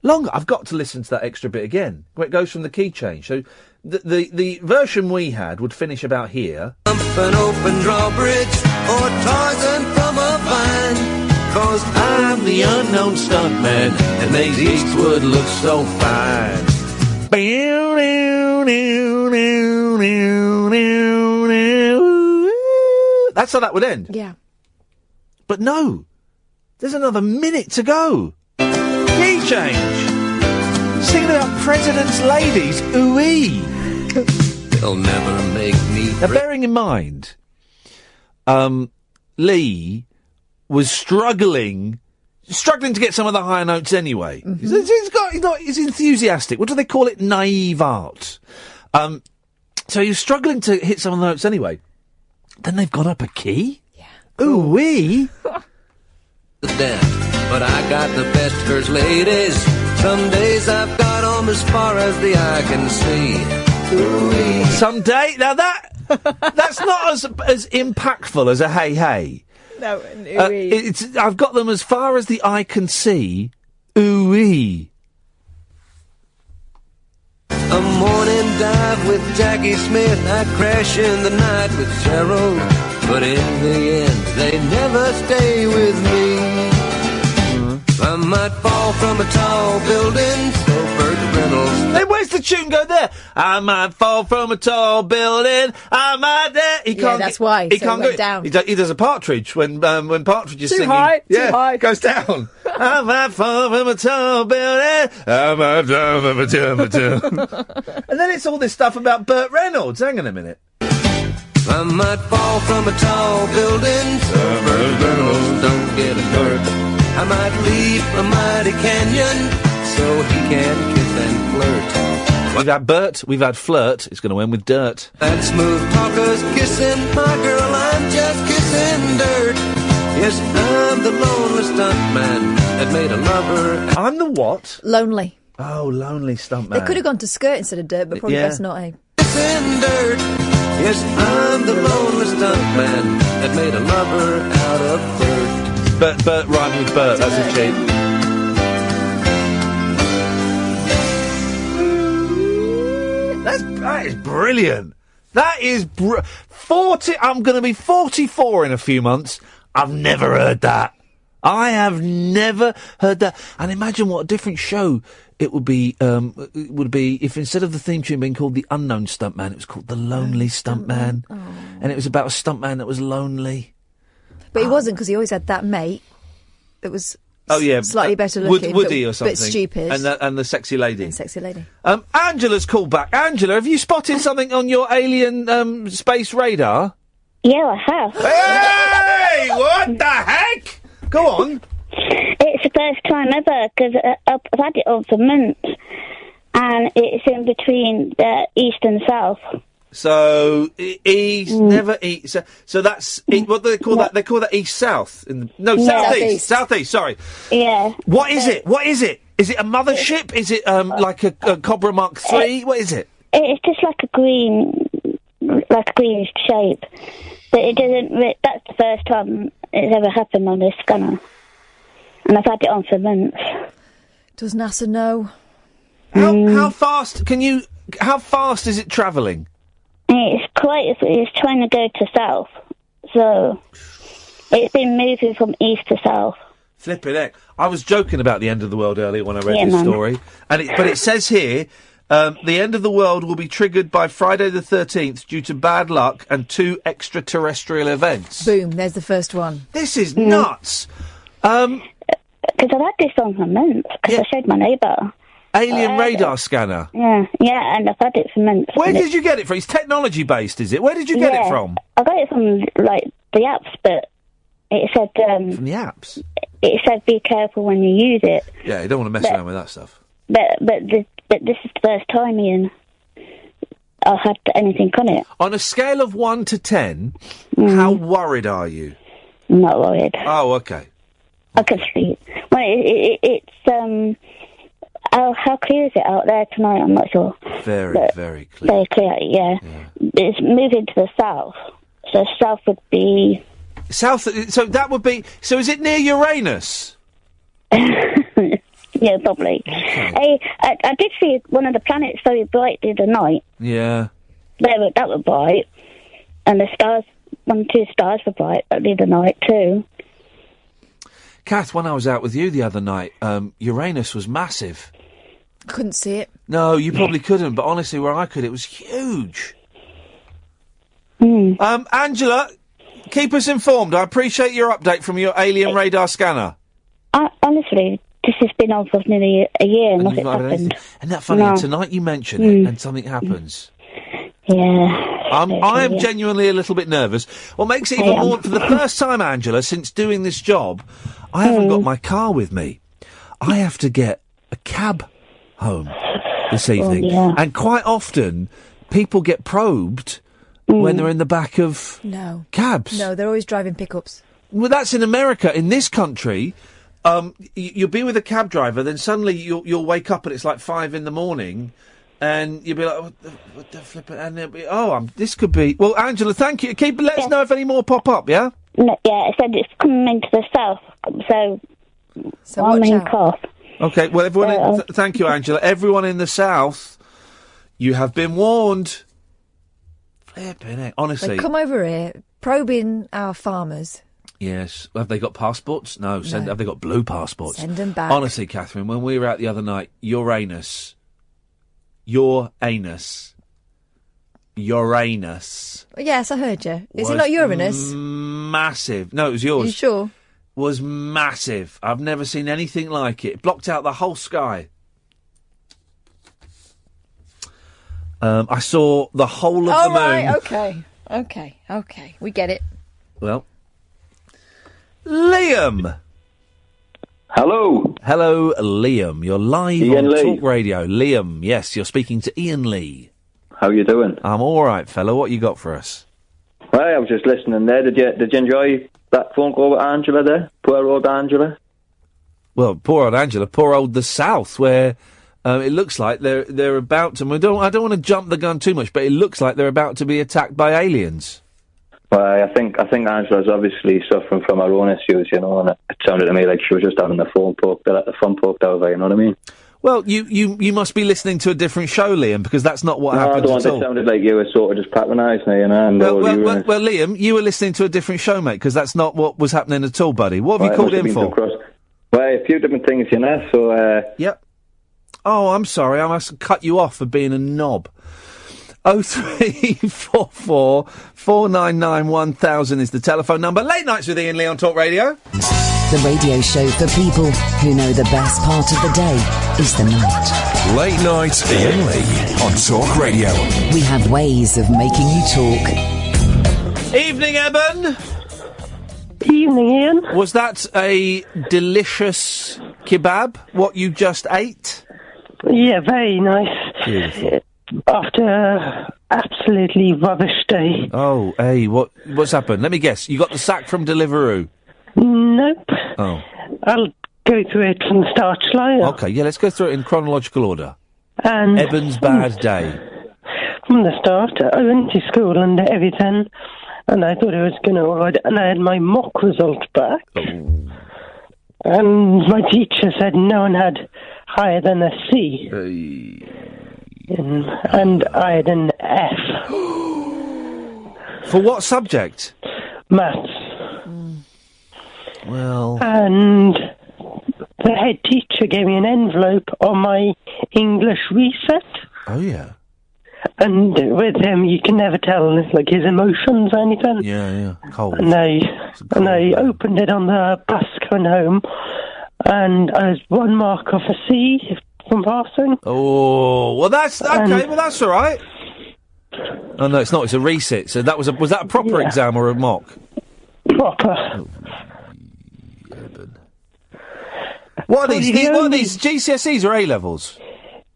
longer. I've got to listen to that extra bit again, where it goes from the key change. So the version we had would finish about here. An open drawbridge or Tarzan from a vine, 'cause I'm the unknown stuntman that makes Eastwood look so fine. That's how that would end. Yeah. But no, there's another minute to go. Key change. Singing about President's Ladies. Ooh-wee. They'll never make me... Now, bearing in mind, Lee was struggling to get some of the higher notes anyway. Mm-hmm. He's enthusiastic. What do they call it? Naive art. So he was struggling to hit some of the notes anyway. Then they've gone up a key? Yeah. Ooh-wee. But I got the best first ladies. Some days I've got 'em as far as the eye can see. Ooh-wee. Someday? Now that's not as impactful as a hey hey. No, I've got them as far as the eye can see. Ooh-wee. A morning dive with Jackie Smith, I crash in the night with Cheryl, but in the end they never stay with me. I might fall from a tall building, so Burt Reynolds. Hey, where's the tune go there? I might fall from a tall building. I might. He can't. That's why. He so can't it went go down. He does a Partridge when Partridge is Too singing. high, too yeah, high. Goes down. I might fall from a tall building. I might fall from a tall And then it's all this stuff about Burt Reynolds. Hang on a minute. I might fall from a tall building, so Burt Reynolds don't get hurt. I might leap a mighty canyon so he can kiss and flirt. We've had Burt, we've had flirt. It's going to end with dirt. That smooth talker's kissing my girl, I'm just kissing dirt. Yes, I'm the lonely stuntman that made a lover. I'm the what? Lonely. Oh, lonely stuntman. They could have gone to skirt instead of dirt, but probably best not, eh? Kissing dirt. Yes, I'm the lonely stuntman that made a lover out of Bert. Bert rhymed with Bert, that's a cheat. That is brilliant. That is 40. I'm going to be 44 in a few months. I've never heard that. I have never heard that. And imagine what a different show it would be. It would be if instead of the theme tune being called The Unknown Stuntman, it was called The Lonely Stuntman, and it was about a stuntman that was lonely. But he wasn't, because he always had that mate that was Oh, yeah. Slightly better looking. Woody but, or something. But stupid. And the sexy lady. Sexy lady. Angela's called back. Angela, have you spotted something on your alien space radar? Yeah, I have. Hey! What the heck? Go on. It's the first time ever, because I've had it on for months, and it's in between the east and south. So never east. So that's what do they call that? They call that east-south. Southeast. Southeast. Sorry. Yeah. What is it? What is it? Is it a mothership? Is it like a Cobra Mark III? What is it? It's just like a greenish shape, but it doesn't. That's the first time it's ever happened on this scanner, and I've had it on for months. Does NASA know? How fast can you? How fast is it travelling? It's trying to go to south, so it's been moving from east to south. Flipping heck. I was joking about the end of the world earlier when I read this story. But it says here, the end of the world will be triggered by Friday the 13th due to bad luck and 2 extraterrestrial events. Boom, there's the first one. This is nuts. Because I've had this on for months, because I showed my neighbour. Alien radar scanner? Yeah, and I've had it for months. Where did you get it from? It's technology-based, is it? Where did you get it from? I got it from, the apps, but it said... from the apps? It said be careful when you use it. Yeah, you don't want to mess around with that stuff. But this is the first time, Ian, I've had anything on it. On a scale of 1 to 10, how worried are you? Not worried. Oh, okay. I can sleep. Well, it's... how clear is it out there tonight? I'm not sure. Very clear. Very clear, yeah. It's moving to the south. So south would be... South, so that would be... So is it near Uranus? Yeah, probably. Okay. I did see one of the planets very bright the other night. Yeah. That was bright. And the stars, 1 or 2 stars were bright the other night too. Kath, when I was out with you the other night, Uranus was massive. Couldn't see it. No, you probably couldn't, but honestly, where I could, it was huge. Angela, keep us informed. I appreciate your update from your alien radar scanner. Honestly, this has been on for nearly a year and nothing's happened. Isn't that funny? No. Tonight you mention it and something happens. Yeah. I am genuinely a little bit nervous. What makes it even more... For the first time, Angela, since doing this job, I haven't got my car with me. I have to get a cab home this evening. And quite often, people get probed when they're in the back of cabs. No, they're always driving pickups. Well, that's in America. In this country, you'll be with a cab driver, then suddenly you'll wake up and it's like 5 a.m, and you'll be like, what the flip? And it'll be, this could be... Well, Angela, thank you. Let us know if any more pop up, yeah? No, it said it's coming into the south, so I'm in Cough. Okay, well, everyone... thank you, Angela. Everyone in the south, you have been warned. Flipping it, honestly. They come over here, probing our farmers. Yes. Have they got passports? No. Have they got blue passports? Send them back. Honestly, Catherine, when we were out the other night, Uranus. Yes, I heard you. Is it not Uranus? Massive. No, it was yours. You sure? Was massive. I've never seen anything like it. Blocked out the whole sky. I saw the whole of the moon. Right, okay. We get it. Well, Liam. Hello, Liam. You're live Ian on Lee. Talk Radio. Liam, yes, you're speaking to Iain Lee. How you doing? I'm all right, fella. What you got for us? Right, I was just listening there. Did you enjoy that phone call with Angela there? Poor old Angela. Well, poor old Angela. Poor old the South, where it looks like they're about to. I don't want to jump the gun too much, but it looks like they're about to be attacked by aliens. Well, I think Angela's obviously suffering from her own issues, and it sounded to me like she was just having the fun poked out of her, you know what I mean? Well, you must be listening to a different show, Liam, because that's not what happened at all. It sounded like you were sort of just patronising me, Well, Liam, you were listening to a different show, mate, because that's not what was happening at all, buddy. What have you called in for? Well, a few different things, so... Yep. Oh, I'm sorry, I must cut you off for being a knob. 0344 499 1000 is the telephone number. Late Nights with Iain Lee on Talk Radio. The radio show for people who know the best part of the day is the night. Late Night Iain Lee on Talk Radio. We have ways of making you talk. Evening, Eben. Evening, Ian. Was that a delicious kebab, what you just ate? Yeah, very nice. Beautiful. After an absolutely rubbish day. Oh, hey, what's happened? Let me guess. You got the sack from Deliveroo? Nope. Oh. I'll go through it from the start, shall I? Okay, yeah, let's go through it in chronological order. And Eben's bad day. From the start, I went to school and everything, and I thought it was going to all right, and I had my mock result back. Oh. And my teacher said no one had higher than a C. And I had an F. For what subject? Maths. Well... And the head teacher gave me an envelope on my English reset. Oh, yeah. And with him, you can never tell, like, his emotions or anything. Yeah. Cold. And I opened it on the bus going home, and I was 1 mark off a C from passing. Oh, well, that's okay. Well, that's all right. Oh no, it's not. It's a resit. So was that a proper exam or a mock? Proper. Oh, what are these GCSEs or A levels?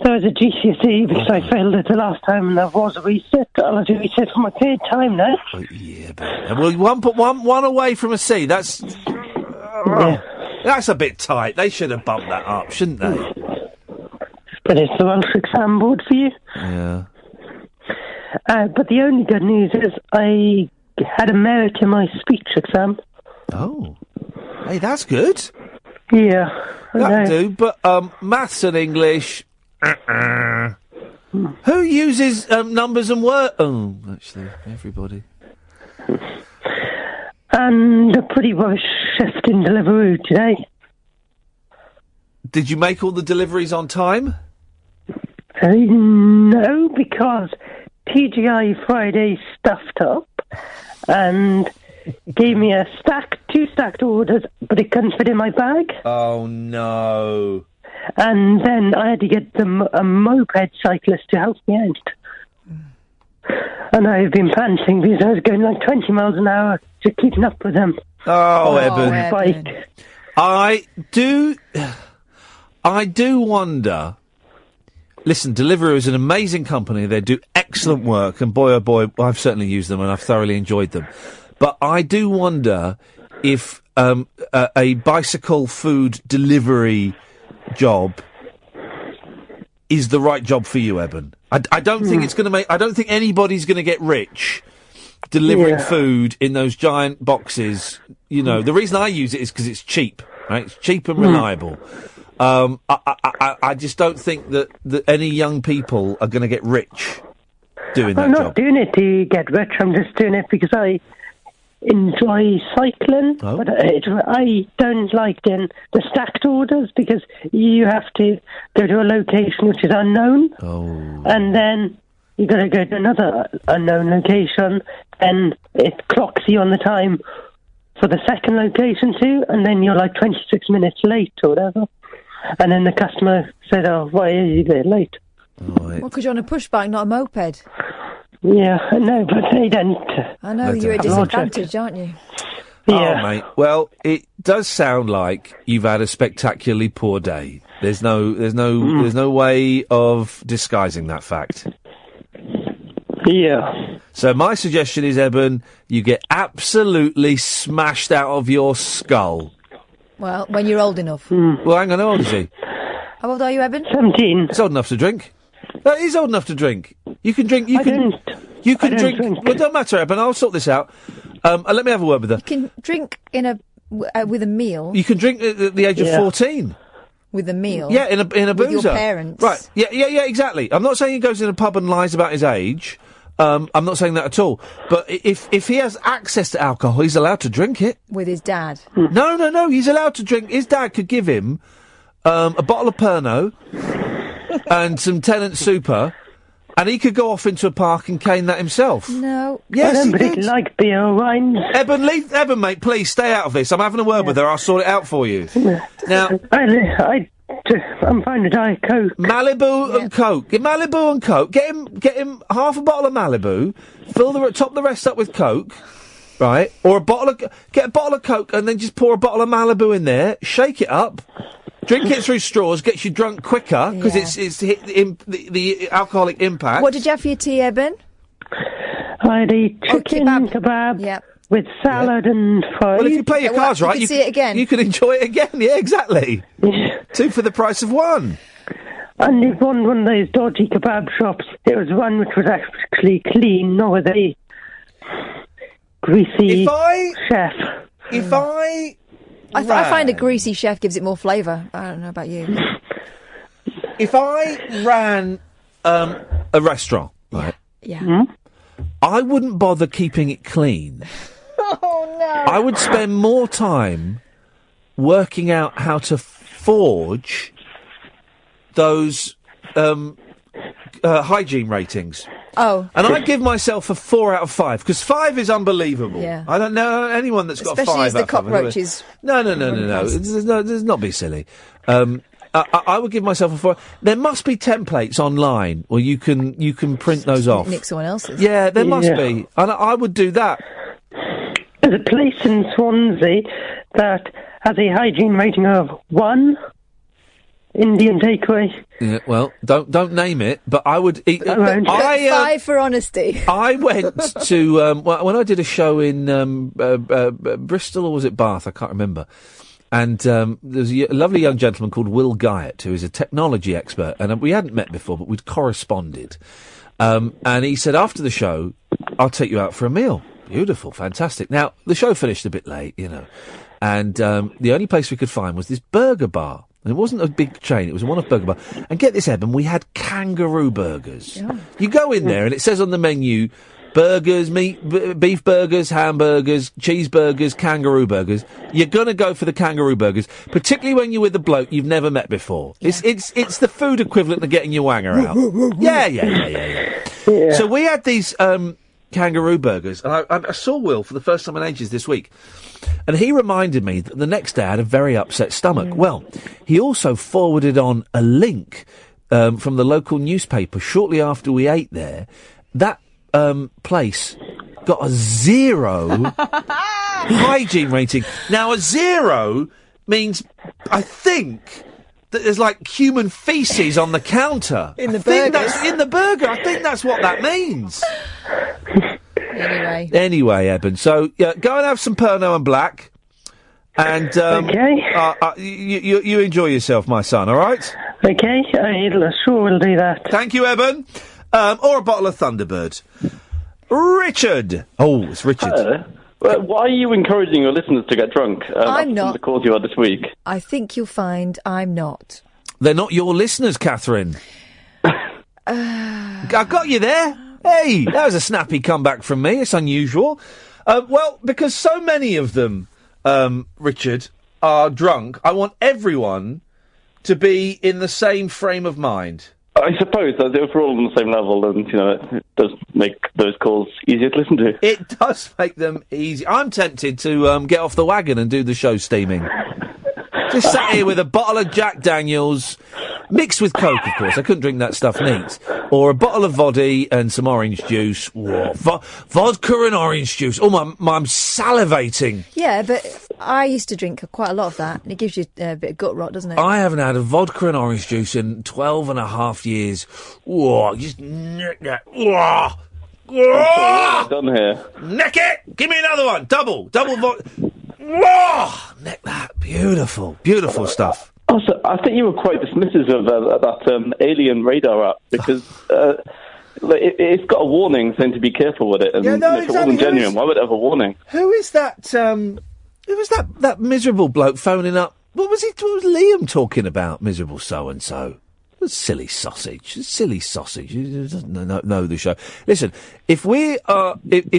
There was a GCSE because I failed it the last time, and there was a reset. I'll have to reset for my third time now. Oh, yeah, but well, one away from a C. That's that's a bit tight. They should have bumped that up, shouldn't they? But it's the Welsh exam board for you. Yeah. But the only good news is I had a merit in my speech exam. Oh. Hey, that's good. Yeah. That'll do, but maths and English... Who uses numbers and words? Oh, actually, everybody. And a pretty rubbish shift in Deliveroo today. Did you make all the deliveries on time? No, because TGI Friday stuffed up and gave me two stacked orders, but it couldn't fit in my bag. Oh, no. And then I had to get a moped cyclist to help me out. And I've been panting because I was going like 20 miles an hour to keeping up with them. Oh, Eben. Fight. I do wonder... Listen, Deliveroo is an amazing company. They do excellent work, and boy, oh boy, I've certainly used them and I've thoroughly enjoyed them. But I do wonder if a bicycle food delivery job is the right job for you, Eben. I don't think it's going to make... I don't think anybody's going to get rich delivering food in those giant boxes. You know, the reason I use it is because it's cheap, right? It's cheap and reliable. I just don't think that any young people are going to get rich doing that job. I'm not doing it to get rich. I'm just doing it because I enjoy cycling. Oh. But I don't like doing the stacked orders because you have to go to a location which is unknown. Oh. And then you got to go to another unknown location, and it clocks you on the time for the second location too, and then you're like 26 minutes late or whatever. And then the customer said, "Oh, why are you there late?" Right. Well, because you're on a push bike, not a moped. Yeah, I know, but they don't. I know, you're at a disadvantage, aren't you? Yeah. Oh, mate. Well, it does sound like you've had a spectacularly poor day. There's no way of disguising that fact. Yeah. So my suggestion is, Eben, you get absolutely smashed out of your skull. Well, when you're old enough. Well, hang on, how old is he? How old are you, Eben? 17. It's old enough to drink. That is old enough to drink. You can drink. You can drink. Well, it don't matter, Eben. I'll sort this out. Let me have a word with her. You can drink with a meal. You can drink at the age of 14. With a meal? Yeah, in a boozer. With your parents. Right. Yeah, exactly. I'm not saying he goes in a pub and lies about his age. I'm not saying that at all. But if he has access to alcohol, he's allowed to drink it. With his dad? No. He's allowed to drink. His dad could give him a bottle of Pernod and some Tennant Super, And he could go off into a park and cane that himself. No. Yes, I he don't did. really like beer or wine. Eben, mate, please stay out of this. I'm having a word with her. I'll sort it out for you. Now, I'm fine with Diet Coke. Malibu and Coke. Get Malibu and Coke. Get him half a bottle of Malibu. Top the rest up with Coke. Right, or get a bottle of Coke and then just pour a bottle of Malibu in there, shake it up, drink it through straws, gets you drunk quicker because it's hit the alcoholic impact. What did you have for your tea, Eben? I'd eat chicken kebab with salad and fries. Well, if you play your cards right, you can see it again. You can enjoy it again. Yeah, exactly. 2 for the price of 1. And you've won one of those dodgy kebab shops. There was one which was actually clean, not with a greasy chef. I find a greasy chef gives it more flavour. I don't know about you. If I ran a restaurant, right? Yeah. I wouldn't bother keeping it clean. Oh, no. I would spend more time working out how to forge those hygiene ratings. Oh. And I give myself a 4 out of 5, because 5 is unbelievable. Yeah. I don't know anyone that's got a 5 Especially as the out of 5. cockroaches. No. Let's not be silly. I would give myself a 4. There must be templates online where you can print those off. Nick someone else's. Yeah, there must be. And I would do that. There's a place in Swansea that has a hygiene rating of 1. Indian takeaway. Yeah, well, don't name it, but I would eat. I won't. 5 for honesty. I went to when I did a show in Bristol, or was it Bath? I can't remember. And there's a lovely young gentleman called Will Guyett, who is a technology expert, and we hadn't met before, but we'd corresponded. And he said, after the show, I'll take you out for a meal. Beautiful, fantastic. Now, the show finished a bit late, and the only place we could find was this burger bar. And it wasn't a big chain, it was a one-off burger bar. And get this, Eben, we had kangaroo burgers. Yeah. You go in there and it says on the menu, burgers, beef burgers, hamburgers, cheeseburgers, kangaroo burgers. You're going to go for the kangaroo burgers, particularly when you're with a bloke you've never met before. Yeah. It's the food equivalent to getting your wanger out. Yeah. So we had these kangaroo burgers, and I saw Will for the first time in ages this week. And he reminded me that the next day I had a very upset stomach. Well, he also forwarded on a link from the local newspaper shortly after we ate there. That place got a 0 hygiene rating. Now, a 0 means, I think, that there's like human faeces on the counter. In the burger. In the burger. I think that's what that means. Anyway, Eben. So go and have some Pernod and Black, and you enjoy yourself, my son. All right? Okay, I sure will do that. Thank you, Eben. Or a bottle of Thunderbird. Richard. Oh, it's Richard. Why are you encouraging your listeners to get drunk? I'm not. The calls you had this week. I think you'll find I'm not. They're not your listeners, Catherine. I got you there. Hey, that was a snappy comeback from me. It's unusual. Well, because so many of them, Richard, are drunk, I want everyone to be in the same frame of mind. I suppose that if we're all on the same level, then, it does make those calls easier to listen to. It does make them easy. I'm tempted to get off the wagon and do the show steaming. Just sat here with a bottle of Jack Daniels, mixed with Coke, of course. I couldn't drink that stuff neat. Or a bottle of vodka and some orange juice. Whoa, vodka and orange juice. Oh, I'm salivating. Yeah, but I used to drink quite a lot of that, and it gives you a bit of gut rot, doesn't it? I haven't had a vodka and orange juice in 12 and a half years. Whoa, just neck that. Whoa. Whoa. Done here. Neck it! Give me another one. Double vodka. Whoa! Neck that. Beautiful stuff. Also, I think you were quite dismissive of that alien radar app, because it's got a warning saying to be careful with it. And if it wasn't genuine, why would it have a warning? Who is that? Who was that miserable bloke phoning up? What was Liam talking about? Miserable so-and-so. Silly sausage. He doesn't know the show. Listen, if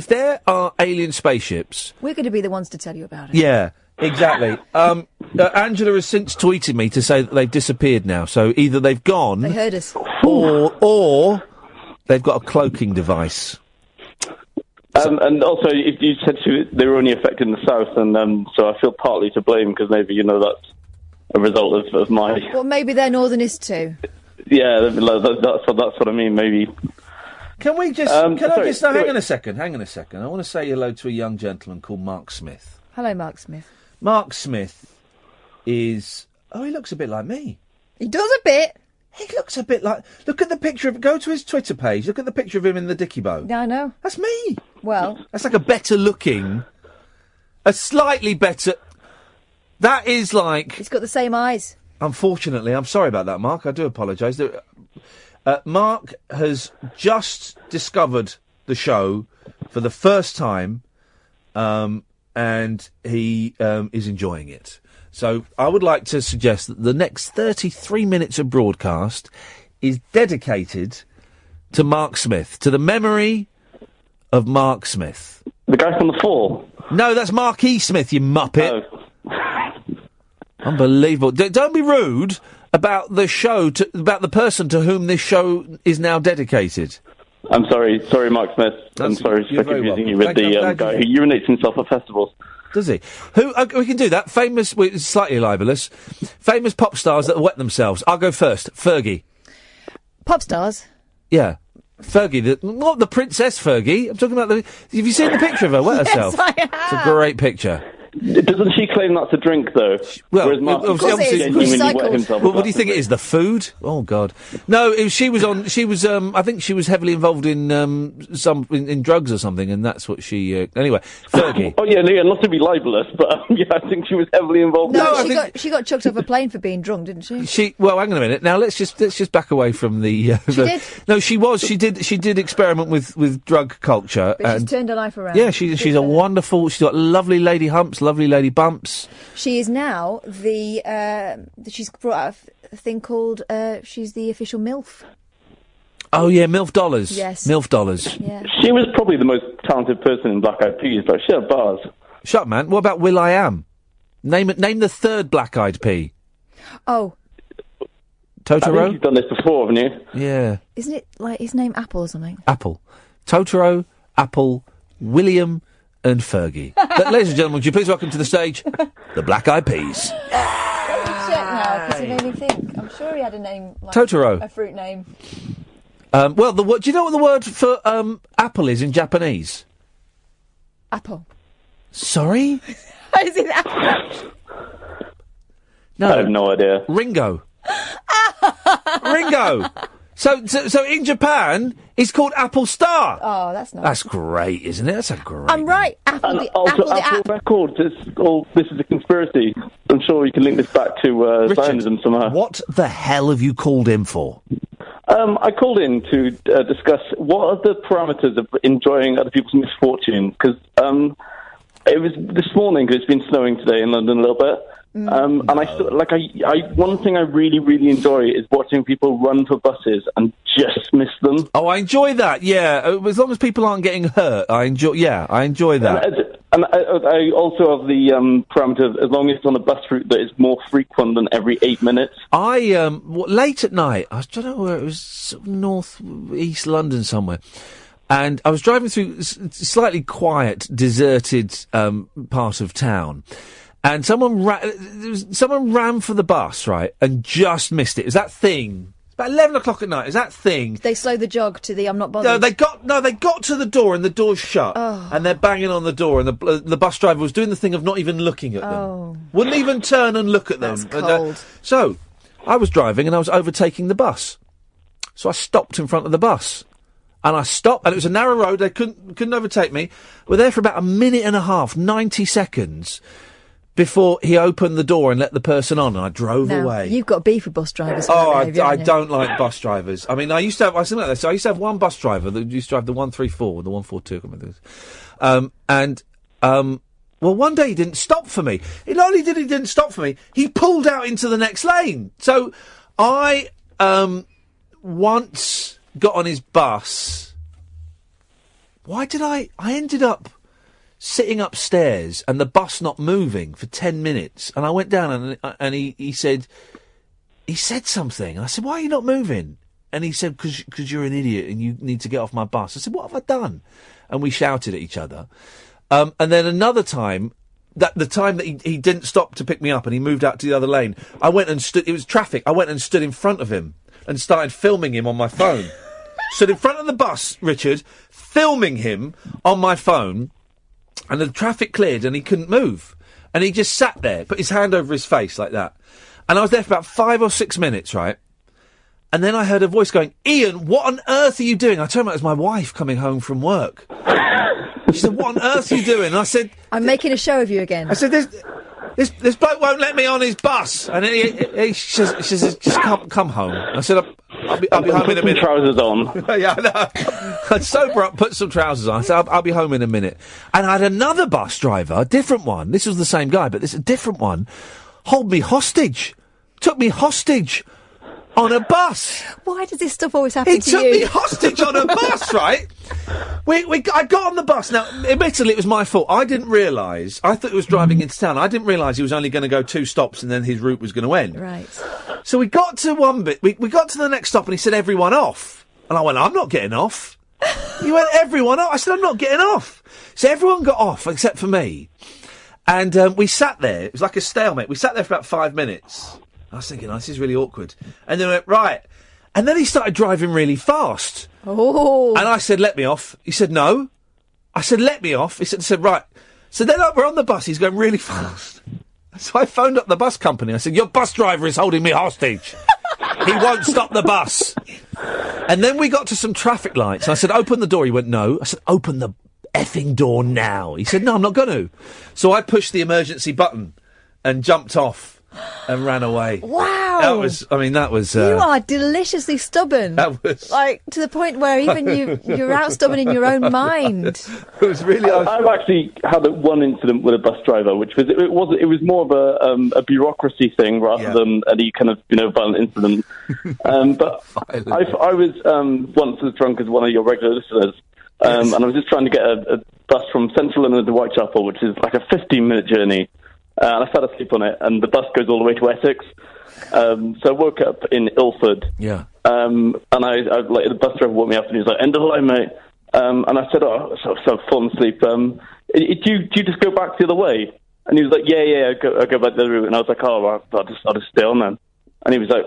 there are alien spaceships, we're going to be the ones to tell you about it. Yeah, exactly. Angela has since tweeted me to say that they've disappeared now. So either they've gone, they heard us, or They've got a cloaking device. And also, you said they were only affected in the south, and so I feel partly to blame because maybe that's a result of my. Well, maybe they're northerners too. Yeah, that's what I mean. Maybe. Can we just? Hang on a second. I want to say hello to a young gentleman called Mark Smith. Hello, Mark Smith. Mark Smith is. Oh, he looks a bit like me. He does a bit. He looks a bit like. Look at the picture of. Go to his Twitter page. Look at the picture of him in the dicky bow. Yeah, I know. That's me. Well, that's like a better looking, a slightly better. That is like. He's got the same eyes. Unfortunately, I'm sorry about that, Mark. I do apologise. Mark has just discovered the show for the first time, and he is enjoying it. So I would like to suggest that the next 33 minutes of broadcast is dedicated to Mark Smith, to the memory of Mark Smith. The guy from the Fall? No, that's Mark E. Smith, you muppet. Oh. Unbelievable. Don't be rude about the show, about the person to whom this show is now dedicated. I'm sorry, Mark Smith. I'm sorry for confusing you with the guy who urinates himself at festivals. Does he? We can do that. Famous, slightly libelous, famous pop stars that wet themselves. I'll go first. Fergie. Pop stars? Yeah. Fergie, not the Princess Fergie. I'm talking about the. Have you seen the picture of her wet herself? Yes, I have. It's a great picture. Doesn't she claim that's a drink, though? Well, whereas Mark genuinely wet himself. What do you think it is? The food? Oh God! No, she was on. She was. I think she was heavily involved in in drugs or something, and that's what she. Anyway, Fergie. Oh yeah, not to be libelous, but yeah, I think she was heavily involved. No, she got chucked off a plane for being drunk, didn't she? Well, hang on a minute. Now let's just back away from the. She did. No, she was. She did experiment with drug culture. But she's turned her life around. Yeah, she's a wonderful. She's got lovely lady humps, lovely lady bumps. She is now she's brought out a thing called, she's the official MILF. Oh yeah, MILF dollars. Yes. MILF dollars. Yeah. She was probably the most talented person in Black Eyed Peas, but she had bars. Shut up, man. What about Will.i.am? Name the third Black Eyed Pea. Oh. Totoro? I think you've done this before, haven't you? Yeah. Isn't it like his name Apple or something? Apple. Totoro, Apple, William, and Fergie. Ladies and gentlemen, would you please welcome to the stage the Black Eyed Peas. Let me check now, because it made me think. I'm sure he had a name like Totoro. A fruit name. Well, do you know what the word for apple is in Japanese? Apple. Sorry? Is it apple? No. I have no idea. Ringo. Ringo. So in Japan, it's called Apple Star. Oh, that's nice. That's great, isn't it? That's a great. I'm right. Apple Records. This is a conspiracy. I'm sure you can link this back to Zionism somehow. What the hell have you called in for? I called in to discuss what are the parameters of enjoying other people's misfortune, because it was this morning, because it's been snowing today in London a little bit. And one thing I really, really enjoy is watching people run for buses and just miss them. Oh, I enjoy that. Yeah, as long as people aren't getting hurt, I enjoy that. And I also have the parameter, as long as it's on a bus route that is more frequent than every 8 minutes. Late at night, I don't know where it was, sort of north east London somewhere. And I was driving through slightly quiet, deserted part of town. And someone ran for the bus, right, and just missed it. It was that thing. It's about 11 o'clock at night. It was that thing. They slowed the jog to the I'm not bothered. They got to the door and the door's shut. Oh. And they're banging on the door and the bus driver was doing the thing of not even looking at them. Wouldn't even turn and look at them. That's cold. So, I was driving and I was overtaking the bus. So I stopped in front of the bus. And I stopped, and it was a narrow road. They couldn't overtake me. We're there for about a minute and a half, 90 seconds. Before he opened the door and let the person on, and I drove away. You've got beef with bus drivers. I don't like bus drivers. I mean, I used to have one bus driver that used to drive the 134, the 142. Well, one day he didn't stop for me. Not only did he didn't stop for me, he pulled out into the next lane. So I once got on his bus. Why did I ended up sitting upstairs and the bus not moving for 10 minutes. And I went down and he said something. And I said, why are you not moving? And he said, because you're an idiot and you need to get off my bus. I said, what have I done? And we shouted at each other. And then another time, the time that he didn't stop to pick me up and he moved out to the other lane, I went and stood, it was traffic, I went and stood in front of him and started filming him on my phone. Stood in front of the bus, Richard, filming him on my phone, and the traffic cleared and he couldn't move. And he just sat there, put his hand over his face like that. And I was there for about 5 or 6 minutes, right? And then I heard a voice going, Iain, what on earth are you doing? I turned around, it was my wife coming home from work. She said, what on earth are you doing? And I said... I'm making a show of you again. I said, this bloke won't let me on his bus. And she says, just come home. I said, I'll be home in a minute. Put some trousers on. Yeah, I know. I'd sober up, put some trousers on. I said, I'll be home in a minute. And I had another bus driver, a different one. This was the same guy, but this a different one. Hold me hostage. Took me hostage on a bus. Why does this stuff always happen to you? He took me hostage on a bus, right? I got on the bus. Now, admittedly, it was my fault. I didn't realise. I thought he was driving into town. I didn't realise he was only going to go 2 stops and then his route was going to end. Right. So we got to one bit. We got to the next stop and he said, everyone off. And I went, I'm not getting off. He went, everyone off. I said, I'm not getting off. So everyone got off except for me. And we sat there. It was like a stalemate. We sat there for about 5 minutes. I was thinking, this is really awkward. And then we went, right. And then he started driving really fast. Oh. And I said, let me off. He said, no. I said, let me off. He said, right. So then we're on the bus. He's going really fast. So I phoned up the bus company. I said, your bus driver is holding me hostage. He won't stop the bus. And then we got to some traffic lights. I said, open the door. He went, no. I said, open the effing door now. He said, no, I'm not going to. So I pushed the emergency button and jumped off. And ran away. Wow. That was... you are deliciously stubborn. That was... Like, to the point where even you're out stubborn in your own mind. It was really... I've actually had one incident with a bus driver, which was... It was more of a bureaucracy thing rather than any kind of, violent incident. But I was once as drunk as one of your regular listeners, and I was just trying to get a bus from Central London to Whitechapel, which is like a 15-minute journey. And I fell asleep on it, and the bus goes all the way to Essex. So I woke up in Ilford. Yeah. And the bus driver woke me up, and he was like, "End of the line, mate." And I said, "Oh, so I've fallen asleep. Do you just go back the other way?" And he was like, "Yeah, I go back the other route." And I was like, "Oh, well, I'll just stay on then." And he was like,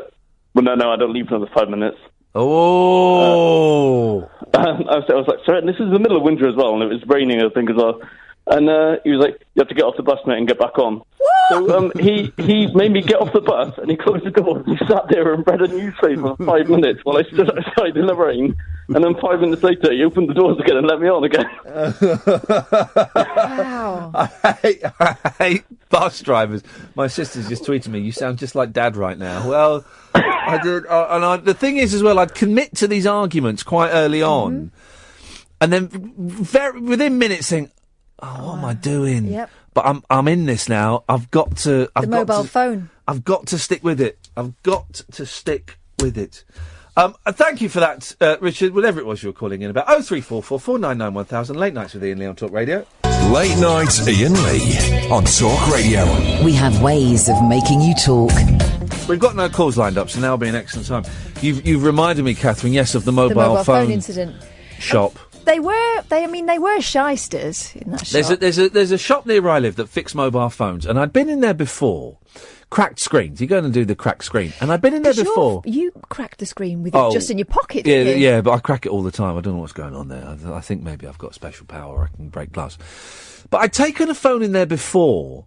"Well, no, I don't leave for another 5 minutes." Oh. I was like, "Sorry." And this is the middle of winter as well, and it was raining, I think, as well. And he was like, "You have to get off the bus, mate, and get back on." So he made me get off the bus, and he closed the door. He sat there and read a newspaper for 5 minutes while I stood outside in the rain. And then 5 minutes later, he opened the doors again and let me on again. Wow. I hate bus drivers. My sister's just tweeted me, "You sound just like Dad right now." Well, I did. The thing is, as well, I'd commit to these arguments quite early on. And then within minutes think, "Oh, what am I doing?" Yep. But I'm in this now. I've got to. The mobile phone. I've got to stick with it. Thank you for that, Richard. Whatever it was you were calling in about. 0344 499 1000. Late nights with Iain Lee on Talk Radio. Late night Iain Lee on Talk Radio. We have ways of making you talk. We've got no calls lined up, so now will be an excellent time. You've reminded me, Catherine, yes, of the mobile phone incident shop. They were shysters in that shop. There's a shop near where I live that fix mobile phones, and I'd been in there before. Cracked screens. You go in and do the cracked screen, and I'd been in there before. You cracked the screen with it just in your pocket, didn't you? Yeah, but I crack it all the time. I don't know what's going on there. I think maybe I've got special power. I can break glass. But I'd taken a phone in there before,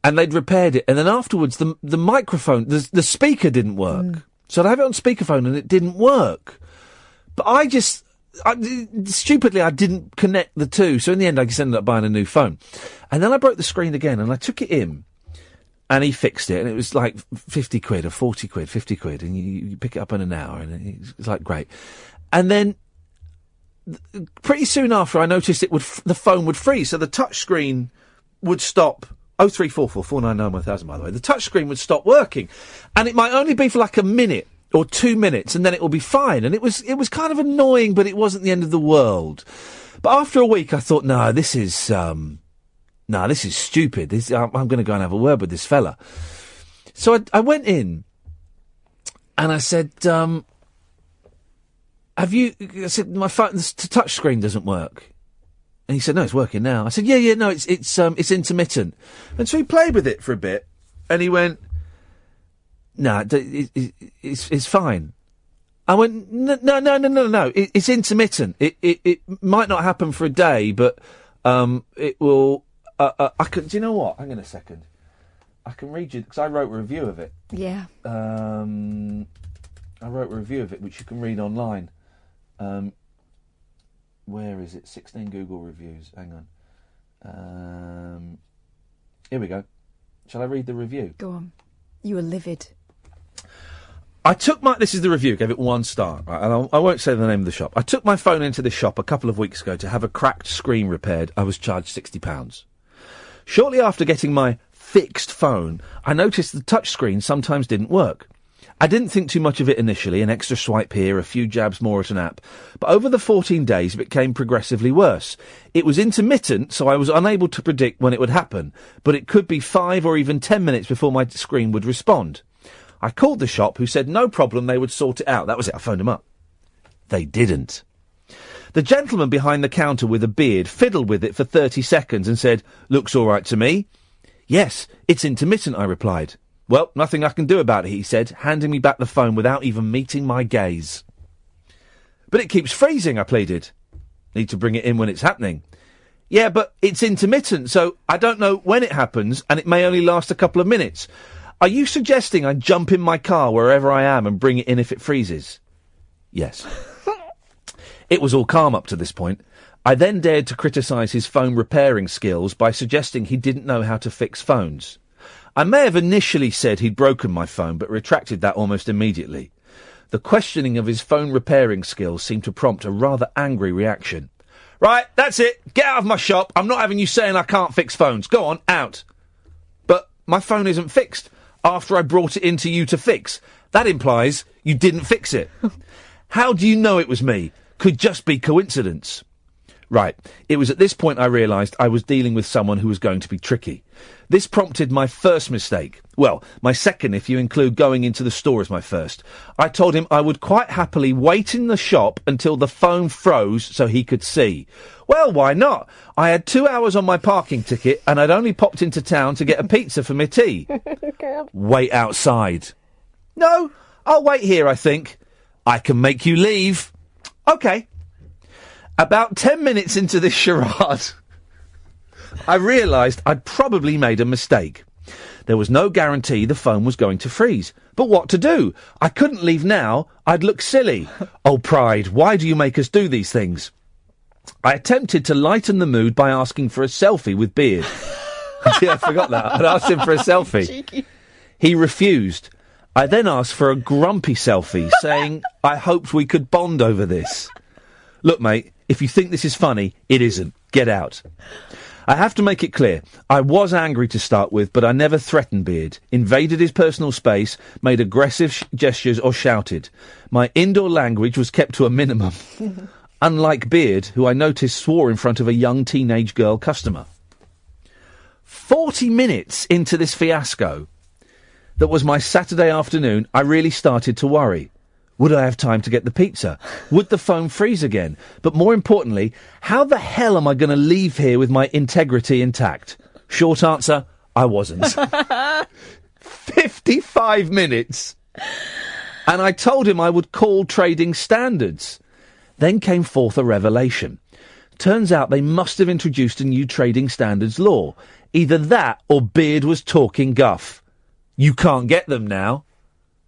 and they'd repaired it, and then afterwards the microphone, the speaker didn't work. So I'd have it on speakerphone, and it didn't work. But stupidly, I didn't connect the two. So in the end, I just ended up buying a new phone. And then I broke the screen again, and I took it in, and he fixed it, and it was like 50 quid or 40 quid, 50 quid, and you pick it up in an hour, and it's like, great. And then pretty soon after, I noticed the phone would freeze, so the touch screen would stop. 0344 499 1000, by the way. The touch screen would stop working, and it might only be for like a minute or 2 minutes, and then it will be fine. And it was kind of annoying, but it wasn't the end of the world. But after a week, I thought, no, this is stupid. I'm going to go and have a word with this fella. So I went in, and I said, have you... I said, my phone, the touch screen doesn't work. And he said, no, it's working now. I said, yeah, no, it's intermittent. And so he played with it for a bit, and he went, no, it's fine. I went, no, it's intermittent. It might not happen for a day, but it will... do you know what? Hang on a second. I can read you, because I wrote a review of it. Yeah. I wrote a review of it, which you can read online. Where is it? 16 Google reviews. Hang on. Here we go. Shall I read the review? Go on. You were livid. This is the review, gave it 1 star, right, and I won't say the name of the shop. I took my phone into the shop a couple of weeks ago to have a cracked screen repaired. I was charged £60. Shortly after getting my fixed phone, I noticed the touchscreen sometimes didn't work. I didn't think too much of it initially, an extra swipe here, a few jabs more at an app, but over the 14 days it became progressively worse. It was intermittent, so I was unable to predict when it would happen, but it could be 5 or even 10 minutes before my screen would respond. I called the shop, who said no problem, they would sort it out. That was it, I phoned them up. They didn't. The gentleman behind the counter with a beard fiddled with it for 30 seconds and said, looks all right to me. Yes, it's intermittent, I replied. Well, nothing I can do about it, he said, handing me back the phone without even meeting my gaze. But it keeps freezing, I pleaded. Need to bring it in when it's happening. Yeah, but it's intermittent, so I don't know when it happens, and it may only last a couple of minutes. Are you suggesting I jump in my car wherever I am and bring it in if it freezes? Yes. It was all calm up to this point. I then dared to criticise his phone repairing skills by suggesting he didn't know how to fix phones. I may have initially said he'd broken my phone, but retracted that almost immediately. The questioning of his phone repairing skills seemed to prompt a rather angry reaction. Right, that's it. Get out of my shop. I'm not having you saying I can't fix phones. Go on, out. But my phone isn't fixed after I brought it in to you to fix. That implies you didn't fix it. How do you know it was me? Could just be coincidence. Right, it was at this point I realised I was dealing with someone who was going to be tricky. This prompted my first mistake. Well, my second if you include going into the store as my first. I told him I would quite happily wait in the shop until the phone froze so he could see. Well, why not? I had 2 hours on my parking ticket and I'd only popped into town to get a pizza for my tea. Wait outside. No, I'll wait here, I think. I can make you leave. OK. About 10 minutes into this charade, I realised I'd probably made a mistake. There was no guarantee the phone was going to freeze. But what to do? I couldn't leave now. I'd look silly. Oh, pride, why do you make us do these things? I attempted to lighten the mood by asking for a selfie with Beard. Yeah, I forgot that. I'd asked him for a selfie. Cheeky. He refused. I then asked for a grumpy selfie, saying I hoped we could bond over this. Look, mate, if you think this is funny, it isn't. Get out. I have to make it clear, I was angry to start with, but I never threatened Beard, invaded his personal space, made aggressive gestures or shouted. My indoor language was kept to a minimum. Unlike Beard, who I noticed swore in front of a young teenage girl customer. 40 minutes into this fiasco, that was my Saturday afternoon, I really started to worry. Would I have time to get the pizza? Would the phone freeze again? But more importantly, how the hell am I going to leave here with my integrity intact? Short answer, I wasn't. 55 minutes. And I told him I would call Trading Standards. Then came forth a revelation. Turns out they must have introduced a new Trading Standards law. Either that or Beard was talking guff. You can't get them now.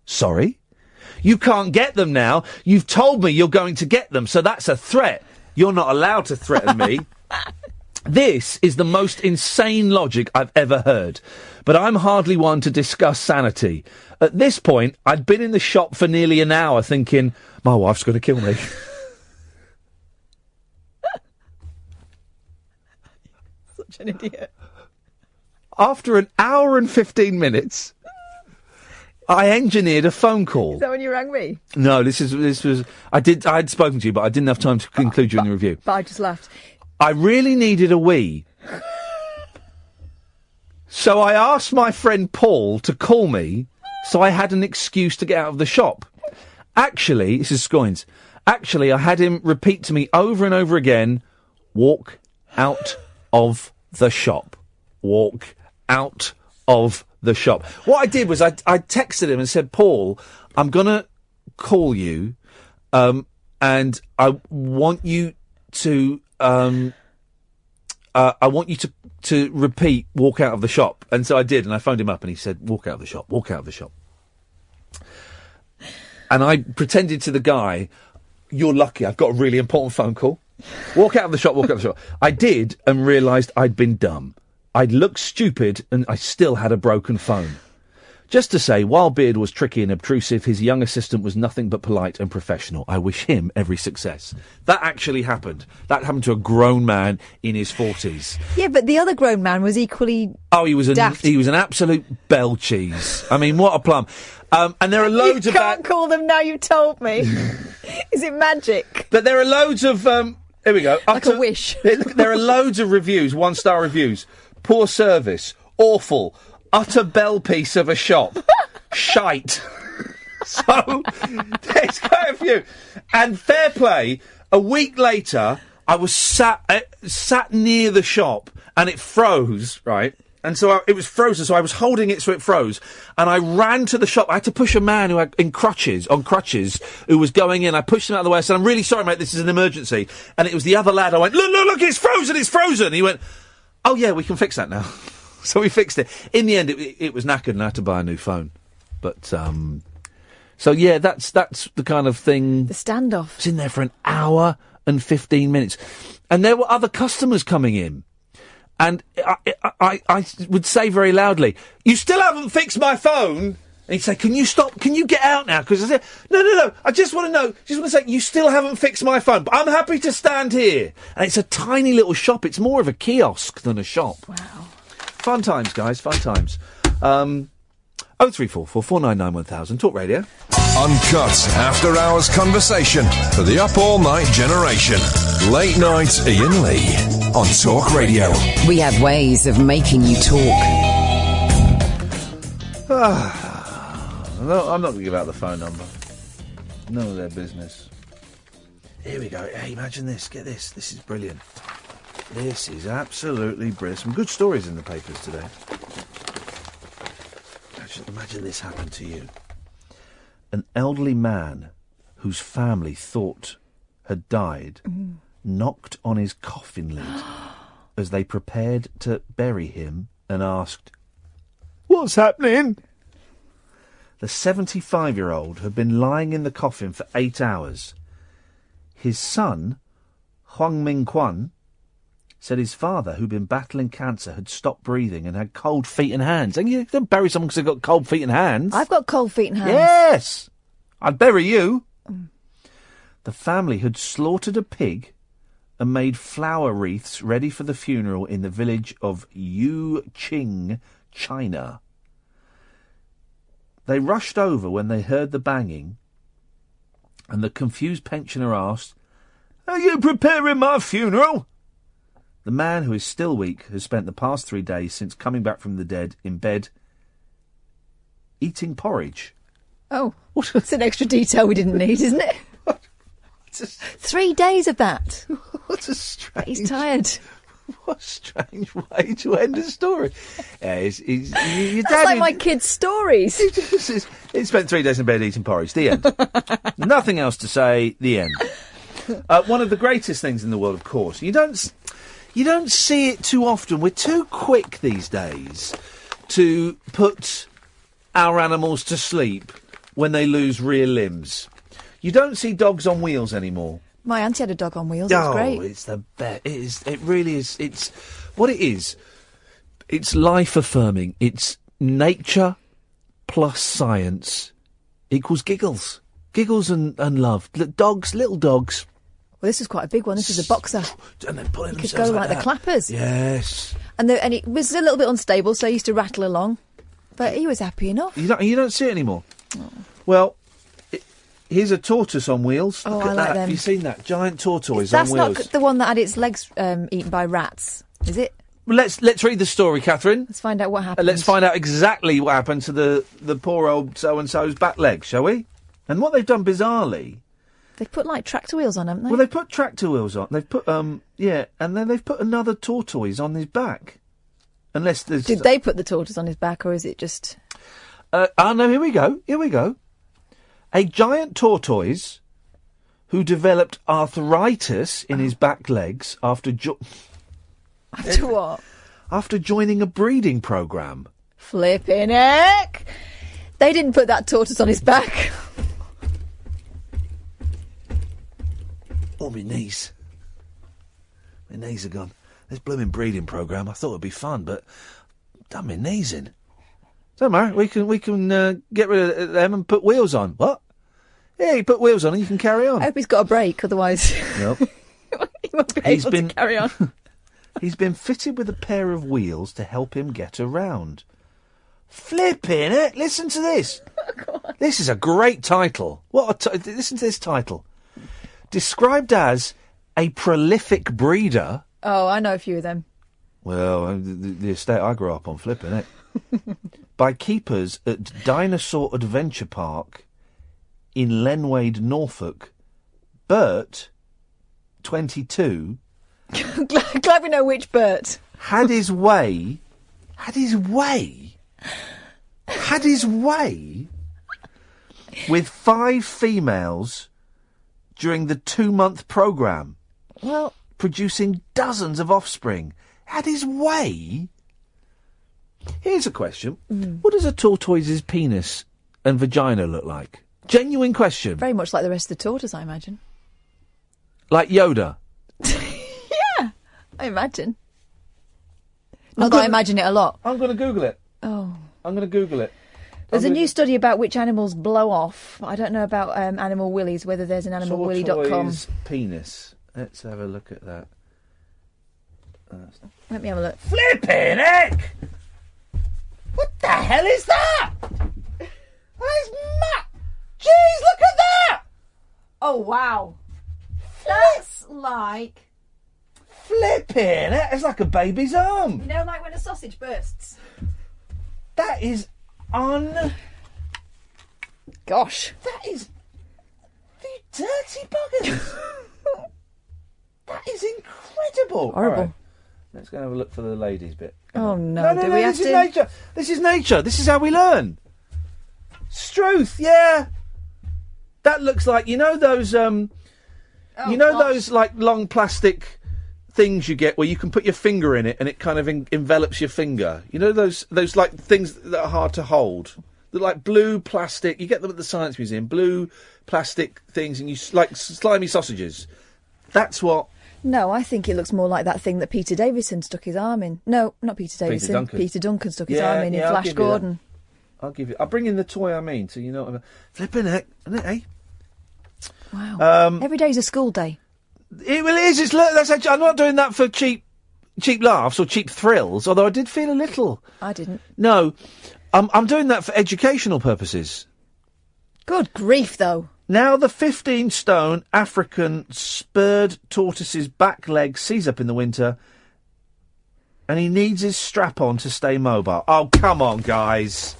Sorry? You can't get them now. You've told me you're going to get them, so that's a threat. You're not allowed to threaten me. This is the most insane logic I've ever heard. But I'm hardly one to discuss sanity. At this point, I'd been in the shop for nearly an hour thinking, my wife's going to kill me. Such an idiot. After an hour and 15 minutes... I engineered a phone call. Is that when you rang me? No, this was I had spoken to you, but I didn't have time to include you in the review. But I just laughed. I really needed a wee. So I asked my friend Paul to call me so I had an excuse to get out of the shop. Actually, this is Scoins. Actually, I had him repeat to me over and over again, walk out of the shop. Walk out of the shop. What I did was I texted him and said, Paul, I'm going to call you, and I want you to, to repeat, walk out of the shop. And so I did, and I phoned him up and he said, walk out of the shop, walk out of the shop. And I pretended to the guy, you're lucky, I've got a really important phone call. Walk out of the shop, walk out of the shop. I did, and realised I'd been dumb. I'd looked stupid, and I still had a broken phone. Just to say, while Beard was tricky and obtrusive, his young assistant was nothing but polite and professional. I wish him every success. That actually happened. That happened to a grown man in his 40s. Yeah, but the other grown man was equally he was daft. He was an absolute bell cheese. I mean, what a plum. And there are loads of... You can't call them now you've told me. Is it magic? But there are loads of... here we go. Like a wish. There are loads of reviews, 1-star reviews. Poor service. Awful. Utter bell piece of a shop. Shite. So, there's quite a few. And fair play, a week later, I was sat near the shop, and it froze, right? And so it was frozen, so I was holding it so it froze. And I ran to the shop. I had to push a man who had on crutches, who was going in. I pushed him out of the way. I said, I'm really sorry, mate, this is an emergency. And it was the other lad. I went, look, it's frozen, it's frozen. He went, oh yeah, we can fix that now. So we fixed it. In the end, it was knackered and I had to buy a new phone. But, so yeah, that's the kind of thing. The standoff. It's in there for an hour and 15 minutes. And there were other customers coming in. And I would say very loudly, you still haven't fixed my phone? And he'd say, can you stop? Can you get out now? Because I said, no, I just want to say, you still haven't fixed my phone, but I'm happy to stand here. And it's a tiny little shop. It's more of a kiosk than a shop. Wow. Fun times, guys, fun times. 0344 499 1000, Talk Radio. Uncut after-hours conversation for the up all-night generation. Late night Iain Lee on Talk Radio. We have ways of making you talk. No, I'm not going to give out the phone number. None of their business. Here we go. Hey, imagine this. Get this. This is brilliant. This is absolutely brilliant. Some good stories in the papers today. Imagine this happened to you. An elderly man whose family thought had died knocked on his coffin lid as they prepared to bury him and asked, "What's happening?" The 75-year-old had been lying in the coffin for 8 hours. His son, Huang Mingquan, said his father, who'd been battling cancer, had stopped breathing and had cold feet and hands. And you don't bury someone because they've got cold feet and hands. I've got cold feet and hands. Yes! I'd bury you. The family had slaughtered a pig and made flower wreaths ready for the funeral in the village of Yuqing, China. They rushed over when they heard the banging, and the confused pensioner asked, "Are you preparing my funeral?" The man, who is still weak, has spent the past 3 days since coming back from the dead in bed eating porridge. Oh, that's an extra detail we didn't need, isn't it? 3 days of that. What a strange... He's tired. What a strange way to end a story. Yeah, your That's like my kids' stories. He spent 3 days in bed eating porridge. The end. Nothing else to say. The end. One of the greatest things in the world, of course. You don't see it too often. We're too quick these days to put our animals to sleep when they lose rear limbs. You don't see dogs on wheels anymore. My auntie had a dog on wheels. It was great. It's the best. It really is. It's what it is. It's life affirming. It's nature plus science equals giggles. Giggles and love. Dogs, little dogs. Well, this is quite a big one. This is a boxer. And then pulling He could themselves go like that. the clappers. Yes. And it was a little bit unstable, so he used to rattle along. But he was happy enough. You don't see it anymore. Oh. Well, here's a tortoise on wheels. Oh, Look at I like that. them. Have you seen that? Giant tortoise on wheels. That's not the one that had its legs eaten by rats, is it? Well, let's read the story, Catherine. Let's find out what happened. Let's find out exactly what happened to the poor old so-and-so's back legs, shall we? And what they've done bizarrely They've put, like, tractor wheels on, haven't they? Well, they've put tractor wheels on. They've put, and then they've put another tortoise on his back. Unless there's... Did they put the tortoise on his back, or is it just... no, here we go. A giant tortoise who developed arthritis in his back legs after... After what? After joining a breeding programme. Flipping heck! They didn't put that tortoise on his back. Oh, my knees. My knees are gone. This blooming breeding programme, I thought it'd be fun, but damn, my knees in. Don't matter, we can get rid of them and put wheels on. What? Yeah, you put wheels on and you can carry on. I hope he's got a break, otherwise Nope. he won't be able to carry on. He's been fitted with a pair of wheels to help him get around. Flipping it! Listen to this. This is a great title. Listen to this title. Described as a prolific breeder. Oh, I know a few of them. Well, the estate I grew up on, flipping it. By keepers at Dinosaur Adventure Park in Lenwade, Norfolk. Bert, 22... Glad we know which Bert. Had his way with 5 females during the 2-month programme. Well, producing dozens of offspring. Had his way? Here's a question. What does a tortoise's penis and vagina look like? Genuine question. Very much like the rest of the tortoise, I imagine. Like Yoda? Yeah, I imagine. Not that I imagine it a lot. I'm going to Google it. Oh. I'm going to Google it. There's a new study about which animals blow off. I don't know about animal willies, whether there's an animalwilly.com. Tortoise penis. Let's have a look at that. Let me have a look. Flipping heck! What the hell is that? That is mad. Jeez, look at that! Oh, wow. That's like... Flipping it! It's like a baby's arm. You know, like when a sausage bursts. That is Gosh. That is... You dirty buggers. That is incredible. Horrible. All right. Let's go and have a look for the ladies bit. Oh, no. Do we have this to? is nature. This is nature. This is how we learn. Struth, yeah. That looks like, you know those, those, like, long plastic things you get where you can put your finger in it and it kind of envelops your finger. You know those like, things that are hard to hold? They're like blue plastic. You get them at the Science Museum. Blue plastic things, and you, like, slimy sausages. That's what... No, I think it looks more like that thing that Peter Davison stuck his arm in. No, not Peter Davison. Peter Duncan stuck his arm in Flash Gordon. I'll bring in the toy I mean, so you know what I mean. Flipping heck, isn't it, eh? Wow. Every day's a school day. It is. I'm not doing that for cheap laughs or cheap thrills, although I did feel a little. I didn't. No, I'm doing that for educational purposes. Good grief, though. Now the 15-stone African spurred tortoise's back leg sees up in the winter, and he needs his strap-on to stay mobile. Oh, come on, guys.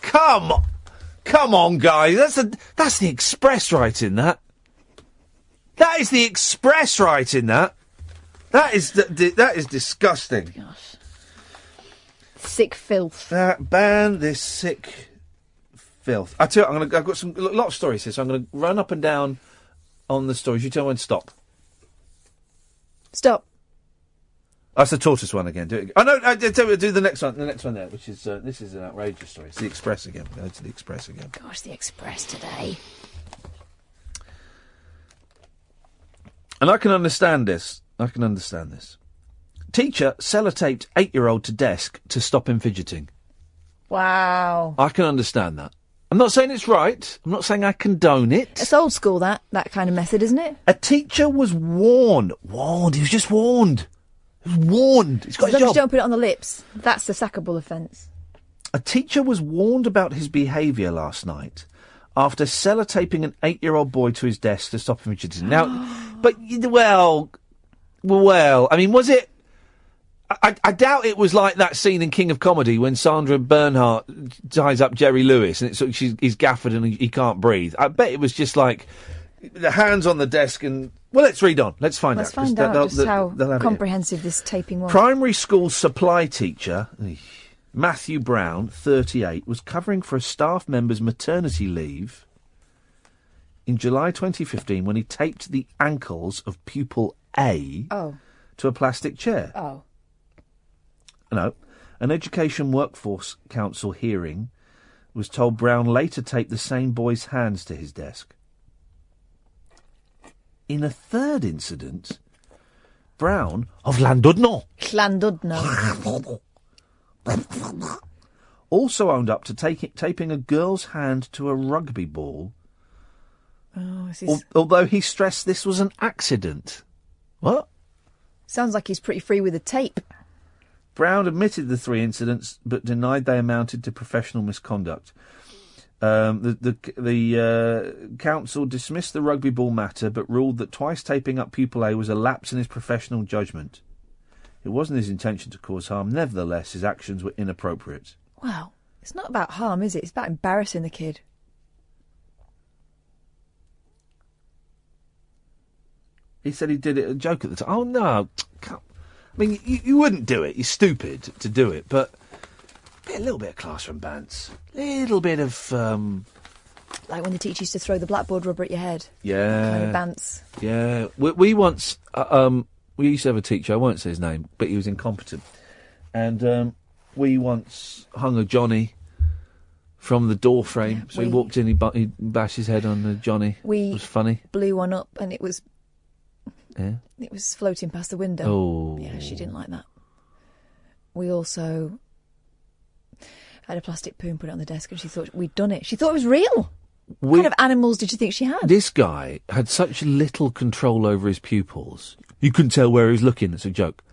Come on, guys. That's the Express writing that. That is the Express writing that. That is disgusting. Gosh. Sick filth. Ban this sick filth. I tell you, I've got a lot of stories here, so I'm going to run up and down on the stories. You tell me when to stop. Stop. That's the tortoise one again. Do it. Oh no! Do the next one. The next one there, which is this is an outrageous story. It's the Express again. Go to the Express again. Gosh, the Express today. And I can understand this. Teacher sellotaped 8-year-old to desk to stop him fidgeting. Wow. I can understand that. I'm not saying it's right. I'm not saying I condone it. It's old school, that kind of method, isn't it? A teacher was warned. He was just warned. He was warned. He's got his job. As long as you don't put it on the lips. That's a sackable offence. A teacher was warned about his behaviour last night after sellotaping an 8-year-old boy to his desk to stop him fidgeting. Now, but, well, I mean, was it... I doubt it was like that scene in King of Comedy when Sandra Bernhardt ties up Jerry Lewis and he's gaffered and he can't breathe. I bet it was just like the hands on the desk and... Well, let's read on. Let's find out. Let's find out just how comprehensive this taping was. Primary school supply teacher Matthew Brown, 38, was covering for a staff member's maternity leave in July 2015 when he taped the ankles of pupil A to a plastic chair. Oh. No. An Education Workforce Council hearing was told Brown later taped the same boy's hands to his desk. In a third incident, Brown of Llandudno also owned up to taping a girl's hand to a rugby ball, although he stressed this was an accident. What? Sounds like he's pretty free with the tape. Brown admitted the 3 incidents, but denied they amounted to professional misconduct. The council dismissed the rugby ball matter, but ruled that twice taping up pupil A was a lapse in his professional judgment. It wasn't his intention to cause harm. Nevertheless, his actions were inappropriate. Well, it's not about harm, is it? It's about embarrassing the kid. He said he did it a joke at the time. Oh, no. I mean, you wouldn't do it. You're stupid to do it, but... a little bit of classroom bands. Little bit of... Like when the teacher used to throw the blackboard rubber at your head. Yeah. Kind of bants. Yeah. We once... we used to have a teacher, I won't say his name, but he was incompetent. And we once hung a Johnny from the door frame. Yeah, so he walked in, he'd bash his head on the Johnny. It was funny. Blew one up and it was... Yeah. It was floating past the window. Oh. Yeah, she didn't like that. We also... had a plastic poo and put it on the desk and she thought we'd done it. She thought it was real. What kind of animals did you think she had? This guy had such little control over his pupils. You couldn't tell where he was looking. It's a joke.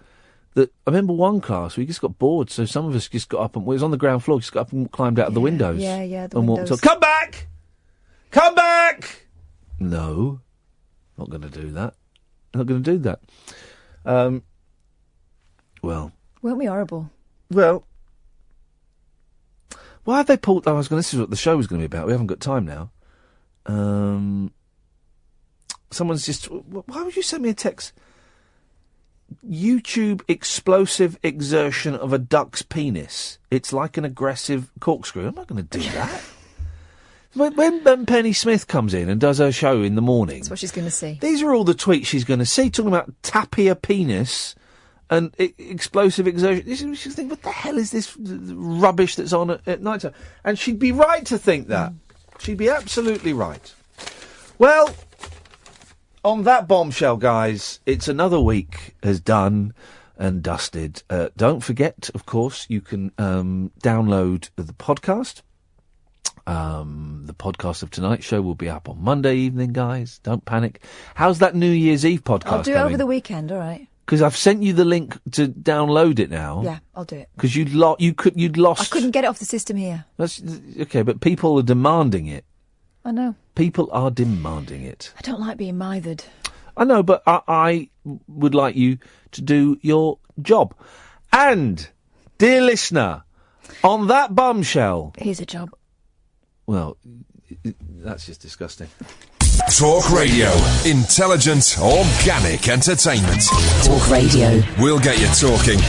That I remember one class, we just got bored, so some of us just got up and... it was on the ground floor, just got up and climbed out of the windows. Yeah, the and windows. Walked up. Come back! Come back! No. Not going to do that. Not going to do that. Well... weren't we horrible? Well... why have they pulled... oh, this is what the show was going to be about. We haven't got time now. Someone's just... why would you send me a text? YouTube explosive exertion of a duck's penis. It's like an aggressive corkscrew. I'm not going to do that. When Penny Smith comes in and does her show in the morning... that's what she's going to see. These are all the tweets she's going to see, talking about tapia penis... and explosive exertion. You should think, what the hell is this rubbish that's on at night time? And she'd be right to think that. She'd be absolutely right. Well, on that bombshell, guys, it's another week has done and dusted. Don't forget, of course, you can download the podcast. The podcast of tonight's show will be up on Monday evening, guys. Don't panic. How's that New Year's Eve podcast I'll do it over the weekend, all right. Because I've sent you the link to download it now. Yeah, I'll do it. Because you'd lost. I couldn't get it off the system here. That's okay, but people are demanding it. I know. People are demanding it. I don't like being mithered. I know, but I would like you to do your job. And, dear listener, on that bombshell... here's a job. Well, that's just disgusting. Talk Radio. Intelligent, organic entertainment. Talk Radio. We'll get you talking.